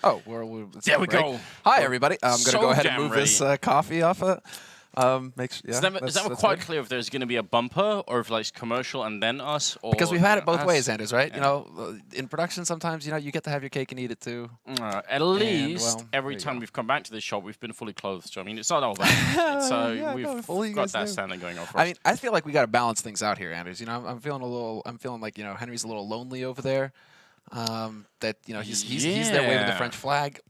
Oh, there we go. Hi, everybody. I'm going to go ahead and move this coffee off it. Is that quite clear if there's going to be a bumper or if like it's commercial and then us? Or because we've had it both ways, Anders, right? Yeah. You know, in production sometimes, you know, you get to have your cake and eat it too. At least every time we've come back to this shop, we've been fully clothed. So I mean, it's not all bad. So we've got that standard going on for us. I mean, I feel like we got to balance things out here, Anders. You know, I'm feeling like, you know, Henry's a little lonely over there. That, you know, he's there waving the French flag.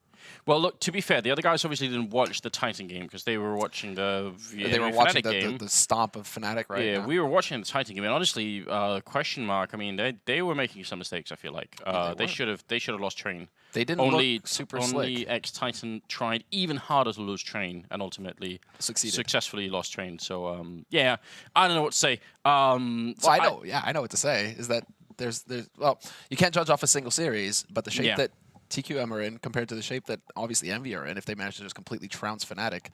Well, look, to be fair, the other guys obviously didn't watch the Titan game because they were watching the the stomp of Fnatic, right? Yeah, we were watching the Titan game, and honestly, QuestionMark. I mean, they were making some mistakes. I feel like they should have lost train. They didn't look super slick. Only Titan tried even harder to lose train and ultimately successfully lost train. So yeah, I don't know what to say. Well, I know what to say. Is that there's well, you can't judge off a single series, but the shape that TQM are in compared to the shape that obviously Envy are in, if they manage to just completely trounce Fnatic,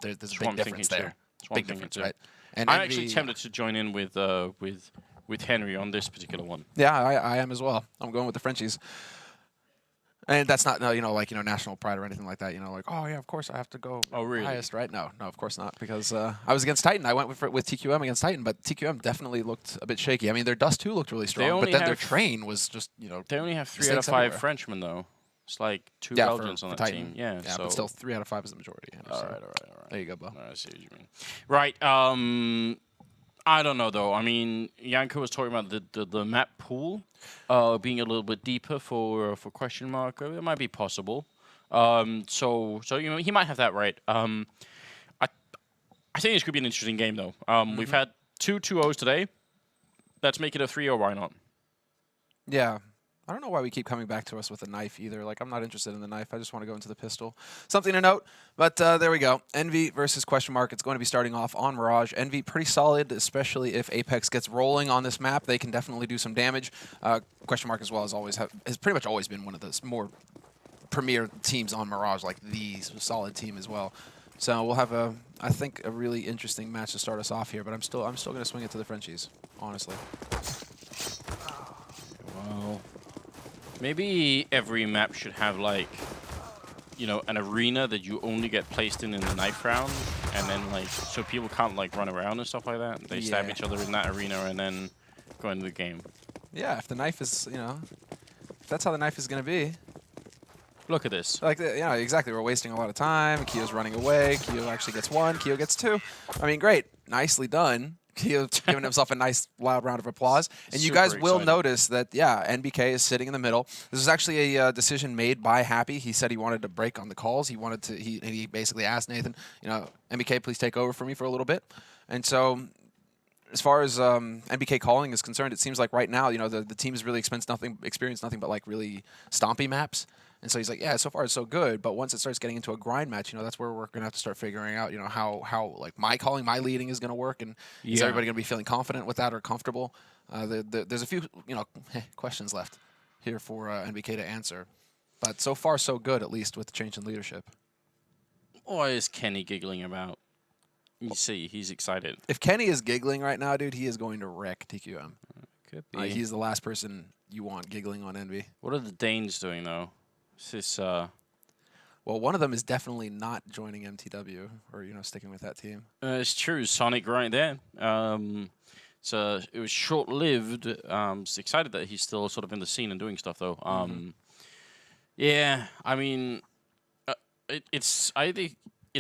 there's a big difference there. Big difference, right? And I'm actually tempted to join in with Henry on this particular one. Yeah, I am as well. I'm going with the Frenchies. And that's not, you know, like, you know, national pride or anything like that. You know, like, oh, yeah, of course I have to go highest, right? No, of course not. Because I was against Titan. I went with TQM against Titan, but TQM definitely looked a bit shaky. I mean, their Dust 2 looked really strong, but then their train was just, you know. They only have 3 out of 5 Frenchmen, though. It's like 2 Belgians on that Titan. team. Yeah, so. But still 3 out of 5 is the majority. All right. There you go, Bo. I see what you mean. Right. I don't know, though. I mean, Janko was talking about the map pool being a little bit deeper for QuestionMark. It might be possible. So you know, he might have that right. I think this could be an interesting game, though. We've had 2 2-0s today. Let's make it a 3-0. Why not? Yeah. I don't know why we keep coming back to us with a knife either. Like, I'm not interested in the knife. I just want to go into the pistol. Something to note, but there we go. Envy versus QuestionMark. It's going to be starting off on Mirage. Envy pretty solid, especially if Apex gets rolling on this map. They can definitely do some damage. QuestionMark as well has pretty much always been one of the more premier teams on Mirage, like the solid team as well. So we'll have I think a really interesting match to start us off here. But I'm still going to swing it to the Frenchies, honestly. Well. Maybe every map should have, like, you know, an arena that you only get placed in the knife round, and then, like, so people can't, like, run around and stuff like that. They stab each other in that arena and then go into the game. Yeah, if the knife is, you know, if that's how the knife is going to be. Look at this. Like, yeah, exactly. We're wasting a lot of time. Kio's running away. Kio actually gets 1. Kio gets 2. I mean, great. Nicely done. Kio giving himself a nice loud round of applause. And you guys will notice that, yeah, NBK is sitting in the middle. This is actually a decision made by Happy. He said he wanted to break on the calls. He wanted to. He basically asked Nathan, you know, NBK, please take over for me for a little bit. And so, as far as NBK calling is concerned, it seems like right now, you know, the team has really experienced nothing but like really stompy maps. And so he's like, yeah, so far it's so good, but once it starts getting into a grind match, you know, that's where we're gonna have to start figuring out, you know, how like my calling, my leading is gonna work, and is everybody gonna be feeling confident with that or comfortable? There's a few, you know, questions left here for NBK to answer, but so far so good, at least with the change in leadership. What is Kenny giggling about? You see, he's excited. If Kenny is giggling right now, dude, he is going to wreck TQM. Could be. He's the last person you want giggling on Envy. What are the Danes doing though? Well, one of them is definitely not joining MTW or, you know, sticking with that team. It's true, Sonic right there. So it was short-lived. Excited that he's still sort of in the scene and doing stuff though. Yeah, I mean, it's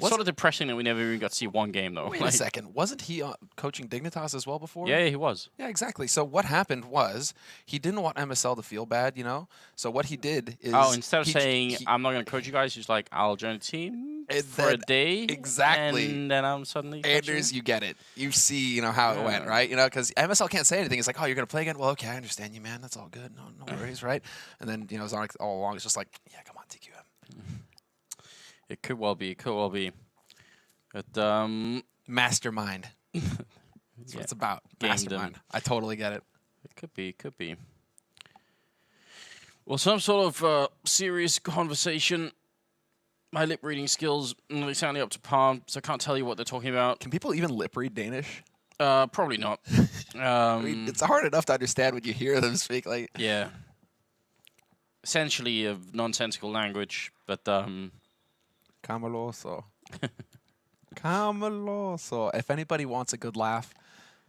sort of depressing that we never even got to see one game, though. Wait a second. Wasn't he coaching Dignitas as well before? Yeah, he was. Yeah, exactly. So what happened was he didn't want MSL to feel bad, you know? So what he did is... Oh, instead of saying, I'm not going to coach you guys, he's like, I'll join a team for a day. Exactly. And then I'm suddenly Anders, you get it. You see, you know, how it went, right? You know, because MSL can't say anything. It's like, oh, you're going to play again? Well, okay, I understand you, man. That's all good. No worries, right? And then, you know, Zonic all along is just like, yeah, come on, TQM. It could well be. It could well be. But mastermind. That's what it's about. Mastermind. I totally get it. It could be. It could be. Well, some sort of serious conversation. My lip reading skills are sounding up to par, so I can't tell you what they're talking about. Can people even lip read Danish? Probably not. I mean, it's hard enough to understand when you hear them speak. Like, yeah. essentially a nonsensical language, but Cameloso. Cameloso. If anybody wants a good laugh,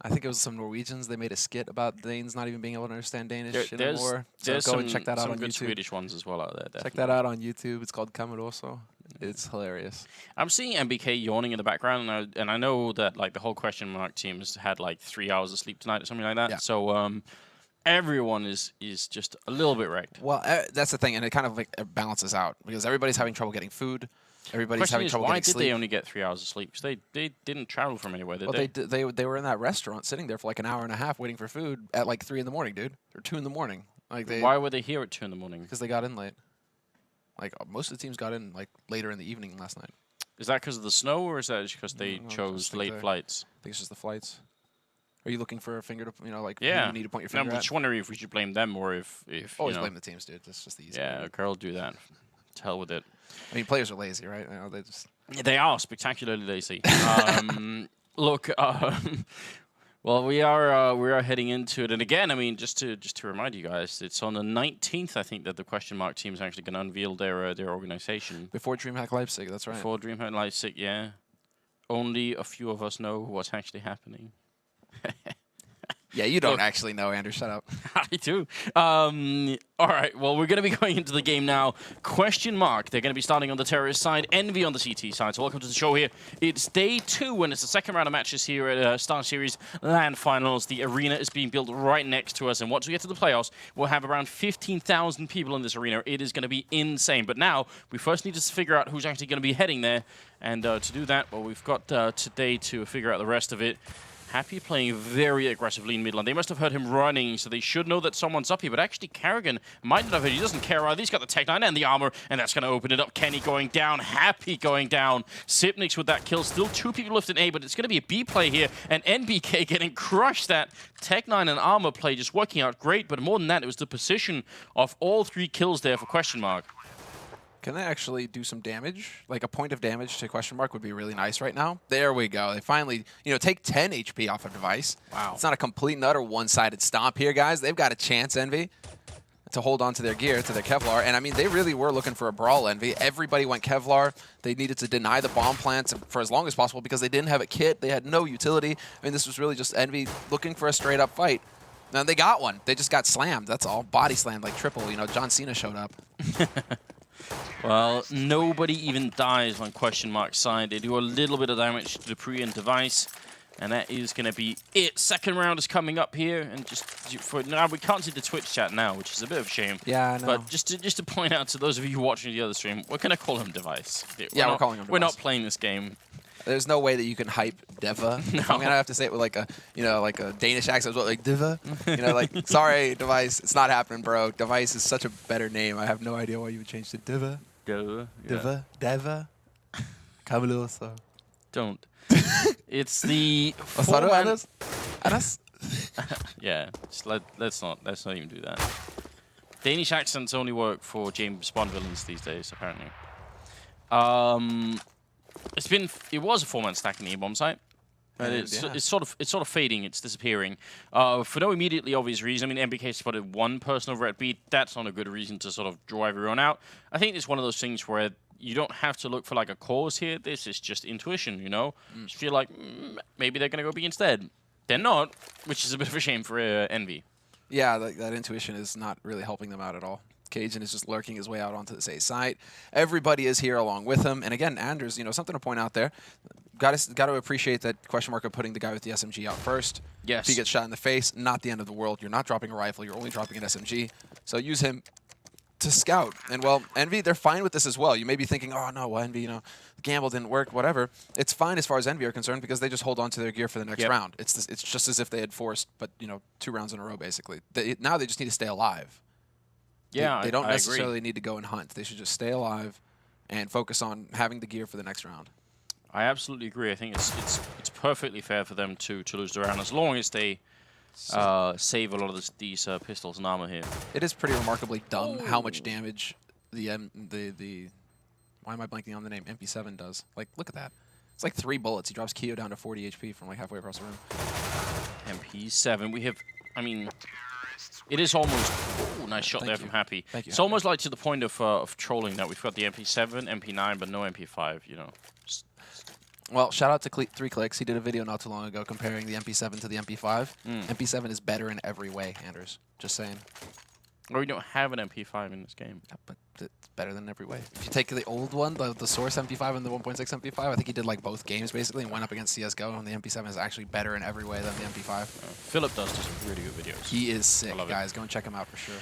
I think it was some Norwegians. They made a skit about Danes not even being able to understand Danish anymore. So go and check that out on YouTube. Some good Swedish ones as well out there. Definitely. Check that out on YouTube. It's called Cameloso. It's hilarious. I'm seeing NBK yawning in the background, and I know that like the whole QuestionMark team has had like 3 hours of sleep tonight or something like that. Yeah. So everyone is just a little bit wrecked. Well, that's the thing, and it kind of like balances out because everybody's having trouble getting food. Everybody's having trouble getting sleep. Why did they only get 3 hours of sleep? Because they didn't travel from anywhere, did they? They were in that restaurant sitting there for like an hour and a half waiting for food at like 3 in the morning, dude, or 2 in the morning. Like why were they here at 2 in the morning? Because they got in late. Like most of the teams got in like later in the evening last night. Is that because of the snow, or is that just because they chose late flights? I think it's just the flights. Are you looking for a finger to, like, yeah. You need to point your finger at? I'm just wondering if we should blame them or if always blame the teams, dude. That's just the easy. Yeah, okay, I'll do that. To hell with it. I mean, players are lazy, right? They are spectacularly lazy. Look, well, we are heading into it, and again, I mean, just to remind you guys, it's on the 19th, I think, that the QuestionMark team is actually going to unveil their organization. Before DreamHack Leipzig, that's right. Before DreamHack Leipzig, yeah. Only a few of us know what's actually happening. Yeah, you don't actually know, Andrew. Shut up. I do. All right, well, we're going to be going into the game now. QuestionMark, they're going to be starting on the terrorist side, Envy on the CT side. So welcome to the show here. It's day 2, and it's the second round of matches here at StarSeries LAN Finals. The arena is being built right next to us, and once we get to the playoffs, we'll have around 15,000 people in this arena. It is going to be insane. But now, we first need to figure out who's actually going to be heading there. And to do that, well, we've got today to figure out the rest of it. Happy playing very aggressively in mid lane. They must have heard him running, so they should know that someone's up here. But actually, karrigan might not have heard. He doesn't care either. He's got the Tech 9 and the armor, and that's going to open it up. Kenny going down. Happy going down. Sipnix with that kill. Still 2 people left in A, but it's going to be a B play here. And NBK getting crushed. That Tech 9 and armor play just working out great. But more than that, it was the position of all 3 kills there for QuestionMark. Can they actually do some damage? Like a point of damage to QuestionMark would be really nice right now. There we go. They finally, take 10 HP off a device. Wow. It's not a complete and utter one-sided stomp here, guys. They've got a chance, Envy, to hold on to their gear, to their Kevlar. And, I mean, they really were looking for a brawl, Envy. Everybody went Kevlar. They needed to deny the bomb plants for as long as possible because they didn't have a kit. They had no utility. I mean, this was really just Envy looking for a straight-up fight. Now, they got one. They just got slammed. That's all. Body slammed like triple. John Cena showed up. Well, nobody even dies on QuestionMark's side. They do a little bit of damage to dupreeh and device, and that is going to be it. Second round is coming up here, and just for now, we can't see the Twitch chat now, which is a bit of a shame. Yeah, I know. But just to point out to those of you watching the other stream, we're going to call him Device. We're calling him Device. We're not playing this game. There's no way that you can hype Deva. No. I'm gonna have to say it with like a Danish accent, like Deva. Like sorry, Device, it's not happening, bro. Device is such a better name. I have no idea why you would change to Deva. Deva. Cameloso. Don't. It's the Anas? Yeah, let's not even do that. Danish accents only work for James Bond villains these days, apparently. It was a 4-man stack in the A-bomb site. It's sort of fading. It's disappearing. For no immediately obvious reason. I mean, NBK spotted 1 person over at B. That's not a good reason to sort of draw everyone out. I think it's one of those things where you don't have to look for like a cause here. This is just intuition, Just feel like maybe they're gonna go B instead. They're not, which is a bit of a shame for Envy. Yeah, that intuition is not really helping them out at all. Cajun is just lurking his way out onto the A site. Everybody is here along with him. And again, Anders, something to point out there. Got to appreciate that QuestionMark are putting the guy with the SMG out first. Yes. If he gets shot in the face, not the end of the world. You're not dropping a rifle. You're only dropping an SMG. So use him to scout. And, well, Envy, they're fine with this as well. You may be thinking, oh, no, well, Envy, the gamble didn't work, whatever. It's fine as far as Envy are concerned because they just hold on to their gear for the next round. It's just as if they had forced, but, 2 rounds in a row, basically. Now they just need to stay alive. Yeah, they don't I necessarily agree. need to go and hunt. They should just stay alive and focus on having the gear for the next round. I absolutely agree. I think it's perfectly fair for them to lose the round as long as they save a lot of these pistols and armor here. It is pretty remarkably dumb how much damage the why am I blanking on the name? MP7 does. Like, look at that. It's like 3 bullets. He drops Keo down to 40 HP from like halfway across the room. MP7. We have, I mean, it is almost... Ooh, nice shot there from Happy. Thank you, it's almost like to the point of trolling that we've got the MP7, MP9, but no MP5, you know. Well, shout out to 3 Clicks. He did a video not too long ago comparing the MP7 to the MP5. MP7 is better in every way, Anders. Just saying. Well, we don't have an MP5 in this game. Yeah, but it's better than every way. If you take the old one, the Source MP5 and the 1.6 MP5, I think he did like both games basically and went up against CSGO, and the MP7 is actually better in every way than the MP5. Philip does some really good videos. He is sick, guys. Go and check him out for sure.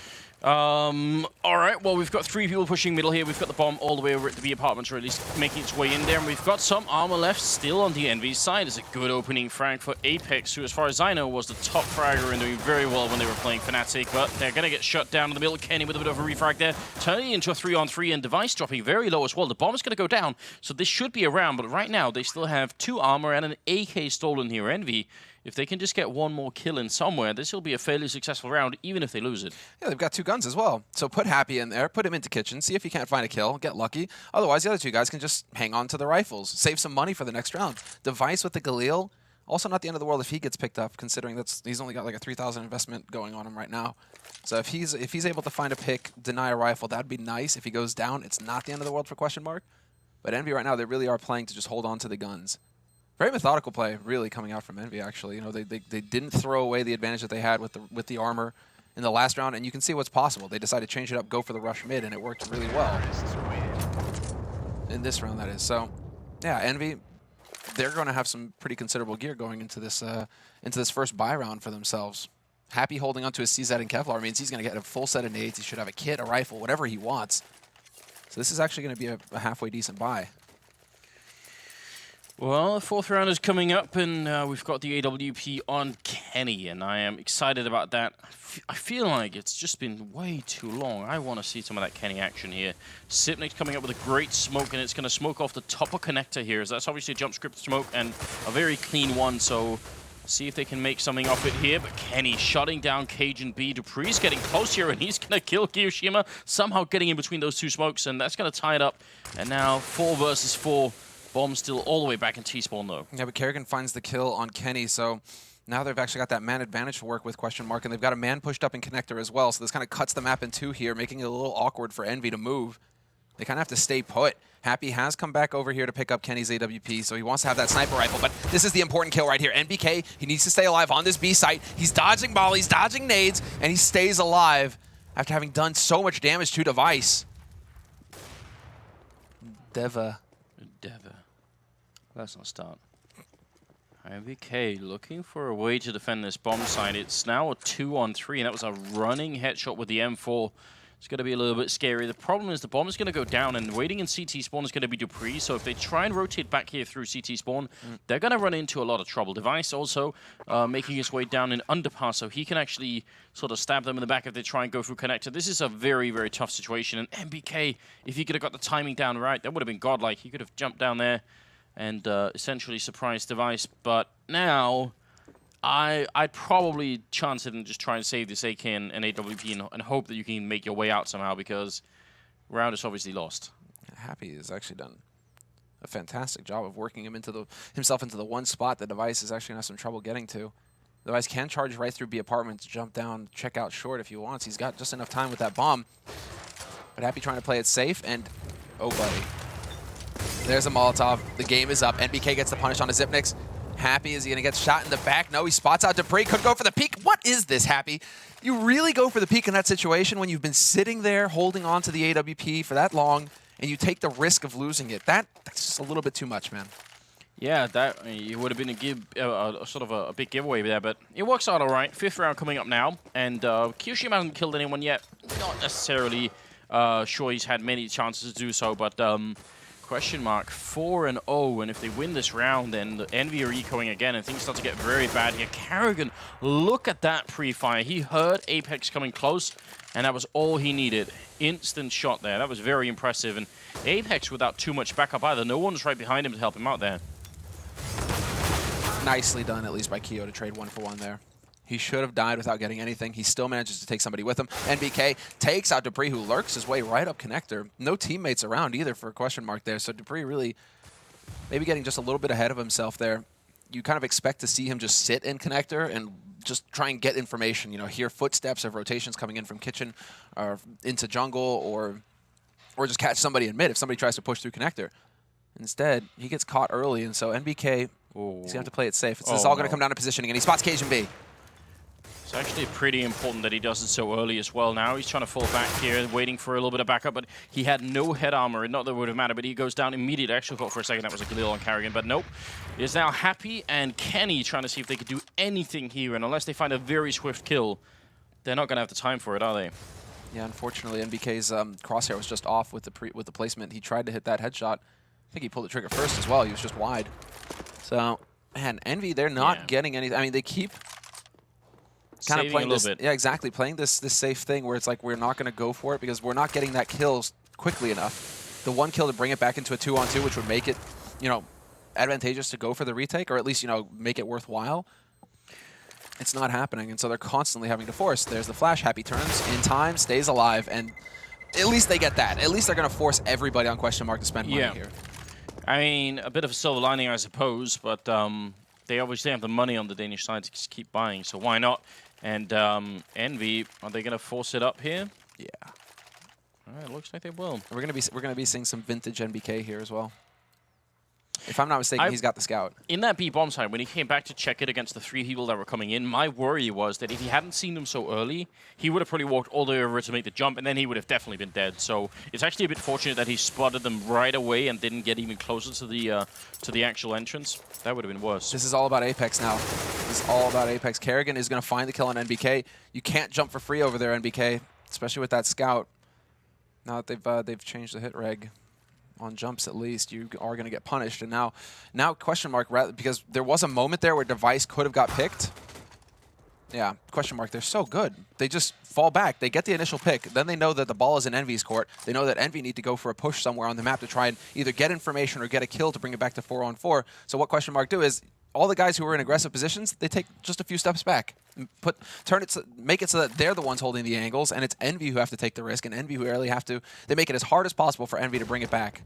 All right, well, we've got 3 people pushing middle here. We've got the bomb all the way over at the B apartments, or at least making its way in there. And we've got some armor left still on the Envy side. It's a good opening frag for Apex, who, as far as I know, was the top fragger and doing very well when they were playing Fnatic. But they're going to get shut down in the middle. Kenny with a bit of a refrag there, turning into a 3-on-3, and Device dropping very low as well. The bomb's going to go down, so this should be a round. But right now, they still have 2 armor and an AK stolen here. Envy, if they can just get one more kill in somewhere, this will be a fairly successful round, even if they lose it. Yeah, they've got 2 guns as well. So put Happy in there, put him into kitchen, see if you can't find a kill, get lucky. Otherwise, the other 2 guys can just hang on to the rifles, save some money for the next round. Device with the Galil, also not the end of the world if he gets picked up, considering he's only got like a 3,000 investment going on him right now. So if he's able to find a pick, deny a rifle, that'd be nice. If he goes down, it's not the end of the world for QuestionMark. But Envy right now, they really are playing to just hold on to the guns. Very methodical play, really, coming out from Envy, actually. You know, they didn't throw away the advantage that they had with the armor in the last round, and you can see what's possible. They decided to change it up, go for the rush mid, and it worked really well. In this round, that is. So, yeah, Envy, they're going to have some pretty considerable gear going into this first buy round for themselves. Happy holding onto his CZ and Kevlar means he's going to get a full set of nades. He should have a kit, a rifle, whatever he wants. So this is actually going to be a halfway decent buy. Well, the 4th round is coming up, and we've got the AWP on Kenny, and I am excited about that. I feel like it's just been way too long. I want to see some of that Kenny action here. Sipnik's coming up with a great smoke, and it's going to smoke off the top of connector here. So that's obviously a jump script smoke, and a very clean one, so see if they can make something of it here. But Kenny shutting down kajunb. dupreeh's getting close here, and he's going to kill kioShiMa, somehow getting in between those 2 smokes, and that's going to tie it up. And now 4 versus 4. Bomb still all the way back in T-spawn, though. Yeah, but karrigan finds the kill on Kenny, so now they've actually got that man advantage to work with, QuestionMark, and they've got a man pushed up in connector as well, so this kind of cuts the map in 2 here, making it a little awkward for Envy to move. They kind of have to stay put. Happy has come back over here to pick up Kenny's AWP, so he wants to have that sniper rifle, but this is the important kill right here. NBK, he needs to stay alive on this B site. He's dodging mollies, dodging nades, and he stays alive after having done so much damage to Device. Deva. Let's not start. NBK looking for a way to defend this bomb site. It's now a 2-on-3, and that was a running headshot with the M4. It's going to be a little bit scary. The problem is the bomb is going to go down, and waiting in CT spawn is going to be dupreeh. So if they try and rotate back here through CT spawn, they're going to run into a lot of trouble. Device also making his way down in underpass, so he can actually sort of stab them in the back if they try and go through connector. This is a very, very tough situation. And NBK, if he could have got the timing down right, that would have been godlike. He could have jumped down there and essentially surprised Device. But now I'd probably chance it and just try and save this AK and AWP and hope that you can make your way out somehow, because round is obviously lost. Happy has actually done a fantastic job of working himself into the one spot that Device is actually going to have some trouble getting to. Device can charge right through B apartments, jump down, check out short if he wants. He's got just enough time with that bomb. But Happy trying to play it safe, and oh buddy. There's a Molotov. The game is up. NBK gets the punish on the Zipniks. Happy, is he going to get shot in the back? No, he spots out dupreeh. Could go for the peek. What is this, Happy? You really go for the peek in that situation when you've been sitting there holding on to the AWP for that long, and you take the risk of losing it. That's just a little bit too much, man. Yeah, it would have been sort of a big giveaway there, but it works out all right. 5th round coming up now, and kioShiMa hasn't killed anyone yet. Not necessarily sure he's had many chances to do so, but QuestionMark 4-0, and if they win this round, then the Envy are ecoing again, and things start to get very bad here. karrigan, look at that pre-fire. He heard Apex coming close, and that was all he needed. Instant shot there. That was very impressive, and Apex without too much backup either. No one's right behind him to help him out there. Nicely done, at least by Kio, to trade 1-for-1 there. He should have died without getting anything. He still manages to take somebody with him. NBK takes out dupreeh, who lurks his way right up connector. No teammates around either for QuestionMark there, so dupreeh really maybe getting just a little bit ahead of himself there. You kind of expect to see him just sit in connector and just try and get information. You know, hear footsteps of rotations coming in from kitchen or into jungle, or just catch somebody in mid if somebody tries to push through connector. Instead, he gets caught early, and so NBK, he's going to have to play it safe. It's all going to come down to positioning, and he spots kajunb. It's actually pretty important that he does it so early as well. Now he's trying to fall back here, waiting for a little bit of backup, but he had no head armor. Not that it would have mattered, but he goes down immediately. I actually thought for a second that was a Galil on karrigan, but nope. Is now Happy and Kenny trying to see if they could do anything here, and unless they find a very swift kill, they're not going to have the time for it, are they? Yeah, unfortunately, NBK's crosshair was just off with the placement. He tried to hit that headshot. I think he pulled the trigger first as well. He was just wide. So, man, Envy, they're not getting anything. I mean, they keep kind of playing this. Yeah, exactly. Playing this safe thing where it's like we're not going to go for it because we're not getting that kill quickly enough. The one kill to bring it back into a 2-on-2, which would make it, you know, advantageous to go for the retake, or at least, you know, make it worthwhile. It's not happening, and so they're constantly having to force. There's the flash. Happy turns in time, stays alive, and at least they get that. At least they're going to force everybody on QuestionMark to spend money here. I mean, a bit of a silver lining, I suppose, but they obviously have the money on the Danish side to just keep buying, so why not? And Envy, are they going to force it up here? Yeah. All right, it looks like they will. We're going to be seeing some vintage NBK here as well. If I'm not mistaken, he's got the scout. In that B bomb side, when he came back to check it against the 3 people that were coming in, my worry was that if he hadn't seen them so early, he would have probably walked all the way over to make the jump, and then he would have definitely been dead. So it's actually a bit fortunate that he spotted them right away and didn't get even closer to the actual entrance. That would have been worse. This is all about Apex now. This is all about Apex. karrigan is going to find the kill on NBK. You can't jump for free over there, NBK, especially with that scout. Now that they've changed the hit reg on jumps, at least you are going to get punished. And now QuestionMark, because there was a moment there where Device could have got picked. Yeah, QuestionMark, they're so good. They just fall back. They get the initial pick. Then they know that the ball is in Envy's court. They know that Envy need to go for a push somewhere on the map to try and either get information or get a kill to bring it back to 4-on-4. So what QuestionMark do is all the guys who are in aggressive positions, they take just a few steps back. Make it so that they're the ones holding the angles, and it's Envy who have to take the risk, and Envy who really have to. They make it as hard as possible for Envy to bring it back.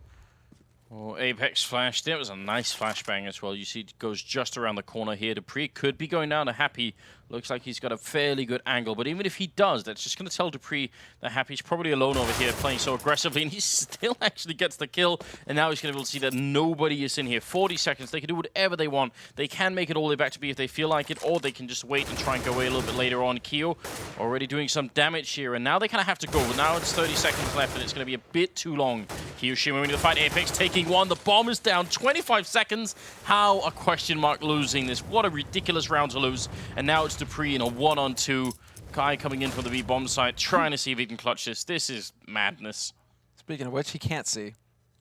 Well, Apex flashed. It was a nice flashbang as well. You see it goes just around the corner here. dupreeh could be going down to Happy. Looks like he's got a fairly good angle. But even if he does, that's just going to tell dupreeh that Happy's probably alone over here playing so aggressively. And he still actually gets the kill. And now he's going to be able to see that nobody is in here. 40 seconds. They can do whatever they want. They can make it all the way back to B if they feel like it. Or they can just wait and try and go away a little bit later on. Kio already doing some damage here. And now they kind of have to go. But now it's 30 seconds left. And it's going to be a bit too long. kioShiMa into the fight. Apex taking one. The bomb is down. 25 seconds. How are QuestionMark losing this? What a ridiculous round to lose. And now it's dupreeh in a 1-on-2. Guy coming in from the B-bomb site, trying to see if he can clutch this. This is madness. Speaking of which, he can't see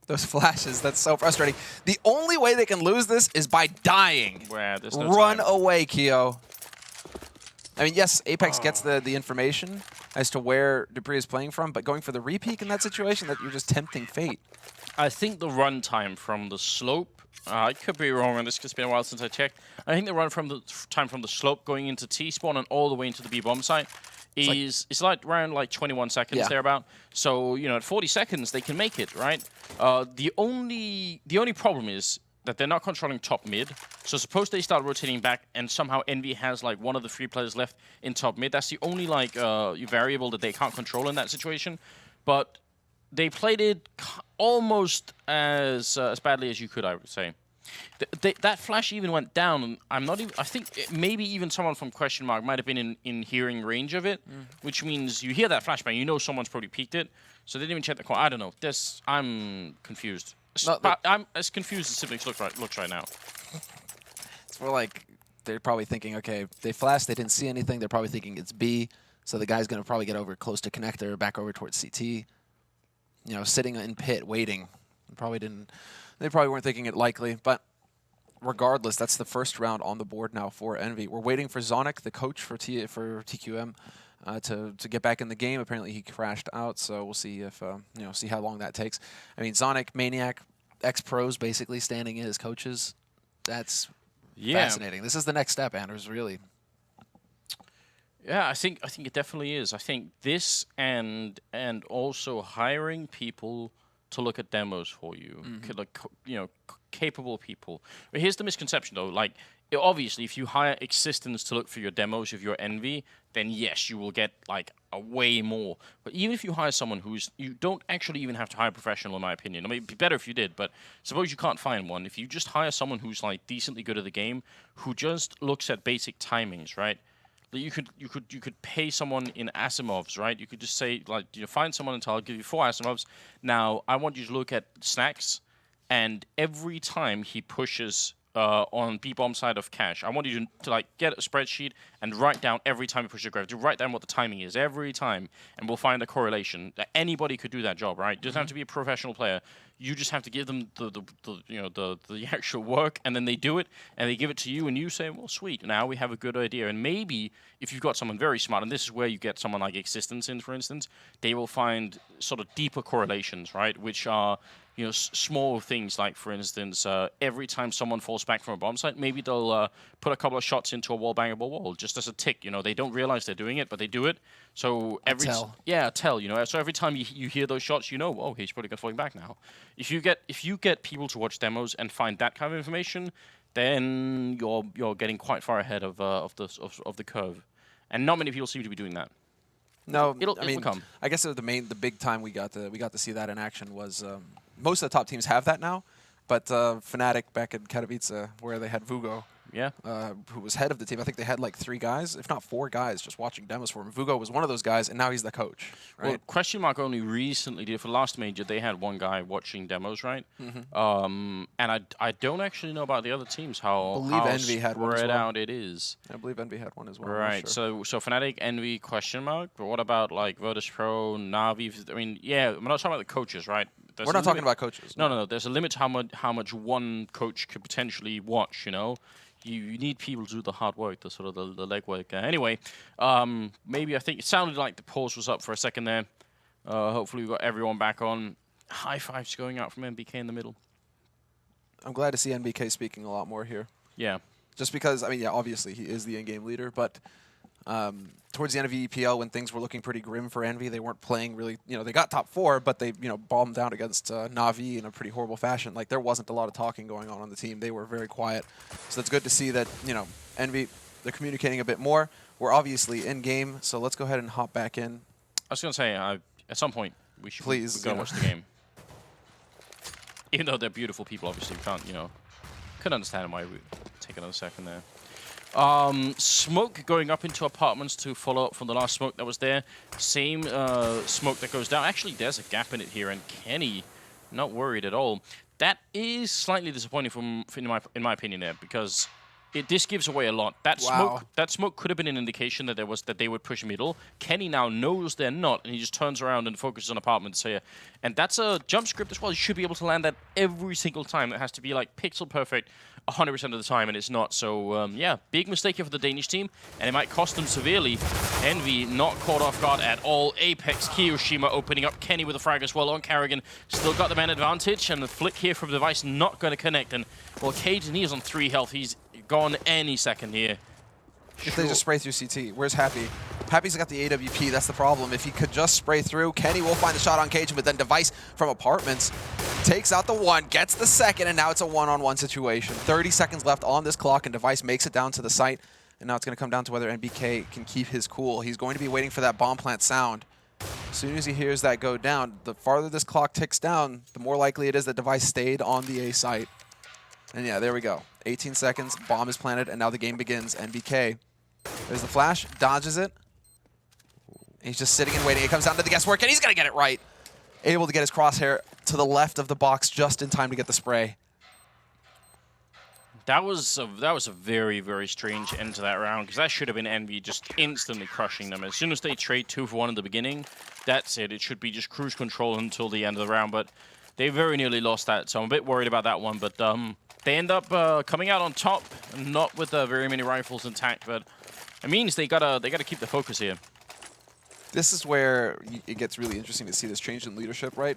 those flashes. That's so frustrating. The only way they can lose this is by dying. Wow, there's no Run time. away, Kio. I mean, yes, Apex gets the information as to where dupreeh is playing from, but going for the repeak in that situation, that you're just tempting fate. I think the run time from the slope, I could be wrong on this because it's been a while since I checked. I think the run from the time from the slope going into T-spawn and all the way into the B-bomb site it's like around like 21 seconds thereabout. So, you know, at 40 seconds, they can make it, right? The only problem is that they're not controlling top mid. So suppose they start rotating back and somehow Envy has like one of the 3 players left in top mid. That's the only like variable that they can't control in that situation. But they played it almost as badly as you could, I would say. That flash even went down, and I think maybe even someone from QuestionMark might have been in hearing range of it, which means you hear that flashbang, you know someone's probably peeked it, so they didn't even check the corner. I don't know. I'm confused. I'm as confused as Siblings looks right now. It's more like they're probably thinking, okay, they flashed, they didn't see anything, they're probably thinking it's B, so the guy's going to probably get over close to connector, back over towards CT. You know, sitting in pit, waiting. They probably weren't thinking it likely, but regardless, that's the first round on the board now for Envy. We're waiting for Zonic, the coach for TQM, to get back in the game. Apparently he crashed out, so we'll see if see how long that takes. I mean, Zonic, Maniac, ex-pros basically standing in as coaches. That's fascinating. This is the next step, Anders, really. Yeah, I think it definitely is. I think this and also hiring people to look at demos for you, like, capable people. But here's the misconception though: like obviously, if you hire Existence to look for your demos of your Envy, then yes, you will get like a way more. But even if you hire someone you don't actually even have to hire a professional, in my opinion. I mean, it'd be better if you did, but suppose you can't find one. If you just hire someone who's like decently good at the game, who just looks at basic timings, right? You could pay someone in Asimovs, right? You could just say, like, find someone and tell, I'll give you 4 Asimovs. Now, I want you to look at snacks, and every time he pushes on B-bomb side of cache, I want you to like get a spreadsheet and write down every time you push your gravity. Write down what the timing is every time, and we'll find a correlation. Anybody could do that job, right? Doesn't have to be a professional player. You just have to give them the actual work, and then they do it, and they give it to you, and you say, well, sweet, now we have a good idea. And maybe if you've got someone very smart, and this is where you get someone like Existence in, for instance, they will find sort of deeper correlations, right, which are small things like, for instance, every time someone falls back from a bomb site, maybe they'll put a couple of shots into a wall-bangable wall, just as a tick. They don't realize they're doing it, but they do it. So every so every time you hear those shots, oh, he's probably got falling back now. If you get people to watch demos and find that kind of information, then you're getting quite far ahead of the curve, and not many people seem to be doing that. No, it'll come. I guess the big time we got to see that in action was most of the top teams have that now, but Fnatic back in Katowice, where they had Vugo, who was head of the team. I think they had like 3 guys, if not 4 guys, just watching demos for him. Vugo was one of those guys, and now he's the coach. Right? Well, QuestionMark only recently did, for last major, they had 1 guy watching demos, right? And I don't actually know about the other teams, how Envy had one as spread well. out it is. I believe Envy had one as well. Right, sure. so Fnatic, Envy, QuestionMark, but what about like Virtus Pro, Na'Vi? I mean, I'm not talking about the coaches, right? We're not talking about coaches. No. There's a limit to how much one coach could potentially watch. You need people to do the hard work, the sort of the legwork. Anyway, maybe I think it sounded like the pause was up for a second there. Hopefully we got everyone back on. High fives going out from NBK in the middle. I'm glad to see NBK speaking a lot more here. Yeah. Just because, I mean, obviously he is the in-game leader, but towards the end of EPL, when things were looking pretty grim for Envy, they weren't playing really, they got top 4, but they, bombed down against Na'Vi in a pretty horrible fashion. Like, there wasn't a lot of talking going on the team. They were very quiet. So it's good to see that, Envy, they're communicating a bit more. We're obviously in-game, so let's go ahead and hop back in. I was going to say, at some point, we should go watch the game. Even though they're beautiful people, obviously, we can't, couldn't understand why we take another second there. Smoke going up into apartments to follow up from the last smoke that was there. Same smoke that goes down. Actually, there's a gap in it here, and Kenny not worried at all. That is slightly disappointing in my opinion there, because this gives away a lot. That smoke could have been an indication that they would push middle. Kenny now knows they're not, and he just turns around and focuses on apartments here. And that's a jump script as well. You should be able to land that every single time. It has to be like pixel perfect 100% of the time, and it's not. So, big mistake here for the Danish team, and it might cost them severely. Envy not caught off guard at all. Apex, kioShiMa opening up. Kenny with a frag as well on karrigan. Still got the man advantage, and the flick here from the device not going to connect. And, well, cajunb is on 3 health. He's gone any second here. If they just spray through CT. Where's Happy? Happy's got the AWP. That's the problem. If he could just spray through, Kenny will find the shot on cajunb, but then Device from Apartments takes out the 1, gets the 2nd, and now it's a 1-on-1 situation. 30 seconds left on this clock, and Device makes it down to the site. And now it's going to come down to whether NBK can keep his cool. He's going to be waiting for that bomb plant sound. As soon as he hears that go down, the farther this clock ticks down, the more likely it is that Device stayed on the A site. And yeah, there we go. 18 seconds, bomb is planted, and now the game begins. NBK, there's the flash, dodges it. He's just sitting and waiting. It comes down to the guesswork, and he's going to get it right. Able to get his crosshair to the left of the box just in time to get the spray. That was a very, very strange end to that round, because that should have been Envy just instantly crushing them. As soon as they trade 2 for 1 in the beginning, that's it. It should be just cruise control until the end of the round, but they very nearly lost that, so I'm a bit worried about that one. But they end up coming out on top, not with very many rifles intact, but it means they gotta keep the focus here. This is where it gets really interesting to see this change in leadership, right?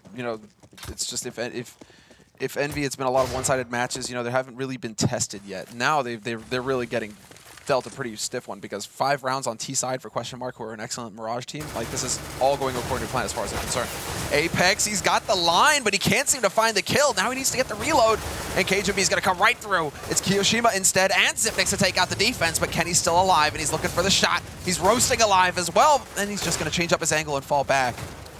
It's just if Envy, it's been a lot of one-sided matches. They haven't really been tested yet. Now they're really getting dealt a pretty stiff one because 5 rounds on T side for QuestionMark, who are an excellent Mirage team. Like, this is all going according to plan as far as I'm concerned. Apex, he's got the line, but he can't seem to find the kill. Now he needs to get the reload, and kajunb is going to come right through. It's kioShiMa instead, and Zipnix to take out the defense, but Kenny's still alive, and he's looking for the shot. He's roasting alive as well, and he's just going to change up his angle and fall back.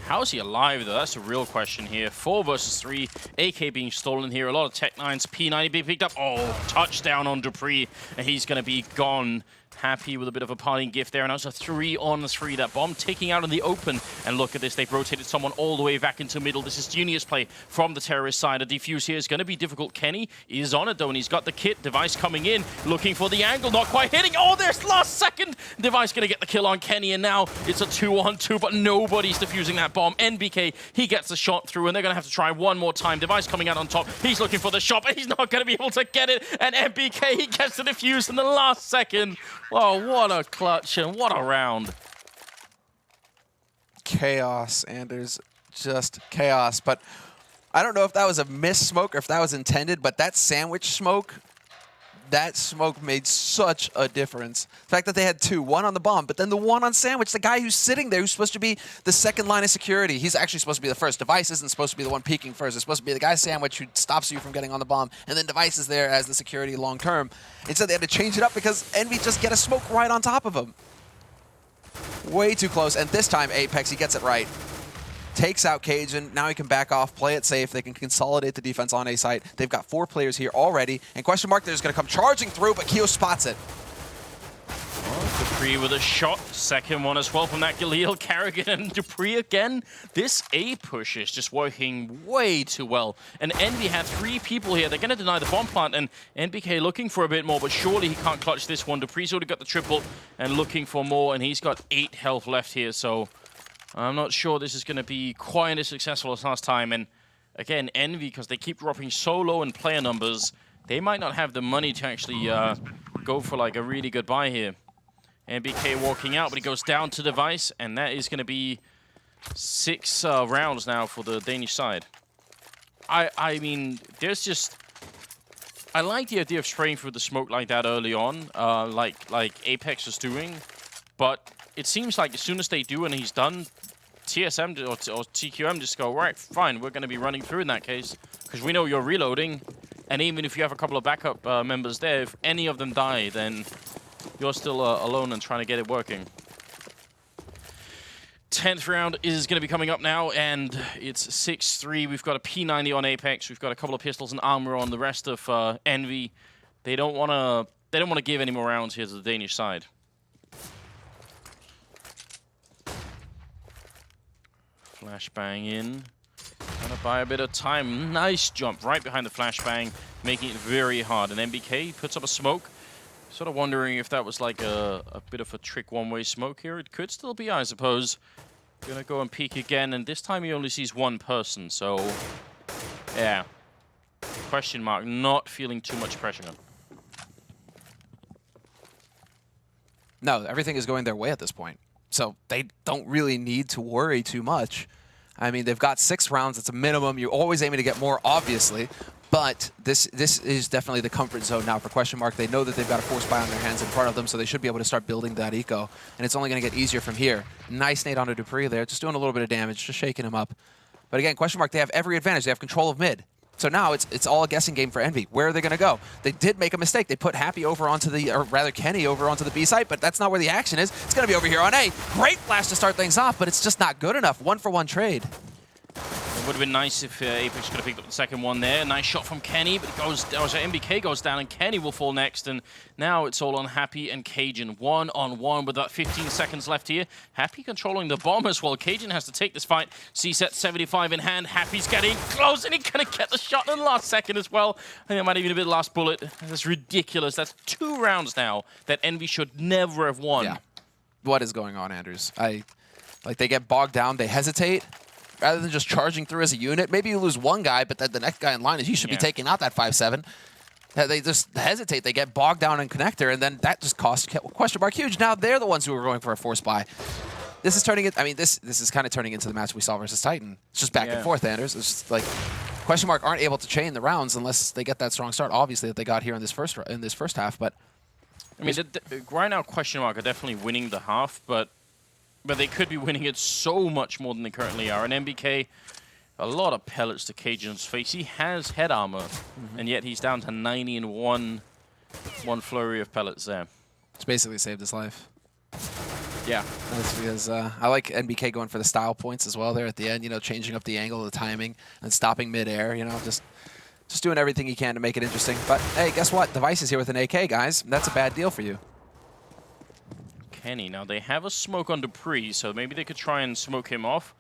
How is he alive, though? That's a real question here. 4 versus 3. AK being stolen here. A lot of Tech-9s. P90 being picked up. Oh, touchdown on dupreeh. And he's going to be gone. Happy with a bit of a parting gift there. And that's a 3-on-3. That bomb taking out in the open. And look at this. They've rotated someone all the way back into middle. This is genius play from the terrorist side. A defuse here is going to be difficult. Kenny is on it, though, and he's got the kit. Device coming in, looking for the angle. Not quite hitting. Oh, there's last second. Device going to get the kill on Kenny, and now it's a 2-on-2, but nobody's defusing that bomb. NBK, he gets the shot through, and they're going to have to try one more time. Device coming out on top. He's looking for the shot, but he's not going to be able to get it. And NBK, he gets the defuse in the last second. Oh, what a clutch and what a round. Chaos, Anders. Just chaos. But I don't know if that was a missed smoke or if that was intended, but that sandwich smoke, that smoke made such a difference. The fact that they had 2, one on the bomb, but then the one on sandwich, the guy who's sitting there who's supposed to be the second line of security. He's actually supposed to be the first. Device isn't supposed to be the one peeking first. It's supposed to be the guy sandwich who stops you from getting on the bomb, and then Device is there as the security long term. Instead, they had to change it up because Envy just get a smoke right on top of him. Way too close, and this time Apex, he gets it right. Takes out Cajun. Now he can back off, play it safe. They can consolidate the defense on A site. They've got 4 players here already. And QuestionMark, they're just going to come charging through, but Keo spots it. dupreeh with a shot. Second one as well from that Galil. karrigan and dupreeh again. This A push is just working way too well. And Envy had 3 people here. They're going to deny the bomb plant. And NBK looking for a bit more, but surely he can't clutch this one. dupreeh's already got the triple and looking for more. And he's got 8 health left here. So I'm not sure this is going to be quite as successful as last time. And again, Envy, because they keep dropping so low in player numbers, they might not have the money to actually go for like a really good buy here. NBK walking out, but he goes down to Device, and that is going to be 6 rounds now for the Danish side. I mean, there's just... I like the idea of spraying through the smoke like that early on, like Apex is doing, but it seems like as soon as they do and he's done, TSM or TQM just go, right, fine, we're going to be running through in that case, because we know you're reloading, and even if you have a couple of backup members there, if any of them die, then you're still alone and trying to get it working. 10th round is going to be coming up now, and it's 6-3. We've got a P90 on Apex. We've got a couple of pistols and armor on the rest of Envy. They don't want to give any more rounds here to the Danish side. Flashbang in. Gonna buy a bit of time. Nice jump right behind the flashbang, making it very hard. And NBK puts up a smoke. Sort of wondering if that was like a bit of a trick one-way smoke here. It could still be, I suppose. Gonna go and peek again, and this time he only sees one person, so yeah. QuestionMark not feeling too much pressure. No, everything is going their way at this point. So they don't really need to worry too much. I mean, they've got 6 rounds. It's a minimum. You're always aiming to get more, obviously. But this is definitely the comfort zone now for QuestionMark. They know that they've got a force buy on their hands in front of them, so they should be able to start building that eco. And it's only going to get easier from here. Nice nade onto dupreeh there, just doing a little bit of damage, just shaking him up. But again, QuestionMark, they have every advantage. They have control of mid. So now it's all a guessing game for Envy. Where are they going to go? They did make a mistake. They put Happy over onto the, or rather Kenny over onto the B site, but that's not where the action is. It's going to be over here on A. Great flash to start things off, but it's just not good enough. 1-for-1 trade. It would have been nice if Apex could have picked up the second one there. Nice shot from Kenny, but it goes. NBK goes down, and Kenny will fall next. And now it's all on Happy and Cajun. 1-on-1 with about 15 seconds left here. Happy controlling the bomb as well. Cajun has to take this fight. C-set 75 in hand. Happy's getting close, and he's going to get the shot in the last second as well. I think it might even be the last bullet. That's ridiculous. That's 2 rounds now that Envy should never have won. Yeah. What is going on, Anders? Like, they get bogged down. They hesitate. Rather than just charging through as a unit, maybe you lose one guy, but then the next guy in line is you should be taking out that 5-7. They just hesitate. They get bogged down in connector, and then that just costs QuestionMark huge. Now they're the ones who are going for a force buy. This is turning it. I mean, this is kind of turning into the match we saw versus Titan. It's just back and forth, Anders. It's just like QuestionMark aren't able to chain the rounds unless they get that strong start. Obviously, that they got here in this first half, but I mean, right now, QuestionMark are definitely winning the half, but they could be winning it so much more than they currently are. And NBK, a lot of pellets to cajunb's face. He has head armor, and yet he's down to 90 and one flurry of pellets there. It's basically saved his life. Yeah. That's because I like NBK going for the style points as well there at the end, you know, changing up the angle, the timing, and stopping mid-air, you know, just doing everything he can to make it interesting. But, hey, guess what? Device is here with an AK, guys. That's a bad deal for you. Kenny, now they have a smoke on dupreeh, so maybe they could try and smoke him off.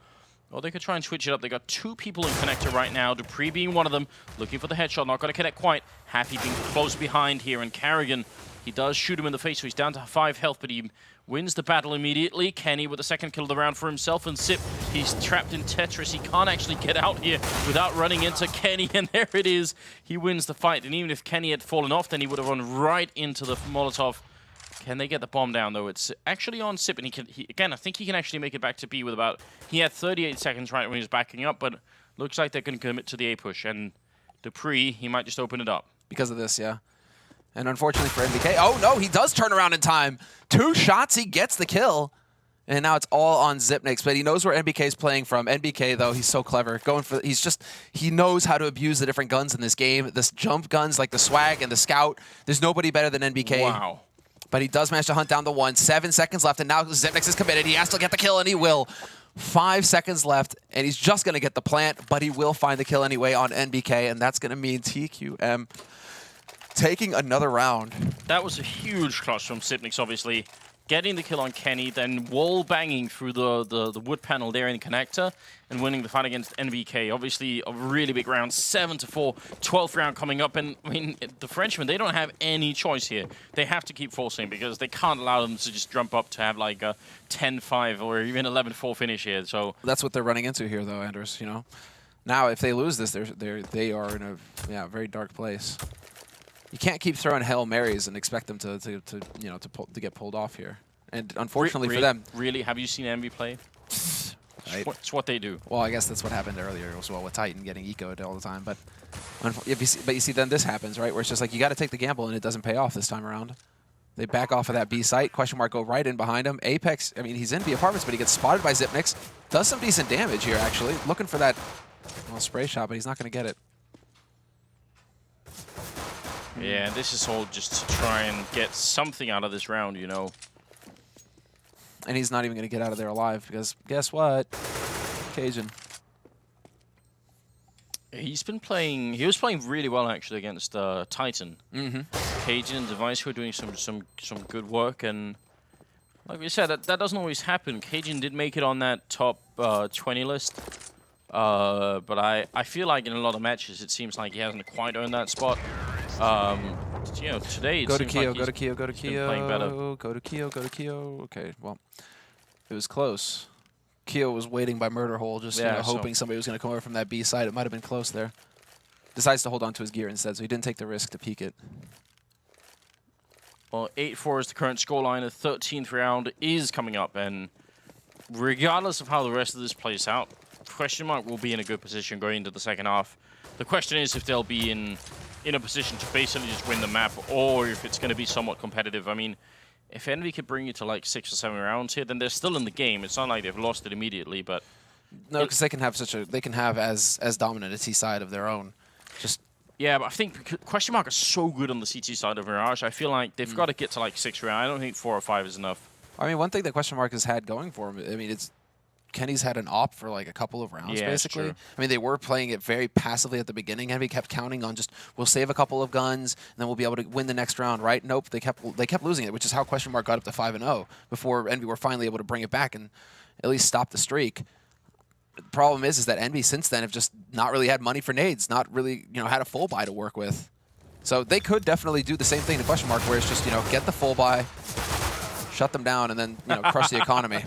Or they could try and switch it up. They got 2 people in connector right now. dupreeh being one of them, looking for the headshot, not going to connect quite. Happy being close behind here, and karrigan, he does shoot him in the face, so he's down to 5 health, but he wins the battle immediately. Kenny with the second kill of the round for himself, and Zip, he's trapped in Tetris. He can't actually get out here without running into Kenny, and there it is. He wins the fight, and even if Kenny had fallen off, then he would have run right into the Molotov. Can they get the bomb down, though? It's actually on Zip, and again, I think he can actually make it back to B with about... He had 38 seconds right when he was backing up, but looks like they're going to commit to the A push, and dupreeh, he might just open it up. Because of this, yeah. And unfortunately for NBK, oh no, he does turn around in time. 2 shots, he gets the kill. And now it's all on Zipnix, but he knows where NBK is playing from. NBK, though, he's so clever. He knows how to abuse the different guns in this game. This jump guns, like the swag and the scout. There's nobody better than NBK. Wow. But he does manage to hunt down the 1. 7 seconds left, and now Zipnix is committed. He has to get the kill, and he will. 5 seconds left, and he's just going to get the plant, but he will find the kill anyway on NBK, and that's going to mean TQM taking another round. That was a huge clutch from Zipnix, obviously. Getting the kill on Kenny, then wall banging through the wood panel there in the connector, and winning the fight against NBK. Obviously, a really big round, 7-4, 12th round coming up. And I mean, the Frenchmen, they don't have any choice here. They have to keep forcing because they can't allow them to just jump up to have like a 10-5 or even 11-4 finish here. So that's what they're running into here, though, Andreas. You know, now if they lose this, they are in a very dark place. You can't keep throwing Hail Marys and expect them to get pulled off here. And unfortunately for them, really, have you seen Envy play? Right. It's what they do. Well, I guess that's what happened earlier as well with Titan getting ecoed all the time. But you see, then this happens, right? Where it's just like you got to take the gamble and it doesn't pay off this time around. They back off of that B site. QuestionMark go right in behind him. Apex, I mean, he's in B apartments, but he gets spotted by Zipnix. Does some decent damage here, actually. Looking for that spray shot, but he's not going to get it. Yeah, this is all just to try and get something out of this round, you know. And he's not even going to get out of there alive because guess what? Cajun. He was playing really well actually against Titan. Cajun and Device were doing some good work, and like we said, that doesn't always happen. Cajun did make it on that top 20 list. But I feel like in a lot of matches it seems like he hasn't quite earned that spot. You know, today it seems like he's been playing better. Go to Keo. Okay, well, it was close. Keo was waiting by murder hole, just hoping somebody was going to come over from that B side. It might have been close there. Decides to hold on to his gear instead, so he didn't take the risk to peek it. Well, 8-4 is the current scoreline. The 13th round is coming up, and regardless of how the rest of this plays out, QuestionMark will be in a good position going into the second half. The question is if they'll be in a position to basically just win the map, or if it's going to be somewhat competitive. I mean, if Envy could bring you to like 6 or 7 rounds here, then they're still in the game. It's not like they've lost it immediately, but no, because they can have as dominant a T side of their own. Just yeah, but I think QuestionMark are so good on the CT side of Mirage. I feel like they've got to get to like 6 rounds. I don't think 4 or 5 is enough. I mean, one thing that QuestionMark has had going for him, I mean, it's Kenny's had an op for like a couple of rounds, basically. True. I mean, they were playing it very passively at the beginning. Envy kept counting on just, we'll save a couple of guns, and then we'll be able to win the next round, right? Nope, they kept losing it, which is how QuestionMark got up to 5-0 before Envy were finally able to bring it back and at least stop the streak. The problem is that Envy since then have just not really had money for nades, not really, had a full buy to work with. So they could definitely do the same thing to QuestionMark, where it's just, get the full buy, shut them down, and then, crush the economy.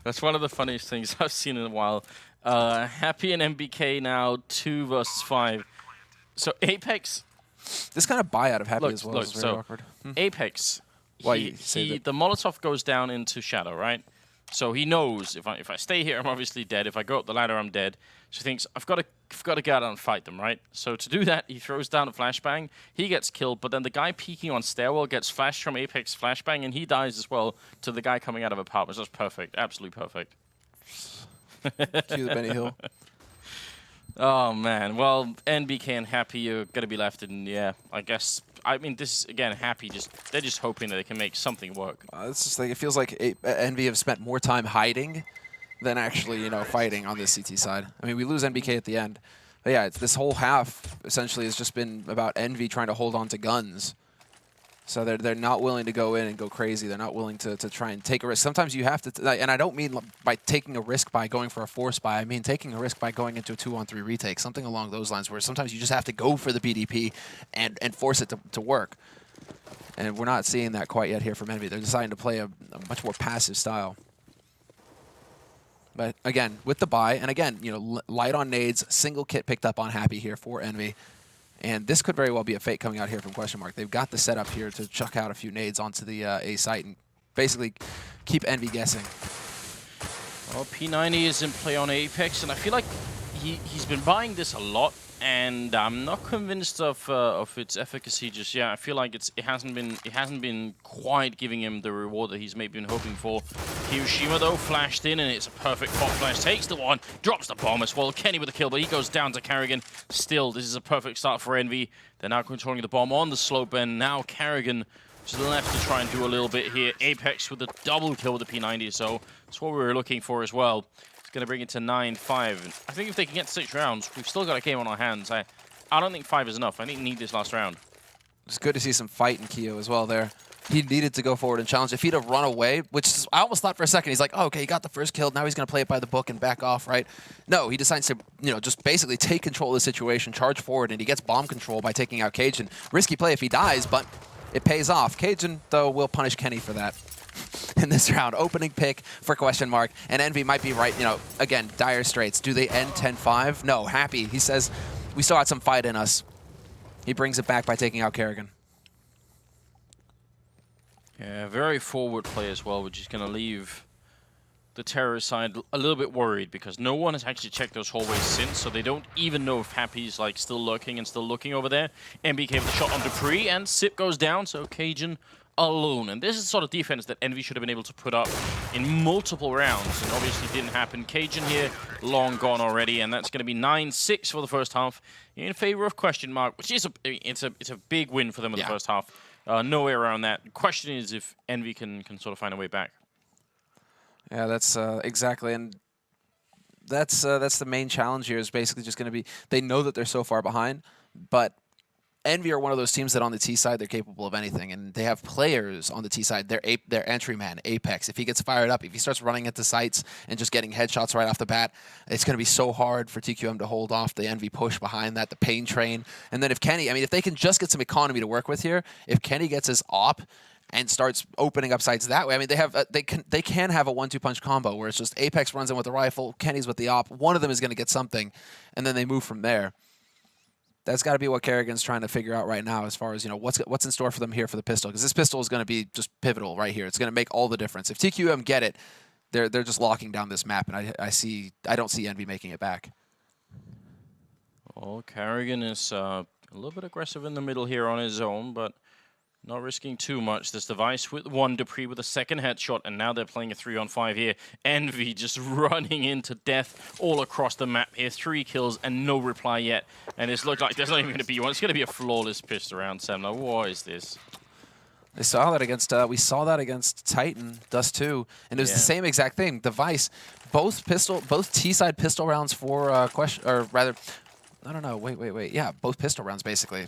That's one of the funniest things I've seen in a while. Happy and NBK now 2 versus 5. So Apex. This kind of buy out of Happy as well is very awkward. Apex. The The Molotov goes down into Shadow, right? So he knows if I stay here, I'm obviously dead. If I go up the ladder, I'm dead. So he thinks I've got to get out and fight them, right? So to do that, he throws down a flashbang. He gets killed, but then the guy peeking on stairwell gets flashed from Apex flashbang, and he dies as well to the guy coming out of apartments. That's perfect, absolutely perfect. Cue the Benny Hill. Oh man, well, NBK and Happy are gonna be left in, yeah, I guess. I mean, this is, again, Happy, they're just hoping that they can make something work. It's just like, it feels like Envy have spent more time hiding than actually, you know, fighting on this CT side. I mean, we lose NBK at the end. But yeah, this whole half essentially has just been about Envy trying to hold on to guns. So they're not willing to go in and go crazy. They're not willing to try and take a risk. Sometimes you have to, and I don't mean by taking a risk by going for a force buy. I mean taking a risk by going into a 2-on-3 retake, something along those lines, where sometimes you just have to go for the BDP and force it to work. And we're not seeing that quite yet here from Envy. They're deciding to play a much more passive style. But again, with the buy, and again, you know, light on nades, single kit picked up on Happy here for Envy. And this could very well be a fake coming out here from QuestionMark. They've got the setup here to chuck out a few nades onto the A site and basically keep Envy guessing. Well, P90 is in play on Apex, and I feel like he's been buying this a lot, and I'm not convinced of its efficacy just yet. I feel like it hasn't been quite giving him the reward that he's maybe been hoping for. kioShiMa though flashed in, and it's a perfect pop flash. Takes the one, drops the bomb as well. Kenny with the kill, but he goes down to karrigan. Still, this is a perfect start for Envy. They're now controlling the bomb on the slope, and now karrigan to the left to try and do a little bit here. Apex with a double kill with the P90, so that's what we were looking for as well. It's going to bring it to 9-5. I think if they can get 6 rounds, we've still got a game on our hands. I don't think 5 is enough. I think we need this last round. It's good to see some fight in Kio as well there. He needed to go forward and challenge. If he'd have run away, which is, I almost thought for a second, he's like, oh, okay, he got the first kill. Now he's going to play it by the book and back off, right? No, he decides to, you know, just basically take control of the situation, charge forward, and he gets bomb control by taking out Cajun. Risky play if he dies, but it pays off. Cajun, though, will punish Kenny for that in this round. Opening pick for QuestionMark, and Envy might be right, you know, again, dire straits. Do they end 10-5? No, Happy. He says, we still had some fight in us. He brings it back by taking out karrigan. Yeah, very forward play as well, which is going to leave the terrorist side a little bit worried, because no one has actually checked those hallways since, so they don't even know if Happy's like still lurking and still looking over there. NBK with the shot on dupreeh, and Sip goes down, so Cajun alone. And this is the sort of defense that Envy should have been able to put up in multiple rounds, and obviously didn't happen. Cajun here, long gone already, and that's going to be 9-6 for the first half in favor of QuestionMark, which is it's a big win for them in the first half. No way around that. The question is if Envy can sort of find a way back. Yeah, that's exactly, and that's the main challenge here. Is basically just going to be, they know that they're so far behind, but Envy are one of those teams that on the T side, they're capable of anything, and they have players on the T side. Their entry man, Apex. If he gets fired up, if he starts running into sites and just getting headshots right off the bat, it's going to be so hard for TQM to hold off the Envy push behind that, the pain train. And then if Kenny, I mean, if they can just get some economy to work with here, if Kenny gets his op and starts opening up sites that way, I mean, they can have a 1-2 punch combo where it's just Apex runs in with the rifle, Kenny's with the op. One of them is going to get something, and then they move from there. That's got to be what karrigan's trying to figure out right now, as far as, you know, what's in store for them here for the pistol, because this pistol is going to be just pivotal right here. It's going to make all the difference. If TQM get it, they're just locking down this map, and I don't see Envy making it back. Well, karrigan is a little bit aggressive in the middle here on his own, but not risking too much. This device with one dupreeh with a second headshot, and now they're playing a 3-on-5 here. Envy just running into death all across the map here. 3 kills and no reply yet. And it's looked like there's not even going to be one. It's going to be a flawless pistol round, Semler. What is this? They saw that against, we saw that against Titan, Dust 2, and it was the same exact thing. Device, both T-side pistol rounds for I don't know. Wait. Yeah, both pistol rounds, basically.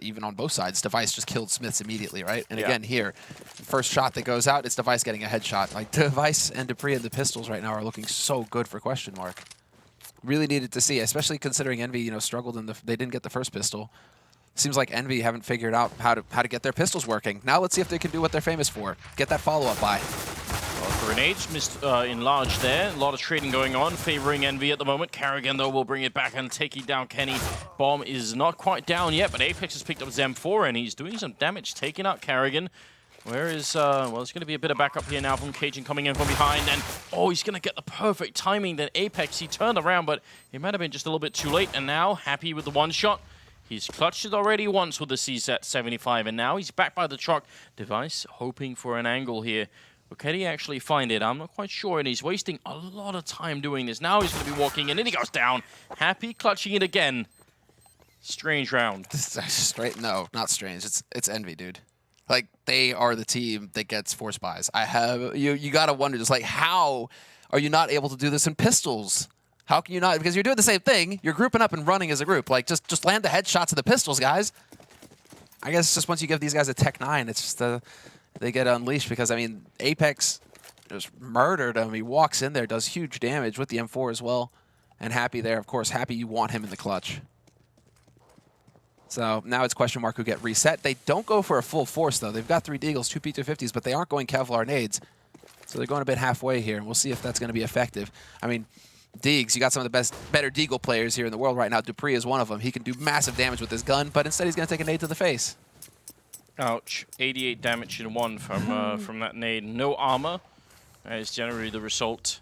Even on both sides, Device just killed Smiths immediately, right? And again, here, first shot that goes out, it's Device getting a headshot. Like, Device and dupreeh and the pistols right now are looking so good for QuestionMark. Really needed to see, especially considering Envy, you know, struggled in they didn't get the first pistol. Seems like Envy haven't figured out how to get their pistols working. Now let's see if they can do what they're famous for. Get that follow-up buy. Grenades missed enlarged there. A lot of trading going on, favoring Envy at the moment. karrigan, though, will bring it back and taking down Kenny. Bomb is not quite down yet, but Apex has picked up Zem 4, and he's doing some damage, taking out karrigan. Where is, well, there's going to be a bit of backup here now from kajunb coming in from behind, and, oh, he's going to get the perfect timing. Then Apex, he turned around, but he might have been just a little bit too late, and now, happy with the one shot. He's clutched it already once with the CSAT 75, and now he's back by the truck. Device hoping for an angle here. But can he actually find it? I'm not quite sure, and he's wasting a lot of time doing this. Now he's going to be walking in, and he goes down. Happy clutching it again. Strange round. Straight? No, not strange. It's EnVy, dude. Like, they are the team that gets force buys. You got to wonder, just like, how are you not able to do this in pistols? How can you not? Because you're doing the same thing. You're grouping up and running as a group. Like, just land the headshots of the pistols, guys. I guess it's just once you give these guys a Tech 9, it's just they get unleashed. Because, I mean, Apex just murdered him. He walks in there, does huge damage with the M4 as well. And Happy there, of course. Happy, you want him in the clutch. So now it's QuestionMark who get reset. They don't go for a full force, though. They've got 3 Deagles, 2 P250s, but they aren't going Kevlar nades. So they're going a bit halfway here, and we'll see if that's going to be effective. I mean, Deags, you got some of the better Deagle players here in the world right now. dupreeh is one of them. He can do massive damage with his gun, but instead he's going to take a nade to the face. Ouch. 88 damage in one from that nade. No armor is generally the result.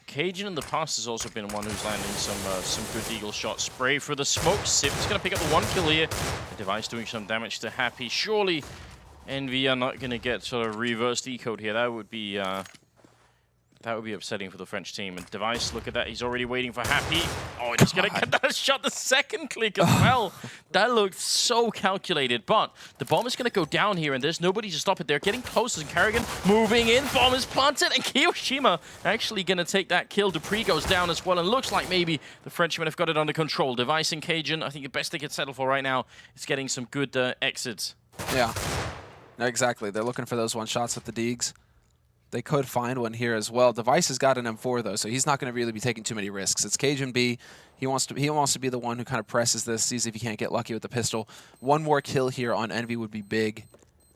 kajunb in the past has also been one who's landing some good Deagle shots. Spray for the smoke. Sip's going to pick up the 1 kill here. The device doing some damage to Happy. Surely EnVy are not going to get sort of reverse decode here. That would be upsetting for the French team. And device, look at that. He's already waiting for Happy. Oh, he's going to get that shot the second click as well. That looked so calculated. But the bomb is going to go down here, and there's nobody to stop it. They're getting closer. And karrigan moving in. Bomb is planted. And kioShiMa actually going to take that kill. dupreeh goes down as well. And looks like maybe the Frenchmen have got it under control. Device and kajunb, I think the best they could settle for right now is getting some good exits. Yeah, exactly. They're looking for those one shots with the Deags. They could find one here as well. Device has got an M4 though, so he's not going to really be taking too many risks. It's kajunb. He wants to be the one who kind of presses this, sees if he can't get lucky with the pistol. One more kill here on EnVy would be big.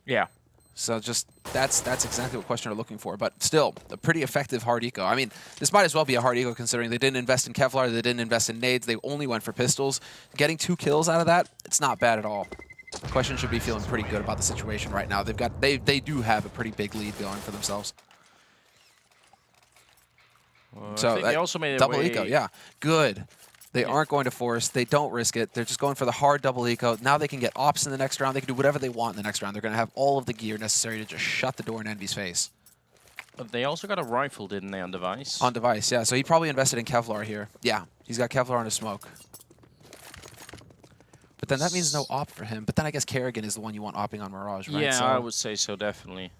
Yeah. So just that's exactly what Question are looking for. But still, a pretty effective hard eco. I mean, this might as well be a hard eco considering they didn't invest in Kevlar, they didn't invest in nades, they only went for pistols. Getting 2 kills out of that, it's not bad at all. Question should be feeling pretty good about the situation right now. They do have a pretty big lead going for themselves. So I think they also made it double eco, yeah, good. They aren't going to force. They don't risk it. They're just going for the hard double eco. Now they can get ops in the next round. They can do whatever they want in the next round. They're going to have all of the gear necessary to just shut the door in EnVy's face. But they also got a rifle, didn't they, on device? On device, yeah. So he probably invested in Kevlar here. Yeah, he's got Kevlar on his smoke. But then that means no op for him. But then I guess karrigan is the one you want opping on Mirage, right? Yeah, so I would say so, definitely.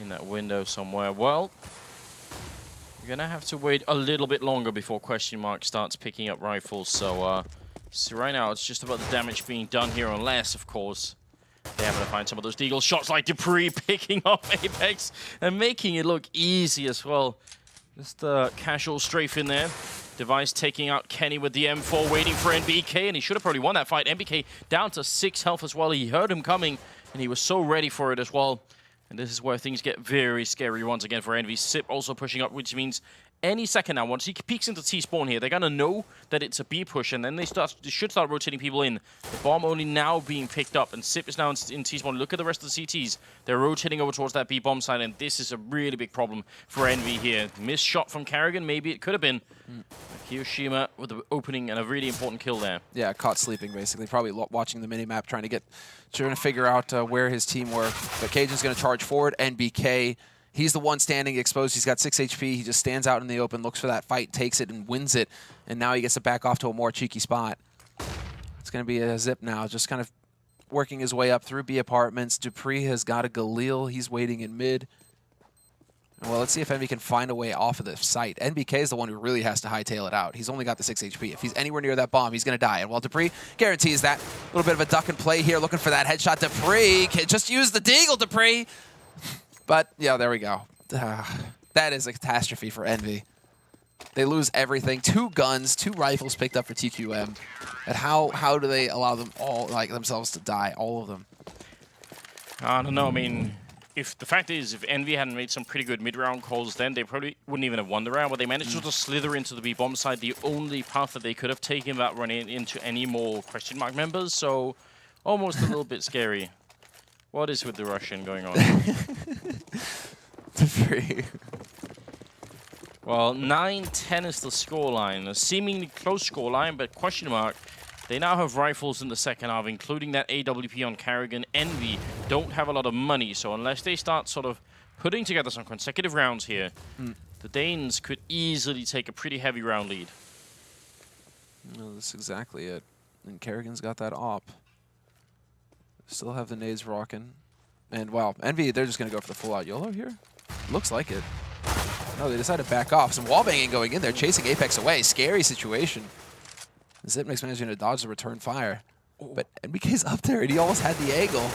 In that window somewhere. Well, you're going to have to wait a little bit longer before QuestionMark starts picking up rifles. So, so right now, it's just about the damage being done here, unless, of course, they happen to find some of those Deagle shots like dupreeh picking up Apex and making it look easy as well. Just a casual strafe in there. Device taking out Kenny with the M4, waiting for NBK, and he should have probably won that fight. NBK down to 6 health as well. He heard him coming, and he was so ready for it as well. And this is where things get very scary once again for EnVy. Sip also pushing up, which means any second now, once he peeks into T-spawn here, they're going to know that it's a B push, and then they should start rotating people in. The bomb only now being picked up, and Sip is now in T-spawn. Look at the rest of the CTs. They're rotating over towards that B bomb side, and this is a really big problem for EnVy here. Missed shot from karrigan, maybe it could have been. kioShiMa with the opening and a really important kill there. Yeah, caught sleeping, basically. Probably watching the mini-map, trying to figure out where his team were. But kajunb's going to charge forward. NBK, he's the one standing exposed. He's got 6 HP. He just stands out in the open, looks for that fight, takes it, and wins it. And now he gets to back off to a more cheeky spot. It's going to be a zip now, just kind of working his way up through B apartments. dupreeh has got a Galil. He's waiting in mid. Well, let's see if EnVy can find a way off of the site. NBK is the one who really has to hightail it out. He's only got the 6 HP. If he's anywhere near that bomb, he's going to die. And while dupreeh guarantees that, a little bit of a duck and play here, looking for that headshot. dupreeh can just use the Deagle, dupreeh. But, yeah, there we go. That is a catastrophe for EnVy. They lose everything. 2 guns, 2 rifles picked up for TQM. And how do they allow them all, like, themselves to die, all of them? I don't know. I mean, if the fact is, if EnVy hadn't made some pretty good mid-round calls, then they probably wouldn't even have won the round. But they managed to just slither into the B-bomb side, the only path that they could have taken without running into any more QuestionMark members. So, almost a little bit scary. What is with the Russian going on? dupreeh. Well, 9-10 is the scoreline. A seemingly close scoreline, but QuestionMark, they now have rifles in the second half, including that AWP on karrigan. Envy don't have a lot of money, so unless they start sort of putting together some consecutive rounds here, the Danes could easily take a pretty heavy round lead. No, that's exactly it. And karrigan's got that op. Still have the nades rocking. And wow, Envy, they're just going to go for the full-out YOLO here? Looks like it. No, they decided to back off. Some wallbanging going in there, chasing Apex away. Scary situation. Xyp9x managing to dodge the return fire. But NBK's up there, and he almost had the angle.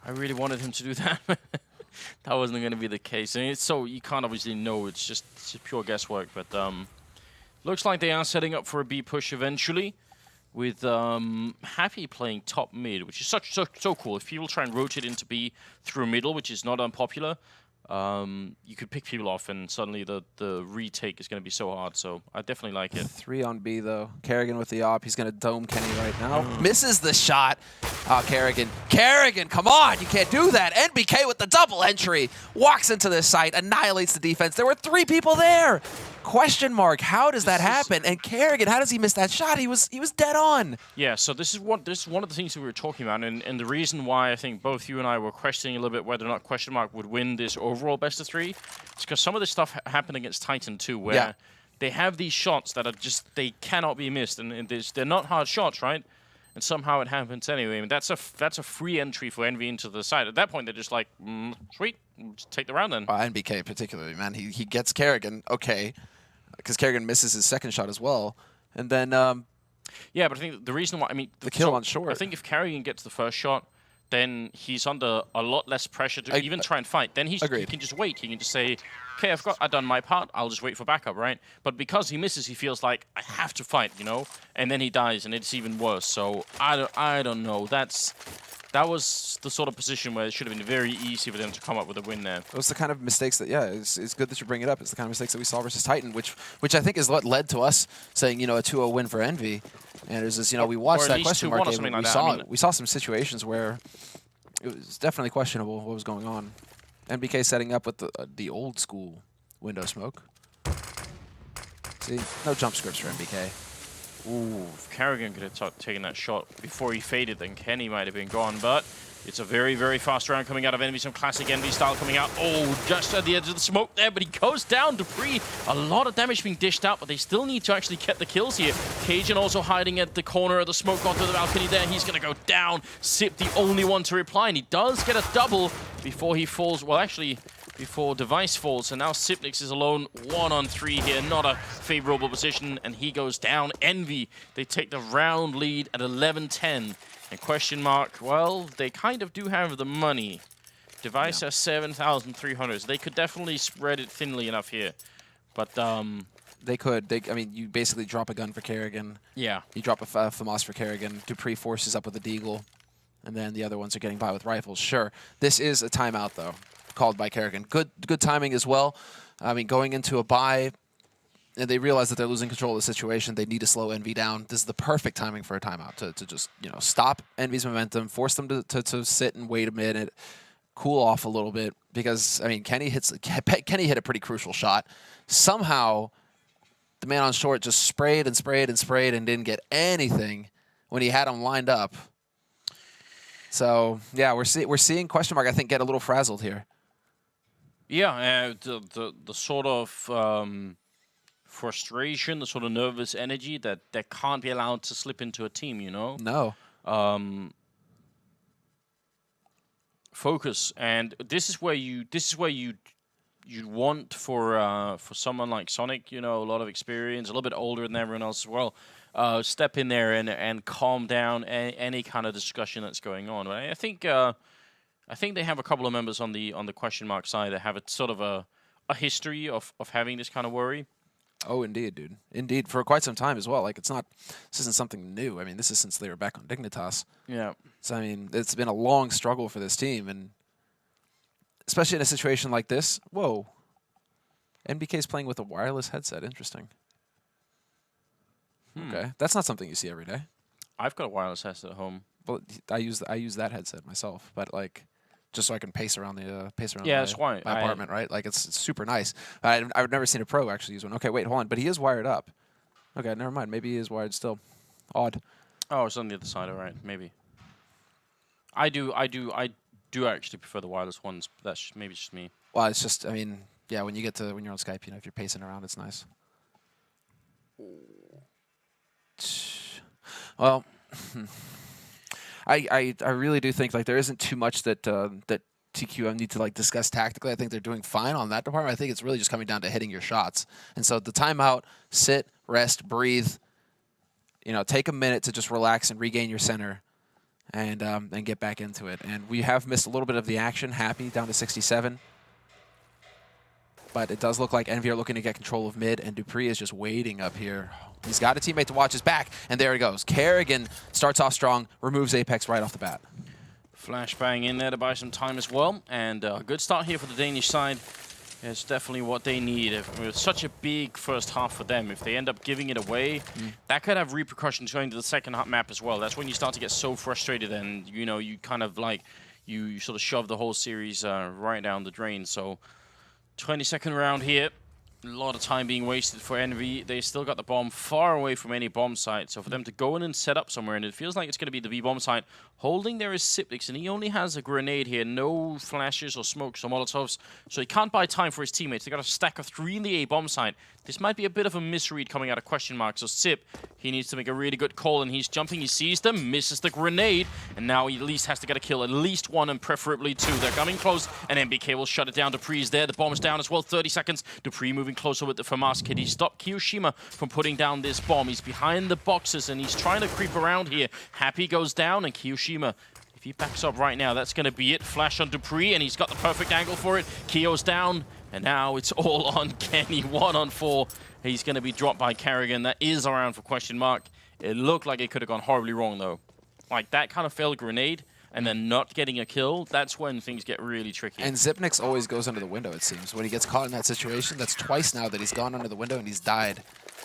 I really wanted him to do that. That wasn't going to be the case. And it's so you can't obviously know. It's just pure guesswork. But looks like they are setting up for a B push eventually, with Happy playing top mid, which is so cool. If people try and rotate into B through middle, which is not unpopular, you could pick people off, and suddenly the retake is going to be so hard. So I definitely like it. 3 on B, though. karrigan with the op. He's going to dome Kenny right now. Misses the shot. Oh, karrigan. karrigan, come on. You can't do that. NBK with the double entry. Walks into this site, annihilates the defense. There were 3 people there. QuestionMark, how does that happen? And karrigan, how does he miss that shot? He was dead on. Yeah, so this is one of the things that we were talking about, and the reason why I think both you and I were questioning a little bit whether or not QuestionMark would win this overall best of 3 is because some of this stuff happened against Titan too, where they have these shots that are just, they cannot be missed, and they're not hard shots, right? And somehow it happens anyway. I mean, that's a free entry for Envy into the side. At that point, they're just like, sweet, just take the round then. NBK particularly, man, he gets karrigan, okay, because karrigan misses his second shot as well, and then yeah, but I think the reason why, I mean, the kill on short. I think if karrigan gets the first shot, then he's under a lot less pressure to even try and fight. Then he can just wait. He can just say, okay, I've done my part. I'll just wait for backup, right? But because he misses, he feels like I have to fight, you know. And then he dies, and it's even worse. So I don't know. That was the sort of position where it should have been very easy for them to come up with a win there. It was the kind of mistakes that, it's good that you bring it up. It's the kind of mistakes that we saw versus Titan, which I think is what led to us saying, a 2-0 win for Envy. And it was just, we watched that QuestionMark game, and we saw some situations where it was definitely questionable what was going on. NBK setting up with the old school window smoke. See, no jump scripts for NBK. Ooh, if karrigan could have taken that shot before he faded, then Kenny might have been gone. But it's a very, very fast round coming out of Envy. Some classic Envy style coming out. Oh, just at the edge of the smoke there, but he goes down. dupreeh, a lot of damage being dished out, but they still need to actually get the kills here. Cajun also hiding at the corner of the smoke onto the balcony there. He's going to go down. Xyp, the only one to reply, and he does get a double before he falls. Well, actually, before Device falls, and now Xyp9x is alone 1-on-3 here, not a favorable position, and he goes down. Envy, they take the round lead at 11-10, and QuestionMark, well, they kind of do have the money. Device has 7,300, so they could definitely spread it thinly enough here, but they could. I mean, you basically drop a gun for karrigan. Yeah. You drop a FAMAS for karrigan. dupreeh forces up with a deagle, and then the other ones are getting by with rifles. Sure, this is a timeout though, called by karrigan. Good timing as well. I mean, going into a bye, and they realize that they're losing control of the situation. They need to slow Envy down. This is the perfect timing for a timeout to just stop Envy's momentum, force them to sit and wait a minute, cool off a little bit. Because I mean, Kenny hit a pretty crucial shot. Somehow, the man on short just sprayed and sprayed and sprayed and didn't get anything when he had him lined up. So yeah, we're seeing QuestionMark, I think, get a little frazzled here. Yeah, the sort of frustration, the sort of nervous energy that can't be allowed to slip into a team, No. Focus, and this is where you'd want for someone like Sonic, a lot of experience, a little bit older than everyone else as well. Step in there and calm down any kind of discussion that's going on. I think they have a couple of members on the QuestionMark side that have a sort of a history of having this kind of worry. Oh, indeed, dude. Indeed, for quite some time as well. Like, this isn't something new. I mean, this is since they were back on Dignitas. Yeah. So, I mean, it's been a long struggle for this team, and especially in a situation like this. Whoa. NBK's playing with a wireless headset. Interesting. Okay. That's not something you see every day. I've got a wireless headset at home. Well, I use that headset myself, but like, just so I can pace around the Yeah, that's why my apartment, right? Like it's super nice. I've never seen a pro actually use one. Okay, wait, hold on, but he is wired up. Okay, never mind. Maybe he is wired still. Odd. Oh, it's on the other side. All right, maybe. I do actually prefer the wireless ones, but that's maybe just me. Well, it's just, I mean, yeah, when you're on Skype, you know, if you're pacing around, it's nice. Well, I really do think like there isn't too much that that TQM need to like discuss tactically. I think they're doing fine on that department. I think it's really just coming down to hitting your shots. And so the timeout, sit, rest, breathe. You know, take a minute to just relax and regain your center, and get back into it. And we have missed a little bit of the action. Happy down to 67. But it does look like EnVy are looking to get control of mid, and dupreeh is just waiting up here. He's got a teammate to watch his back, and there he goes. Karrigan starts off strong, removes Apex right off the bat. Flashbang in there to buy some time as well, and a good start here for the Danish side. It's definitely what they need. With such a big first half for them, if they end up giving it away, that could have repercussions going to the second map as well. That's when you start to get so frustrated, and you know, you kind of like, you sort of shove the whole series right down the drain. So 22nd round here. A lot of time being wasted for EnVy. They still got the bomb far away from any bomb site. So for them to go in and set up somewhere, and it feels like it's going to be the B bomb site. Holding there is Sipnix, and he only has a grenade here. No flashes or smokes or molotovs. So he can't buy time for his teammates. They got a stack of 3 in the A bomb site. This might be a bit of a misread coming out of QuestionMark. So Sip, he needs to make a really good call, and he's jumping. He sees them, misses the grenade, and now he at least has to get a kill. At least 1 and preferably 2. They're coming close, and NBK will shut it down. dupreeh's there. The bomb's down as well. 30 seconds. dupreeh moving closer with the FAMAS kit. He stopped kioShiMa from putting down this bomb. He's behind the boxes, and he's trying to creep around here. Happy goes down, and kioShiMa, if he backs up right now, that's going to be it. Flash on dupreeh, and he's got the perfect angle for it. Kio's down, and now it's all on Kenny. 1 on 4. He's going to be dropped by karrigan. That is around for QuestionMark. It looked like it could have gone horribly wrong, though. Like, that kind of failed grenade, and then not getting a kill, that's when things get really tricky. And Sipnix always goes under the window, it seems. When he gets caught in that situation, that's twice now that he's gone under the window and he's died,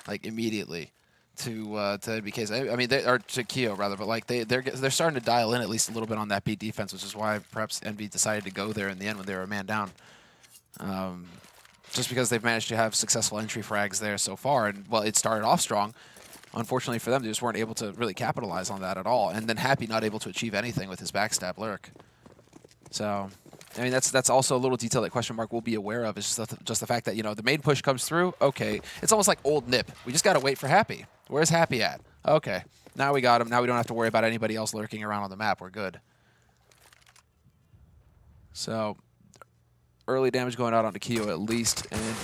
like, immediately to NBK's. I mean, or to Kio, rather, but, like, they're starting to dial in at least a little bit on that B defense, which is why perhaps EnVy decided to go there in the end when they were a man down. Just because they've managed to have successful entry frags there so far, and, well, it started off strong. Unfortunately for them, they just weren't able to really capitalize on that at all. And then Happy not able to achieve anything with his backstab lurk. So, I mean, that's also a little detail that QuestionMark will be aware of. Is just the fact that, you know, the main push comes through. Okay, it's almost like old Nip. We just got to wait for Happy. Where's Happy at? Okay, now we got him. Now we don't have to worry about anybody else lurking around on the map. We're good. So, early damage going out onto Kio at least. And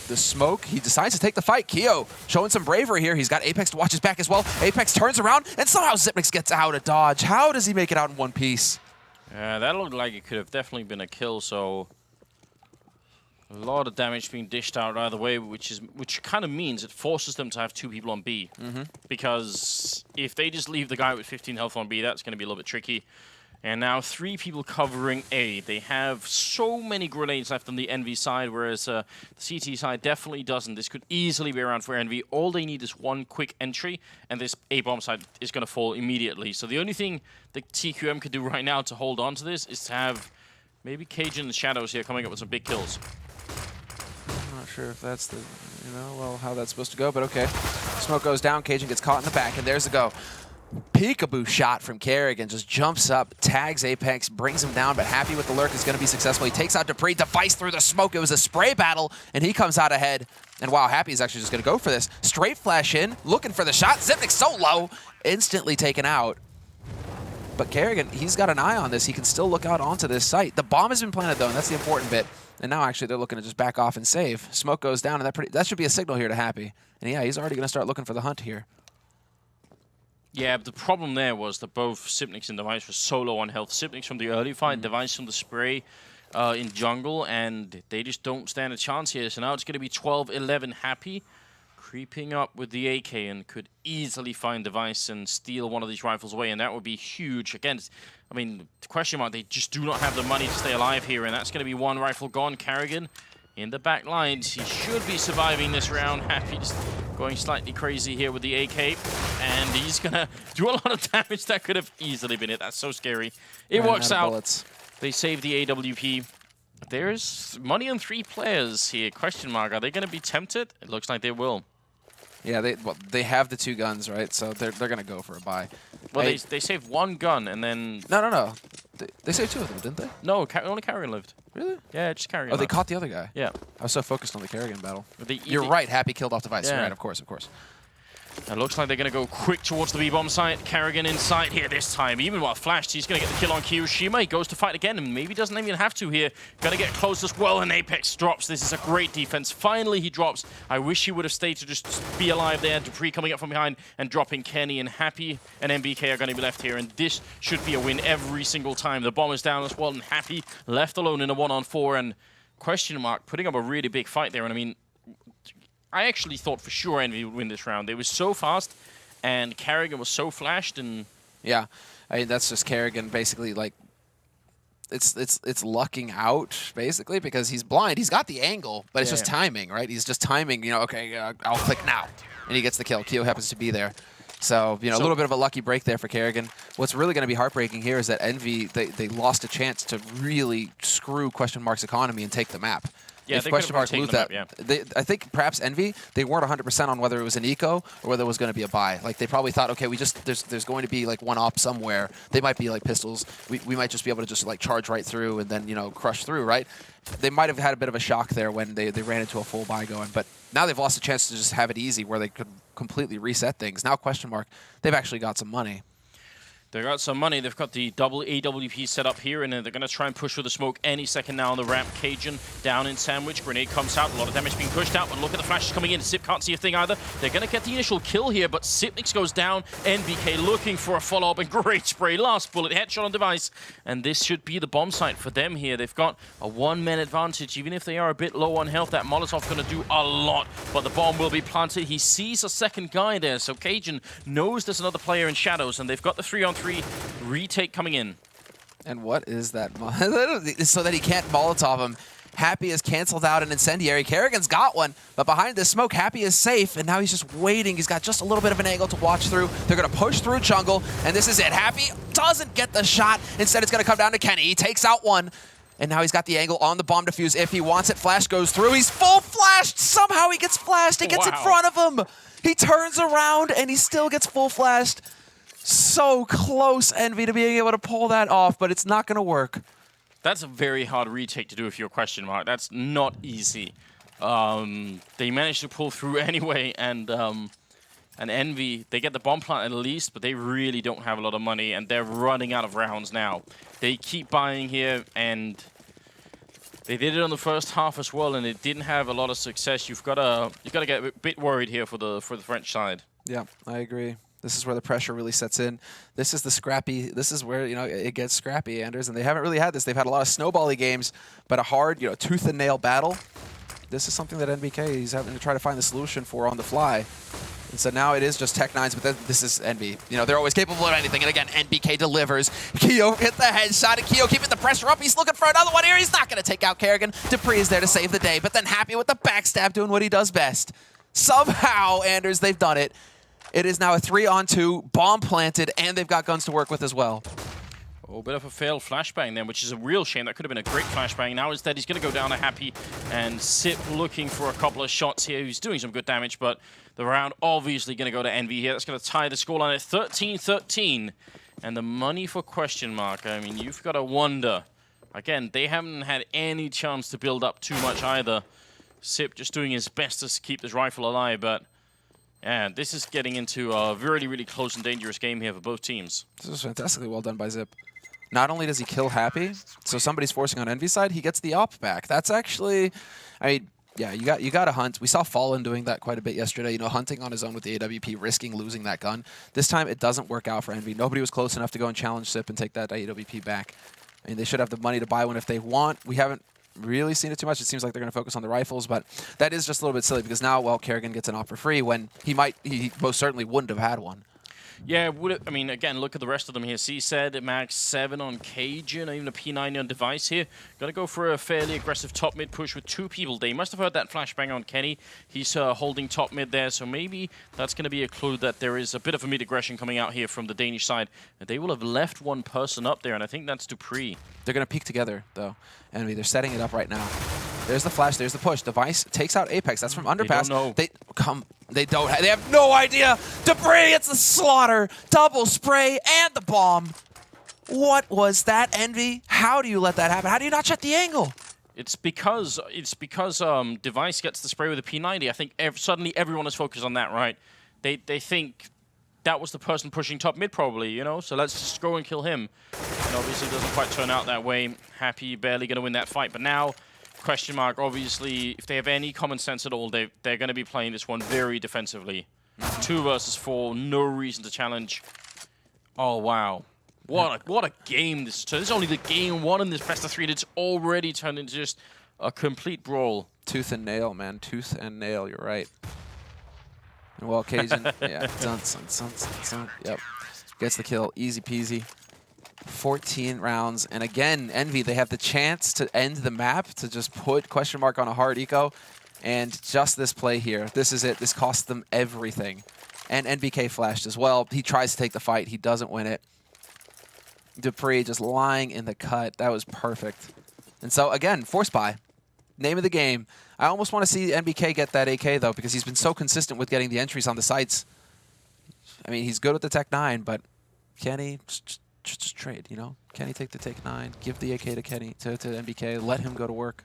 the smoke, he decides to take the fight. Kio showing some bravery here. He's got Apex to watch his back as well. Apex turns around, and somehow Sipnix gets out of dodge. How does he make it out in one piece? Yeah, that looked like it could have definitely been a kill, so a lot of damage being dished out either way, which kind of means it forces them to have 2 people on B. Because if they just leave the guy with 15 health on B, that's going to be a little bit tricky. And now 3 people covering A. They have so many grenades left on the EnVy side, whereas the CT side definitely doesn't. This could easily be around for EnVy. All they need is 1 quick entry, and this A-bomb side is going to fall immediately. So the only thing the TQM could do right now to hold on to this is to have maybe Cajun and Shadows here coming up with some big kills. I'm not sure if that's the, you know, well, how that's supposed to go, but okay. Smoke goes down, Cajun gets caught in the back, and there's the go. Peekaboo shot from karrigan, just jumps up, tags Apex, brings him down, but Happy with the lurk is going to be successful. He takes out dupreeh, device through the smoke. It was a spray battle, and he comes out ahead. And wow, Happy is actually just going to go for this. Straight flash in, looking for the shot. Sipnix so low, instantly taken out. But karrigan, he's got an eye on this. He can still look out onto this site. The bomb has been planted, though, and that's the important bit. And now, actually, they're looking to just back off and save. Smoke goes down, and that should be a signal here to Happy. And yeah, he's already going to start looking for the hunt here. Yeah, but the problem there was that both Sipnix and Device were so low on health. Sipnix from the early fight, Device from the spray in jungle, and they just don't stand a chance here. So now it's going to be 12-11 Happy, creeping up with the AK, and could easily find Device and steal one of these rifles away, and that would be huge. Again, I mean, QuestionMark, they just do not have the money to stay alive here, and that's going to be 1 rifle gone. karrigan, in the back lines. He should be surviving this round. Happy just going slightly crazy here with the AK. And he's going to do a lot of damage that could have easily been it. That's so scary. It works out. Bullets. They save the AWP. There's money on 3 players here. Are they going to be tempted? It looks like they will. Yeah, they have the 2 guns, right? So they're going to go for a buy. Well, they saved 1 gun and then... No. They saved 2 of them, didn't they? No, only karrigan lived. Really? Yeah, just karrigan. Oh, they caught the other guy. Yeah. I was so focused on the karrigan battle. The You're right, Happy killed off device. Yeah. You're right, of course. It looks like they're going to go quick towards the B-bomb site. karrigan inside here this time. Even while flashed, he's going to get the kill on kioShiMa. He goes to fight again and maybe doesn't even have to here. Going to get close as well, and Apex drops. This is a great defense. Finally, he drops. I wish he would have stayed to just be alive there. dupreeh coming up from behind and dropping Kenny, and Happy and NBK are going to be left here, and this should be a win every single time. The bomb is down as well, and Happy left alone in a 1-on-4, and QuestionMark putting up a really big fight there, and I mean, I actually thought for sure Envy would win this round. They were so fast, and karrigan was so flashed, and yeah, I mean that's just karrigan basically like it's lucking out basically because he's blind. He's got the angle, but it's just timing, right? He's just timing. You know, okay, I'll click now, and he gets the kill. Keo happens to be there. So, you know, a little bit of a lucky break there for karrigan. What's really going to be heartbreaking here is that Envy, they lost a chance to really screw QuestionMark's economy and take the map. Yeah, if QuestionMark lose that, I think perhaps Envy, they weren't 100% on whether it was an eco or whether it was going to be a buy. Like they probably thought, okay, there's going to be like one op somewhere. They might be like pistols. We might just be able to just like charge right through and then, you know, crush through, right? They might have had a bit of a shock there when they ran into a full buy going, but now they've lost a chance to just have it easy where they could completely reset things. Now QuestionMark, they've actually got some money. They got some money. They've got the double AWP set up here, and they're going to try and push with the smoke any second now on the ramp. Cajun down in sandwich. Grenade comes out. A lot of damage being pushed out, but look at the flashes coming in. Sip can't see a thing either. They're going to get the initial kill here, but Sipnix goes down. NBK looking for a follow-up, and great spray. Last bullet, headshot on device. And this should be the bomb site for them here. They've got a 1-man advantage. Even if they are a bit low on health, that Molotov's going to do a lot, but the bomb will be planted. He sees a second guy there, so Cajun knows there's another player in shadows, and they've got the 3-on-3 retake coming in. And what is that? So that he can't Molotov him. Happy is canceled out an incendiary. karrigan's got one, but behind this smoke, Happy is safe, and now he's just waiting. He's got just a little bit of an angle to watch through. They're going to push through jungle, and this is it. Happy doesn't get the shot. Instead, it's going to come down to Kenny. He takes out one, and now he's got the angle on the bomb defuse. If he wants it, flash goes through. He's full flashed. Somehow he gets flashed. He gets in front of him. He turns around, and he still gets full flashed. So close, Envy, to being able to pull that off, but it's not going to work. That's a very hard retake to do if you're QuestionMark. That's not easy. They managed to pull through anyway, and Envy, they get the bomb plant at least, but they really don't have a lot of money, and they're running out of rounds now. They keep buying here, and they did it on the first half as well, and it didn't have a lot of success. You've got to get a bit worried here for the French side. Yeah, I agree. This is where the pressure really sets in. This is the scrappy. This is where, you know, it gets scrappy, Anders, and they haven't really had this. They've had a lot of snowbally games, but a hard, you know, tooth and nail battle. This is something that NBK is having to try to find the solution for on the fly. And so now it is just Tech9s, but then this is Envy. You know, they're always capable of anything. And again, NBK delivers. Keo hit the headshot, and Keo keeping the pressure up. He's looking for another one here. He's not going to take out karrigan. dupreeh is there to save the day, but then Happy with the backstab doing what he does best. Somehow, Anders, they've done it. It is now a 3-on-2, bomb planted, and they've got guns to work with as well. Oh, bit of a failed flashbang then, which is a real shame. That could have been a great flashbang. Now instead, he's going to go down to Happy, and Sip looking for a couple of shots here. He's doing some good damage, but the round obviously going to go to Envy here. That's going to tie the scoreline at 13-13. And the money for QuestionMark, I mean, you've got to wonder. Again, they haven't had any chance to build up too much either. Sip just doing his best to keep this rifle alive, but yeah, this is getting into a really, really close and dangerous game here for both teams. This is fantastically well done by Zip. Not only does he kill Happy, so somebody's forcing on Envy's side, he gets the op back. That's actually, I mean, yeah, you got to hunt. We saw Fallen doing that quite a bit yesterday, you know, hunting on his own with the AWP, risking losing that gun. This time, it doesn't work out for Envy. Nobody was close enough to go and challenge Sip and take that AWP back. I mean, they should have the money to buy one if they want. We haven't really seen it too much. It seems like they're going to focus on the rifles, but that is just a little bit silly because now, well, karrigan gets an op for free when he most certainly wouldn't have had one. Yeah, I mean, again, look at the rest of them here. C-Said, Max 7 on Cajun, even a P90 on Device here. Got to go for a fairly aggressive top mid push with 2 people. They must have heard that flashbang on Kenny. He's holding top mid there, so maybe that's going to be a clue that there is a bit of a mid aggression coming out here from the Danish side. They will have left one person up there, and I think that's dupreeh. They're going to peek together, though. And they're setting it up right now. There's the flash. There's the push. Device takes out Apex. That's from underpass. They don't know. They have no idea. dupreeh, it's the slaughter. Double spray and the bomb. What was that, Envy? How do you let that happen? How do you not check the angle? It's because Device gets the spray with a P90. I think suddenly everyone is focused on that, right? They think that was the person pushing top mid, probably, you know? So let's just go and kill him. And obviously it doesn't quite turn out that way. Happy barely going to win that fight. But now, QuestionMark, obviously, if they have any common sense at all, they're going to be playing this one very defensively. 2 versus 4, no reason to challenge. Oh, wow. What a game this is. This is only the game 1 in this best of 3, and it's already turned into just a complete brawl. Tooth and nail, man. Tooth and nail, you're right. And well, Cajun, yeah, yep. Gets the kill, easy peasy. 14 rounds, and again, Envy, they have the chance to end the map, to just put QuestionMark on a hard eco, and just this play here, this is it. This cost them everything. And NBK flashed as well. He tries to take the fight, he doesn't win it. dupreeh just lying in the cut, that was perfect. And so again, force buy, name of the game. I almost want to see NBK get that AK though, because he's been so consistent with getting the entries on the sites. I mean, he's good with the Tech 9, but can he just trade, you know? Can he take the Tech 9, give the AK to NBK, let him go to work?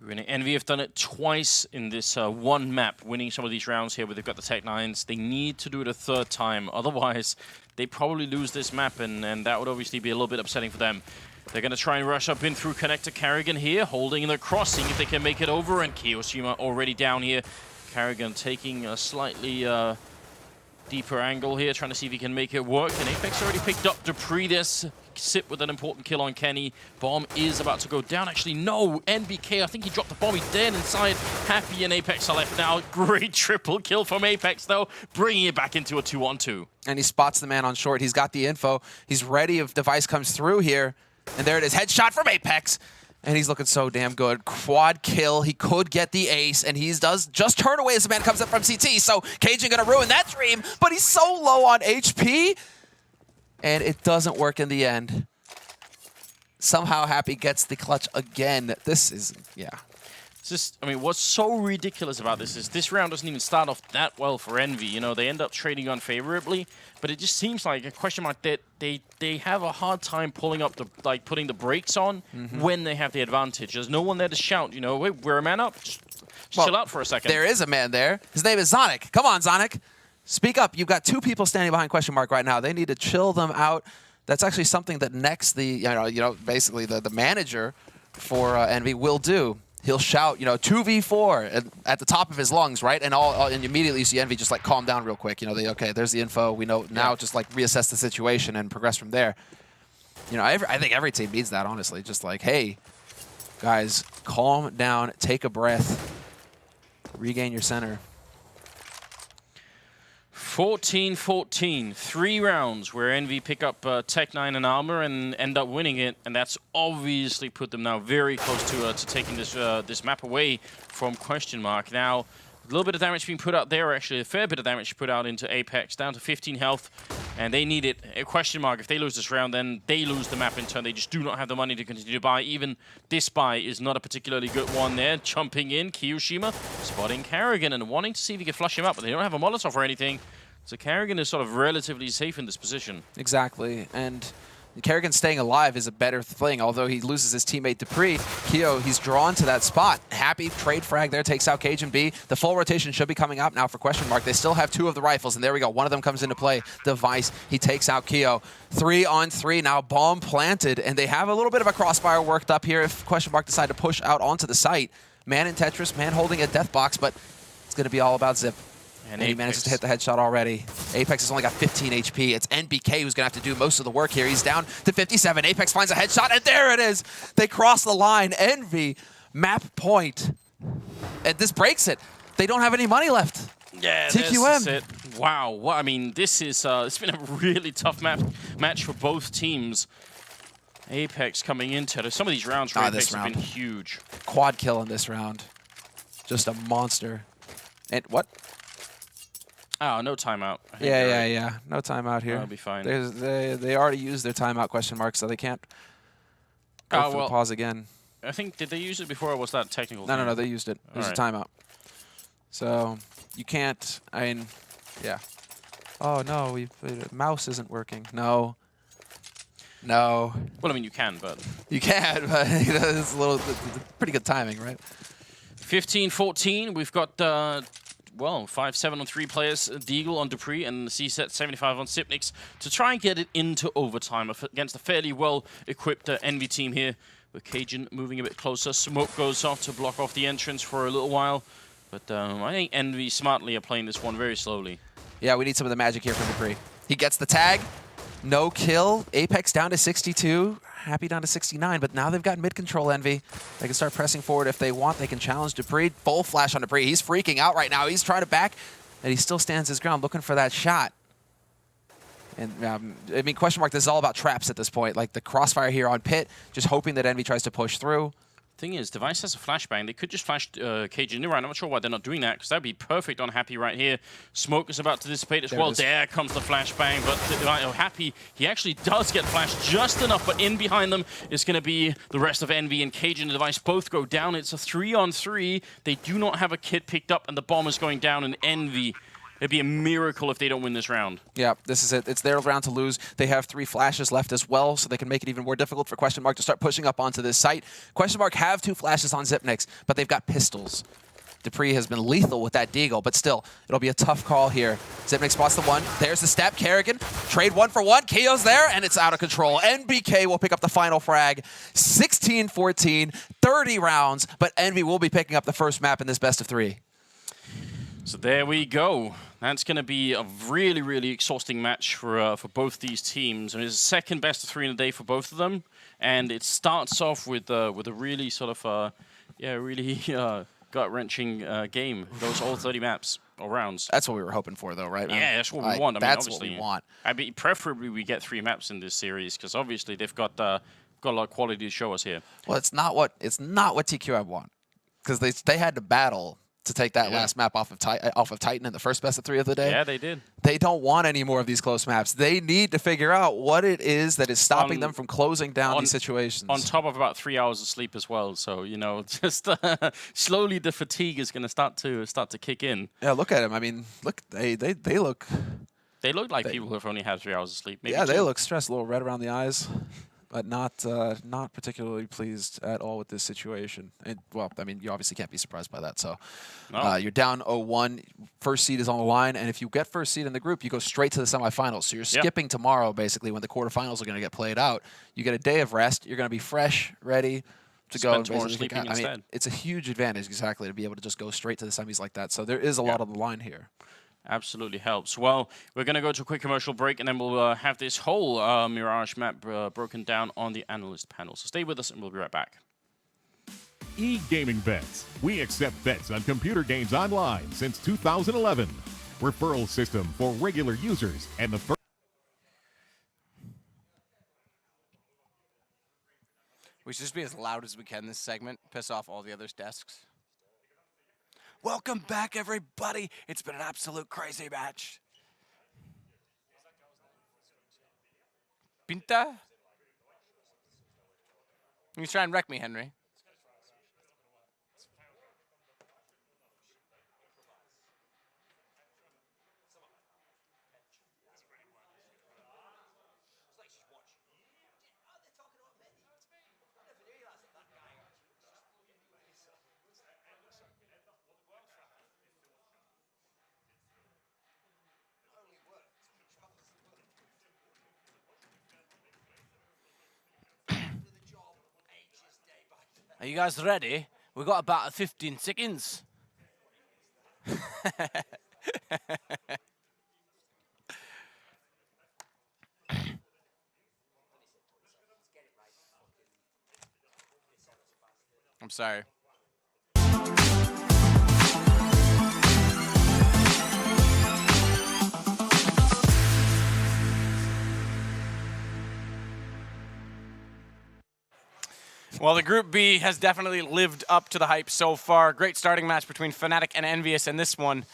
Envy have done it twice in this one map, winning some of these rounds here where they've got the Tech 9s. They need to do it a 3rd time, otherwise they probably lose this map, and that would obviously be a little bit upsetting for them. They're going to try and rush up in through connector karrigan here, holding in the crossing if they can make it over, and kioShiMa already down here. karrigan taking a slightly deeper angle here, trying to see if he can make it work, and Apex already picked up dupreeh this. Sit with an important kill on Kenny. Bomb is about to go down. Actually, no. NBK, I think he dropped the bomb. He's dead inside. Happy and Apex are left now. Great triple kill from Apex, though, bringing it back into a 2-on-2. And he spots the man on short. He's got the info. He's ready if Device comes through here. And there it is. Headshot from Apex. And he's looking so damn good. Quad kill. He could get the ace, and he does just turn away as the man comes up from CT. So Cajun gonna ruin that dream, but he's so low on HP. And it doesn't work in the end. Somehow Happy gets the clutch again. This is, yeah. It's just, I mean, what's so ridiculous about this is this round doesn't even start off that well for Envy. You know, they end up trading unfavorably, but it just seems like a QuestionMark that they have a hard time pulling up the, like, putting the brakes on when they have the advantage. There's no one there to shout, you know, wait, we're a man up. Just chill out for a second. There is a man there. His name is Zonic. Come on, Zonic. Speak up. You've got 2 people standing behind QuestionMark right now. They need to chill them out. That's actually something that Next, basically the manager for Envy will do. He'll shout, 2v4 at the top of his lungs, right? And and immediately you see Envy just like calm down real quick. Okay, there's the info. We know now. Just like reassess the situation and progress from there. I think every team needs that, honestly. Just like, hey, guys, calm down, take a breath, regain your center. 14-14, 3 rounds where Envy pick up Tech 9 and Armor and end up winning it, and that's obviously put them now very close to taking this map away from QuestionMark. Now, a little bit of damage being put out there, actually a fair bit of damage put out into Apex, down to 15 health, and they need it. A QuestionMark, if they lose this round, then they lose the map in turn. They just do not have the money to continue to buy. Even this buy is not a particularly good one there. Jumping in, kioShiMa, spotting karrigan and wanting to see if he can flush him up, but they don't have a Molotov or anything. So karrigan is sort of relatively safe in this position. Exactly, and karrigan staying alive is a better thing, although he loses his teammate dupreeh. Keo, he's drawn to that spot. Happy trade frag there, takes out cajunb. The full rotation should be coming up now for QuestionMark. They still have 2 of the rifles, and there we go. One of them comes into play. Device, he takes out Keo. 3-on-3 now, bomb planted, and they have a little bit of a crossfire worked up here if QuestionMark decide to push out onto the site. Man in Tetris, man holding a death box, but it's going to be all about Zip. And he manages to hit the headshot already. Apex has only got 15 HP. It's NBK who's going to have to do most of the work here. He's down to 57. Apex finds a headshot, and there it is. They cross the line. Envy, map point. And this breaks it. They don't have any money left. Yeah, TQM. this is it. Wow. Well, I mean, this is it's been a really tough match for both teams. Apex coming into it. Some of these rounds for Apex have been huge. Quad kill in this round. Just a monster. And what? Oh, no timeout. Yeah. No timeout here. That'll be fine. They already used their timeout question mark, so they can't go for the pause again. I think, did they use it before, or was that technical? No, they used it. It was a timeout. So you can't, I mean, yeah. Oh, no, the mouse isn't working. No. Well, I mean, you can, but... You can, but it's pretty good timing, right? 15-14, we've got, well, 5-7 on 3 players, Deagle on dupreeh, and the C-set 75 on Sipnix to try and get it into overtime against a fairly well-equipped Envy team here, with cajun moving a bit closer. Smoke goes off to block off the entrance for a little while, but I think Envy smartly are playing this one very slowly. Yeah, we need some of the magic here from dupreeh. He gets the tag. No kill. Apex down to 62. Happy down to 69, but now they've got mid-control, Envy. They can start pressing forward if they want. They can challenge dupreeh. Full flash on dupreeh. He's freaking out right now. He's trying to back, and he still stands his ground looking for that shot. And, I mean, question mark, this is all about traps at this point. Like the crossfire here on Pit, just hoping that Envy tries to push through. Thing is, Device has a flashbang. They could just flash cajun right. I'm not sure why they're not doing that, because that'd be perfect on Happy right here. Smoke is about to dissipate as well. There comes the flashbang, but Happy, he actually does get flashed just enough, but in behind them is going to be the rest of Envy, and cajun and Device both go down. It's a 3-on-3. They do not have a kit picked up, and the bomb is going down, and Envy... It'd be a miracle if they don't win this round. Yeah, this is it. It's their round to lose. They have 3 flashes left as well, so they can make it even more difficult for questionmark to start pushing up onto this site. questionmark have 2 flashes on Xyp9x, but they've got pistols. dupreeh has been lethal with that deagle, but still, it'll be a tough call here. Xyp9x spots the 1. There's the step. karrigan, trade 1 for 1. Kio's there, and it's out of control. NBK will pick up the final frag. 16-14, 30 rounds, but Envy will be picking up the first map in this best of 3. So there we go. That's going to be a really, really exhausting match for both these teams. I mean, it's the second best of 3 in a day for both of them, and it starts off with a really sort of really gut-wrenching game. Goes all 30 maps or rounds. That's what we were hoping for, though, right? Yeah, that's what we want. I mean, that's what we want. I mean, preferably we get 3 maps in this series, because obviously they've got a lot of quality to show us here. Well, it's not what TQM want, because they had to battle to take that last map off of Titan in the first best of 3 of the day. Yeah, they did. They don't want any more of these close maps. They need to figure out what it is that is stopping them from closing down these situations. On top of about 3 hours of sleep as well. So, you know, just slowly the fatigue is going to start to kick in. Yeah, look at them. I mean, look, they look... They look like people who have only had 3 hours of sleep. Maybe yeah, 2. They look stressed, a little red around the eyes. But not particularly pleased at all with this situation. And, well, I mean, you obviously can't be surprised by that. So you're down 0-1. First seed is on the line. And if you get first seed in the group, you go straight to the semifinals. So you're skipping tomorrow, basically, when the quarterfinals are going to get played out. You get a day of rest. You're going to be fresh, ready to go. More sleeping instead. I mean, it's a huge advantage, exactly, to be able to just go straight to the semis like that. So there is a lot on the line here. Absolutely helps. Well, we're going to go to a quick commercial break, and then we'll have this whole Mirage map broken down on the analyst panel. So stay with us, and we'll be right back. E-gaming bets. We accept bets on computer games online since 2011. Referral system for regular users and the first. We should just be as loud as we can this segment, piss off all the other desks. Welcome back, everybody. It's been an absolute crazy match. Pinta? You try and wreck me, Henry. Are you guys ready? We've got about 15 seconds. I'm sorry. Well, the Group B has definitely lived up to the hype so far. Great starting match between Fnatic and EnVyUS, and this one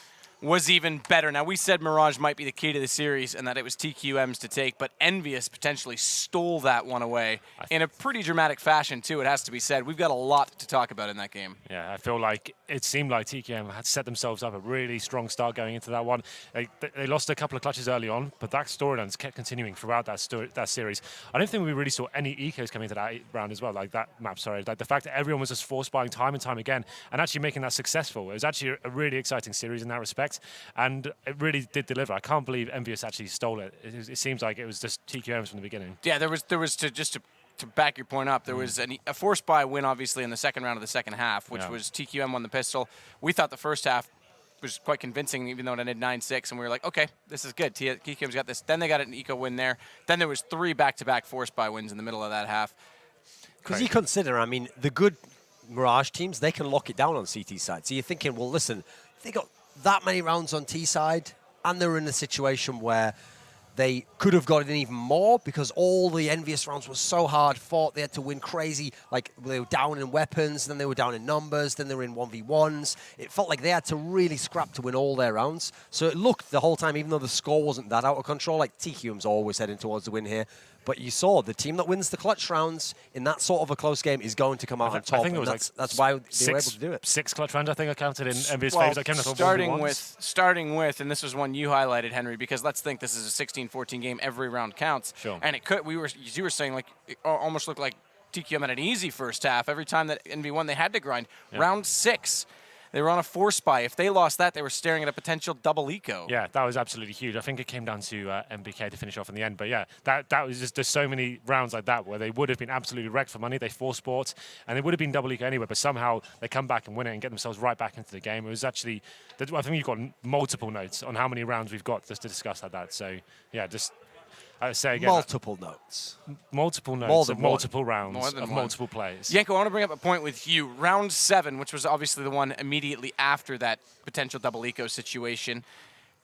was even better. Now, we said Mirage might be the key to the series and that it was TQM's to take, but EnVyUS potentially stole that one away in a pretty dramatic fashion, too, it has to be said. We've got a lot to talk about in that game. Yeah, I feel like it seemed like TQM had set themselves up a really strong start going into that one. They lost a couple of clutches early on, but that storyline kept continuing throughout that series. I don't think we really saw any ecos coming into that round as well, like that map, sorry. Like the fact that everyone was just force buying time and time again and actually making that successful. It was actually a really exciting series in that respect. And it really did deliver. I can't believe EnVyUS actually stole it. It seems like it was just TQM's from the beginning. Yeah, there was to back your point up, there was a force buy win, obviously, in the second round of the second half, which was TQM won the pistol. We thought the first half was quite convincing, even though it ended 9-6, and we were like, okay, this is good. TQM's got this. Then they got an eco win there. Then there was 3 back-to-back force buy wins in the middle of that half. Because you consider, I mean, the good Mirage teams, they can lock it down on CT side. So you're thinking, well, listen, they got that many rounds on T side, and they're in a situation where they could have gotten even more because all the EnVyUS rounds were so hard fought. They had to win crazy. Like, they were down in weapons, then they were down in numbers, then they were in 1v1s. It felt like they had to really scrap to win all their rounds. So it looked the whole time, even though the score wasn't that out of control, like TQM's always heading towards the win here. But you saw the team that wins the clutch rounds in that sort of a close game is going to come out on top. I think it was that's why they were able to do it. 6 clutch rounds, I think I counted in EnVyUS favors. I starting with, and this was one you highlighted, Henry, because let's think this is a 16-14 game. Every round counts. Sure. And it could. You were saying, like, it almost looked like TQM had an easy first half. Every time that NV won, they had to grind. Yeah. Round 6. They were on a force buy. If they lost that, they were staring at a potential double eco. Yeah, that was absolutely huge. I think it came down to NBK to finish off in the end. But yeah, that was just, there's so many rounds like that where they would have been absolutely wrecked for money. They force bought, and they would have been double eco anyway, but somehow they come back and win it and get themselves right back into the game. It was actually, I think you've got multiple notes on how many rounds we've got just to discuss like that. So yeah, just... I would say again, multiple notes. Multiple notes of multiple rounds of multiple plays. Yanko, I want to bring up a point with you. Round 7, which was obviously the one immediately after that potential double eco situation.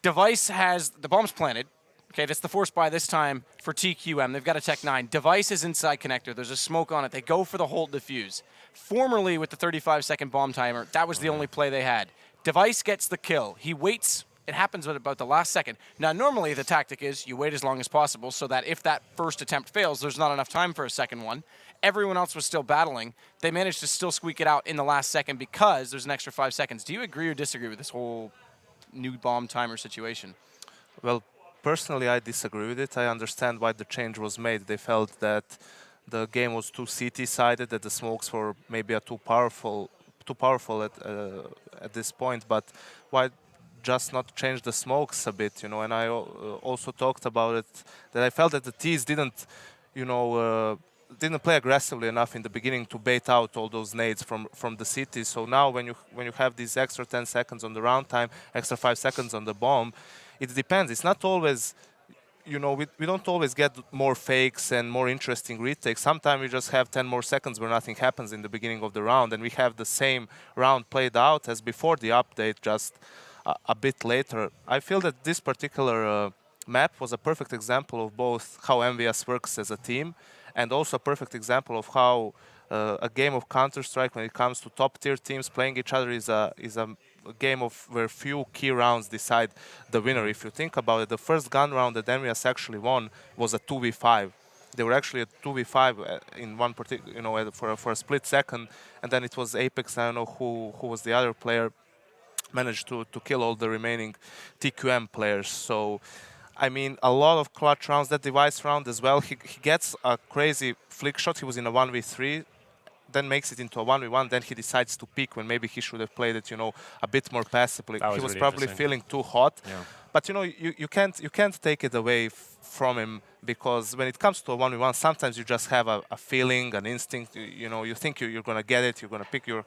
Device has the bombs planted. Okay, that's the force buy this time for TQM. They've got a Tech 9. Device is inside connector. There's a smoke on it. They go for the hold defuse. Formerly, with the 35-second bomb timer, that was the only play they had. Device gets the kill. He waits. It happens at about the last second. Now, normally the tactic is you wait as long as possible so that if that first attempt fails, there's not enough time for a second one. Everyone else was still battling. They managed to still squeak it out in the last second because there's an extra 5 seconds. Do you agree or disagree with this whole new bomb timer situation? Well, personally, I disagree with it. I understand why the change was made. They felt that the game was too CT-sided, that the smokes were maybe too powerful at this point. But why just not change the smokes a bit, you know? And I also talked about it, that I felt that the T's didn't, you know, didn't play aggressively enough in the beginning to bait out all those nades from the city. So now when you have these extra 10 seconds on the round time, extra 5 seconds on the bomb, it depends. It's not always, you know, we don't always get more fakes and more interesting retakes. Sometimes we just have 10 more seconds where nothing happens in the beginning of the round, and we have the same round played out as before the update, just a bit later. I feel that this particular map was a perfect example of both how EnVyUS works as a team, and also a perfect example of how a game of Counter-Strike, when it comes to top-tier teams playing each other, is a game of where few key rounds decide the winner. If you think about it, the first gun round that EnVyUS actually won was a 2v5. They were actually a 2v5 in one particular, you know, for a split second, and then it was Apex. I don't know who was the other player, managed to kill all the remaining TQM players. So, I mean, a lot of clutch rounds. That Device round as well, he gets a crazy flick shot. He was in a 1v3, then makes it into a 1v1, then he decides to peek when maybe he should have played it, you know, a bit more passively. He was probably feeling too hot. Yeah. But, you know, you can't take it away from him, because when it comes to a 1v1, sometimes you just have a feeling, an instinct. You know, you think you're going to get it, you're going to pick, you're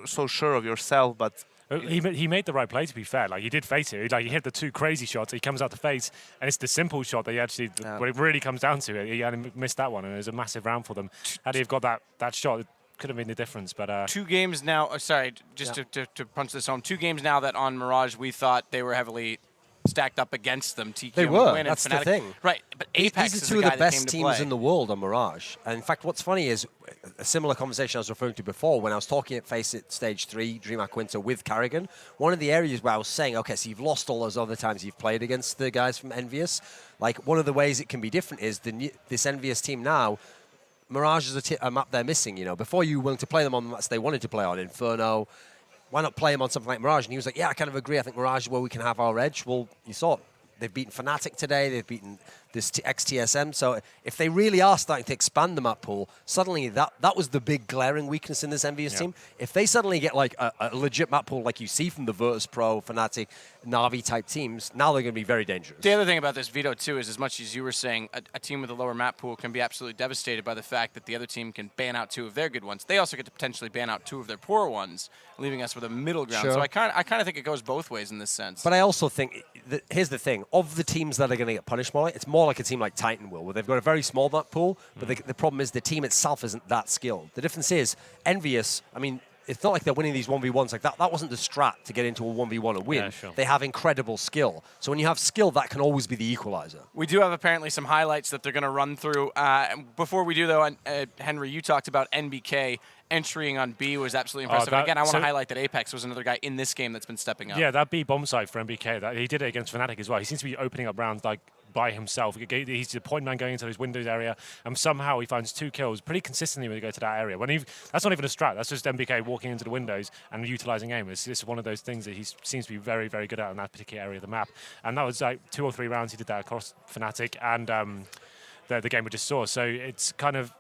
so sure of yourself, but he made the right play, to be fair. Like, he did face it. Like, he hit the 2 crazy shots. He comes out to face, and it's the simple shot that he actually, when it really comes down to it, he had missed that one, and it was a massive round for them. Had he have got that shot, it could have been the difference. But 2 games now. Sorry, just to punch this home. 2 games now that on Mirage we thought they were heavily stacked up against them. TQM they were. Win, that's and the thing. Right, but Apex these is are 2 the of the best teams in the world on Mirage. And in fact, what's funny is a similar conversation I was referring to before when I was talking at Face It Stage 3, DreamHack Winter with karrigan. One of the areas where I was saying, okay, so you've lost all those other times you've played against the guys from EnVyUS. Like, one of the ways it can be different is this EnVyUS team now, Mirage is a map they're missing, you know. Before you were willing to play them on the maps they wanted to play on, Inferno, why not play them on something like Mirage? And he was like, yeah, I kind of agree. I think Mirage is where we can have our edge. Well, you saw it. They've beaten Fnatic today. They've beaten this XTSM. So if they really are starting to expand the map pool, suddenly that was the big glaring weakness in this EnVyUS team. If they suddenly get like a legit map pool like you see from the Virtus Pro, Fnatic, Na'Vi type teams, now they're going to be very dangerous. The other thing about this, Vito, too, is as much as you were saying, a team with a lower map pool can be absolutely devastated by the fact that the other team can ban out 2 of their good ones. They also get to potentially ban out 2 of their poor ones, leaving us with a middle ground. Sure. So I kind of think it goes both ways in this sense. But I also think, here's the thing, of the teams that are going to get punished more, it's more like a team like Titan will, where they've got a very small map pool, but the problem is the team itself isn't that skilled. The difference is, EnVyUS, I mean, it's not like they're winning these 1v1s. Like that wasn't the strat to get into a 1v1 and win. Yeah, sure. They have incredible skill. So when you have skill, that can always be the equalizer. We do have apparently some highlights that they're going to run through. Before we do, though, Henry, you talked about NBK entering on B was absolutely impressive. Again, I want to highlight that Apex was another guy in this game that's been stepping up. Yeah, that B bomb site for NBK, he did it against Fnatic as well. He seems to be opening up rounds like by himself. He's the point man going into his windows area, and somehow he finds 2 kills pretty consistently when he goes to that area. That's not even a strat. That's just NBK walking into the windows and utilizing aim. It's one of those things that he seems to be very, very good at in that particular area of the map. And that was like 2 or 3 rounds he did that across Fnatic and the game we just saw. So it's kind of,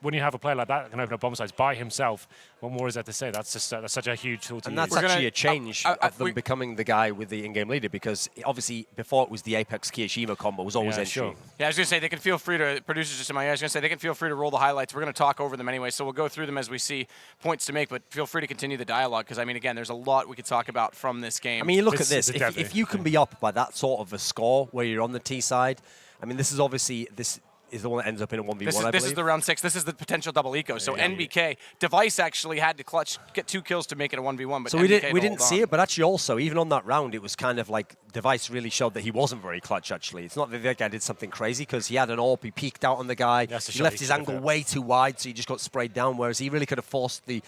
when you have a player like that that can open up bomb sites by himself, what more is there to say? That's just that's such a huge tool to and use. that's actually a change of them becoming the guy with the in-game leader, because obviously before it was the Apex kioShiMa combo was always entry. Sure. Yeah, I was going to say, they can feel free to, producers just in my ear, I was going to say, they can feel free to roll the highlights. We're going to talk over them anyway, so we'll go through them as we see points to make, but feel free to continue the dialogue, because, I mean, again, there's a lot we could talk about from this game. I mean, you look at this. If you can be up by that sort of a score where you're on the T side, I mean, this is obviously, this is the one that ends up in a 1v1, I believe. This is the round 6. This is the potential double eco. So NBK, Device actually had to get 2 kills to make it a 1v1. But so we didn't see it, but actually also, even on that round, it was kind of like Device really showed that he wasn't very clutch, actually. It's not that the guy did something crazy, because he had an AWP, he peeked out on the guy, he left his angle way too wide, so he just got sprayed down, whereas he really could have forced the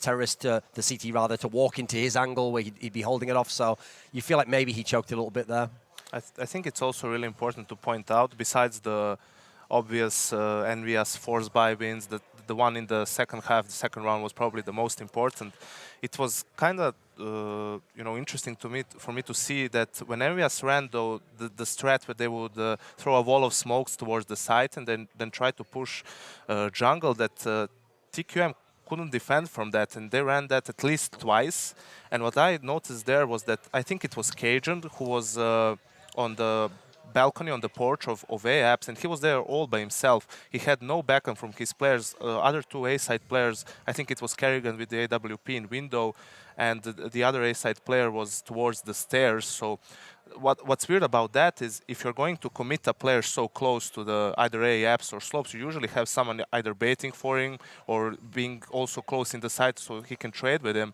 terrorist, the CT rather, to walk into his angle where he'd be holding it off. So you feel like maybe he choked a little bit there. I think it's also really important to point out, besides the obvious EnVyUS force buy wins, that the one in the second half, the second round, was probably the most important. It was kind of interesting for me to see that when EnVyUS ran though the strat where they would throw a wall of smokes towards the site and then try to push jungle, that TQM couldn't defend from that, and they ran that at least twice. And what I noticed there was that I think it was kajunb who was on the balcony, on the porch of A-Apps, and he was there all by himself. He had no backup from his players. Other 2 A-side players, I think it was karrigan with the AWP in window, and the other A-side player was towards the stairs. So what's weird about that is, if you're going to commit a player so close to the either A-Apps or slopes, you usually have someone either baiting for him or being also close in the site so he can trade with him.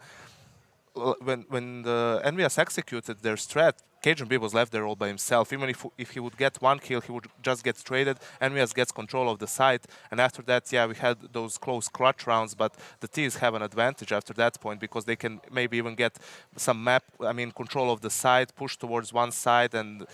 When the EnVyUS executed their strat, kajunb was left there all by himself. Even if he would get 1 kill, he would just get traded. EnVyUS gets control of the site, and after that, yeah, we had those close clutch rounds, but the T's have an advantage after that point, because they can maybe even get some control of the site, push towards one side, and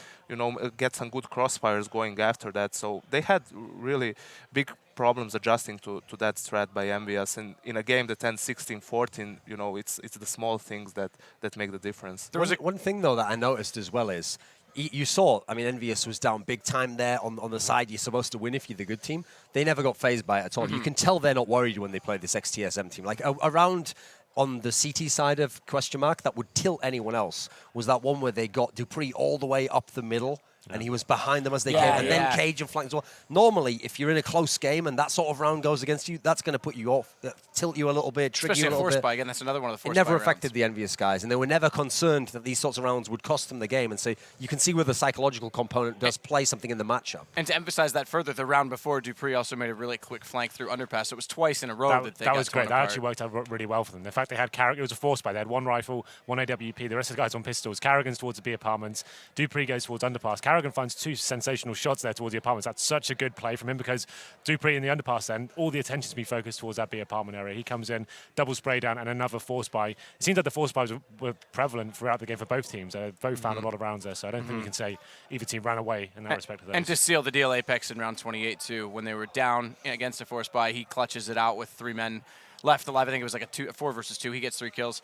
get some good crossfires going after that. So they had really big problems adjusting to that strat by EnVyUS, and in a game that ends 16-14, it's the small things that make the difference. There was one thing though that I noticed as well is, you saw, I mean, EnVyUS was down big time there on the side. You're supposed to win if you're the good team. They never got phased by it at all. You can tell they're not worried when they play this XTSM team. Like around on the CT side of QuestionMark that would tilt anyone else was that one where they got dupreeh all the way up the middle. And he was behind them as they came, and then cajunb flanked as well. Normally, if you're in a close game and that sort of round goes against you, that's going to put you off, tilt you a little bit, trigger you a little bit. Especially a force buy, again, that's another one of the force buy It never affected the EnVyUS guys, and they were never concerned that these sorts of rounds would cost them the game. And so you can see where the psychological component does play something in the matchup. And to emphasize that further, the round before, dupreeh also made a really quick flank through underpass. So it was twice in a row that was great. That actually worked out really well for them. The fact they had karrigan, it was a force buy. They had 1 rifle, 1 AWP. The rest of the guys on pistols. karrigan's towards the B apartments. dupreeh goes towards underpass. karrigan finds 2 sensational shots there towards the apartments. That's such a good play from him because dupreeh in the underpass then, all the attention to be focused towards that B apartment area. He comes in, double spray down, and another force buy. It seems like the force buys were prevalent throughout the game for both teams. Both found a lot of rounds there, so I don't think we can say either team ran away in that respect. And to seal the deal, Apex in round 28 too, when they were down against a force buy, he clutches it out with 3 men left alive. I think it was like a 4 versus 2. He gets 3 kills.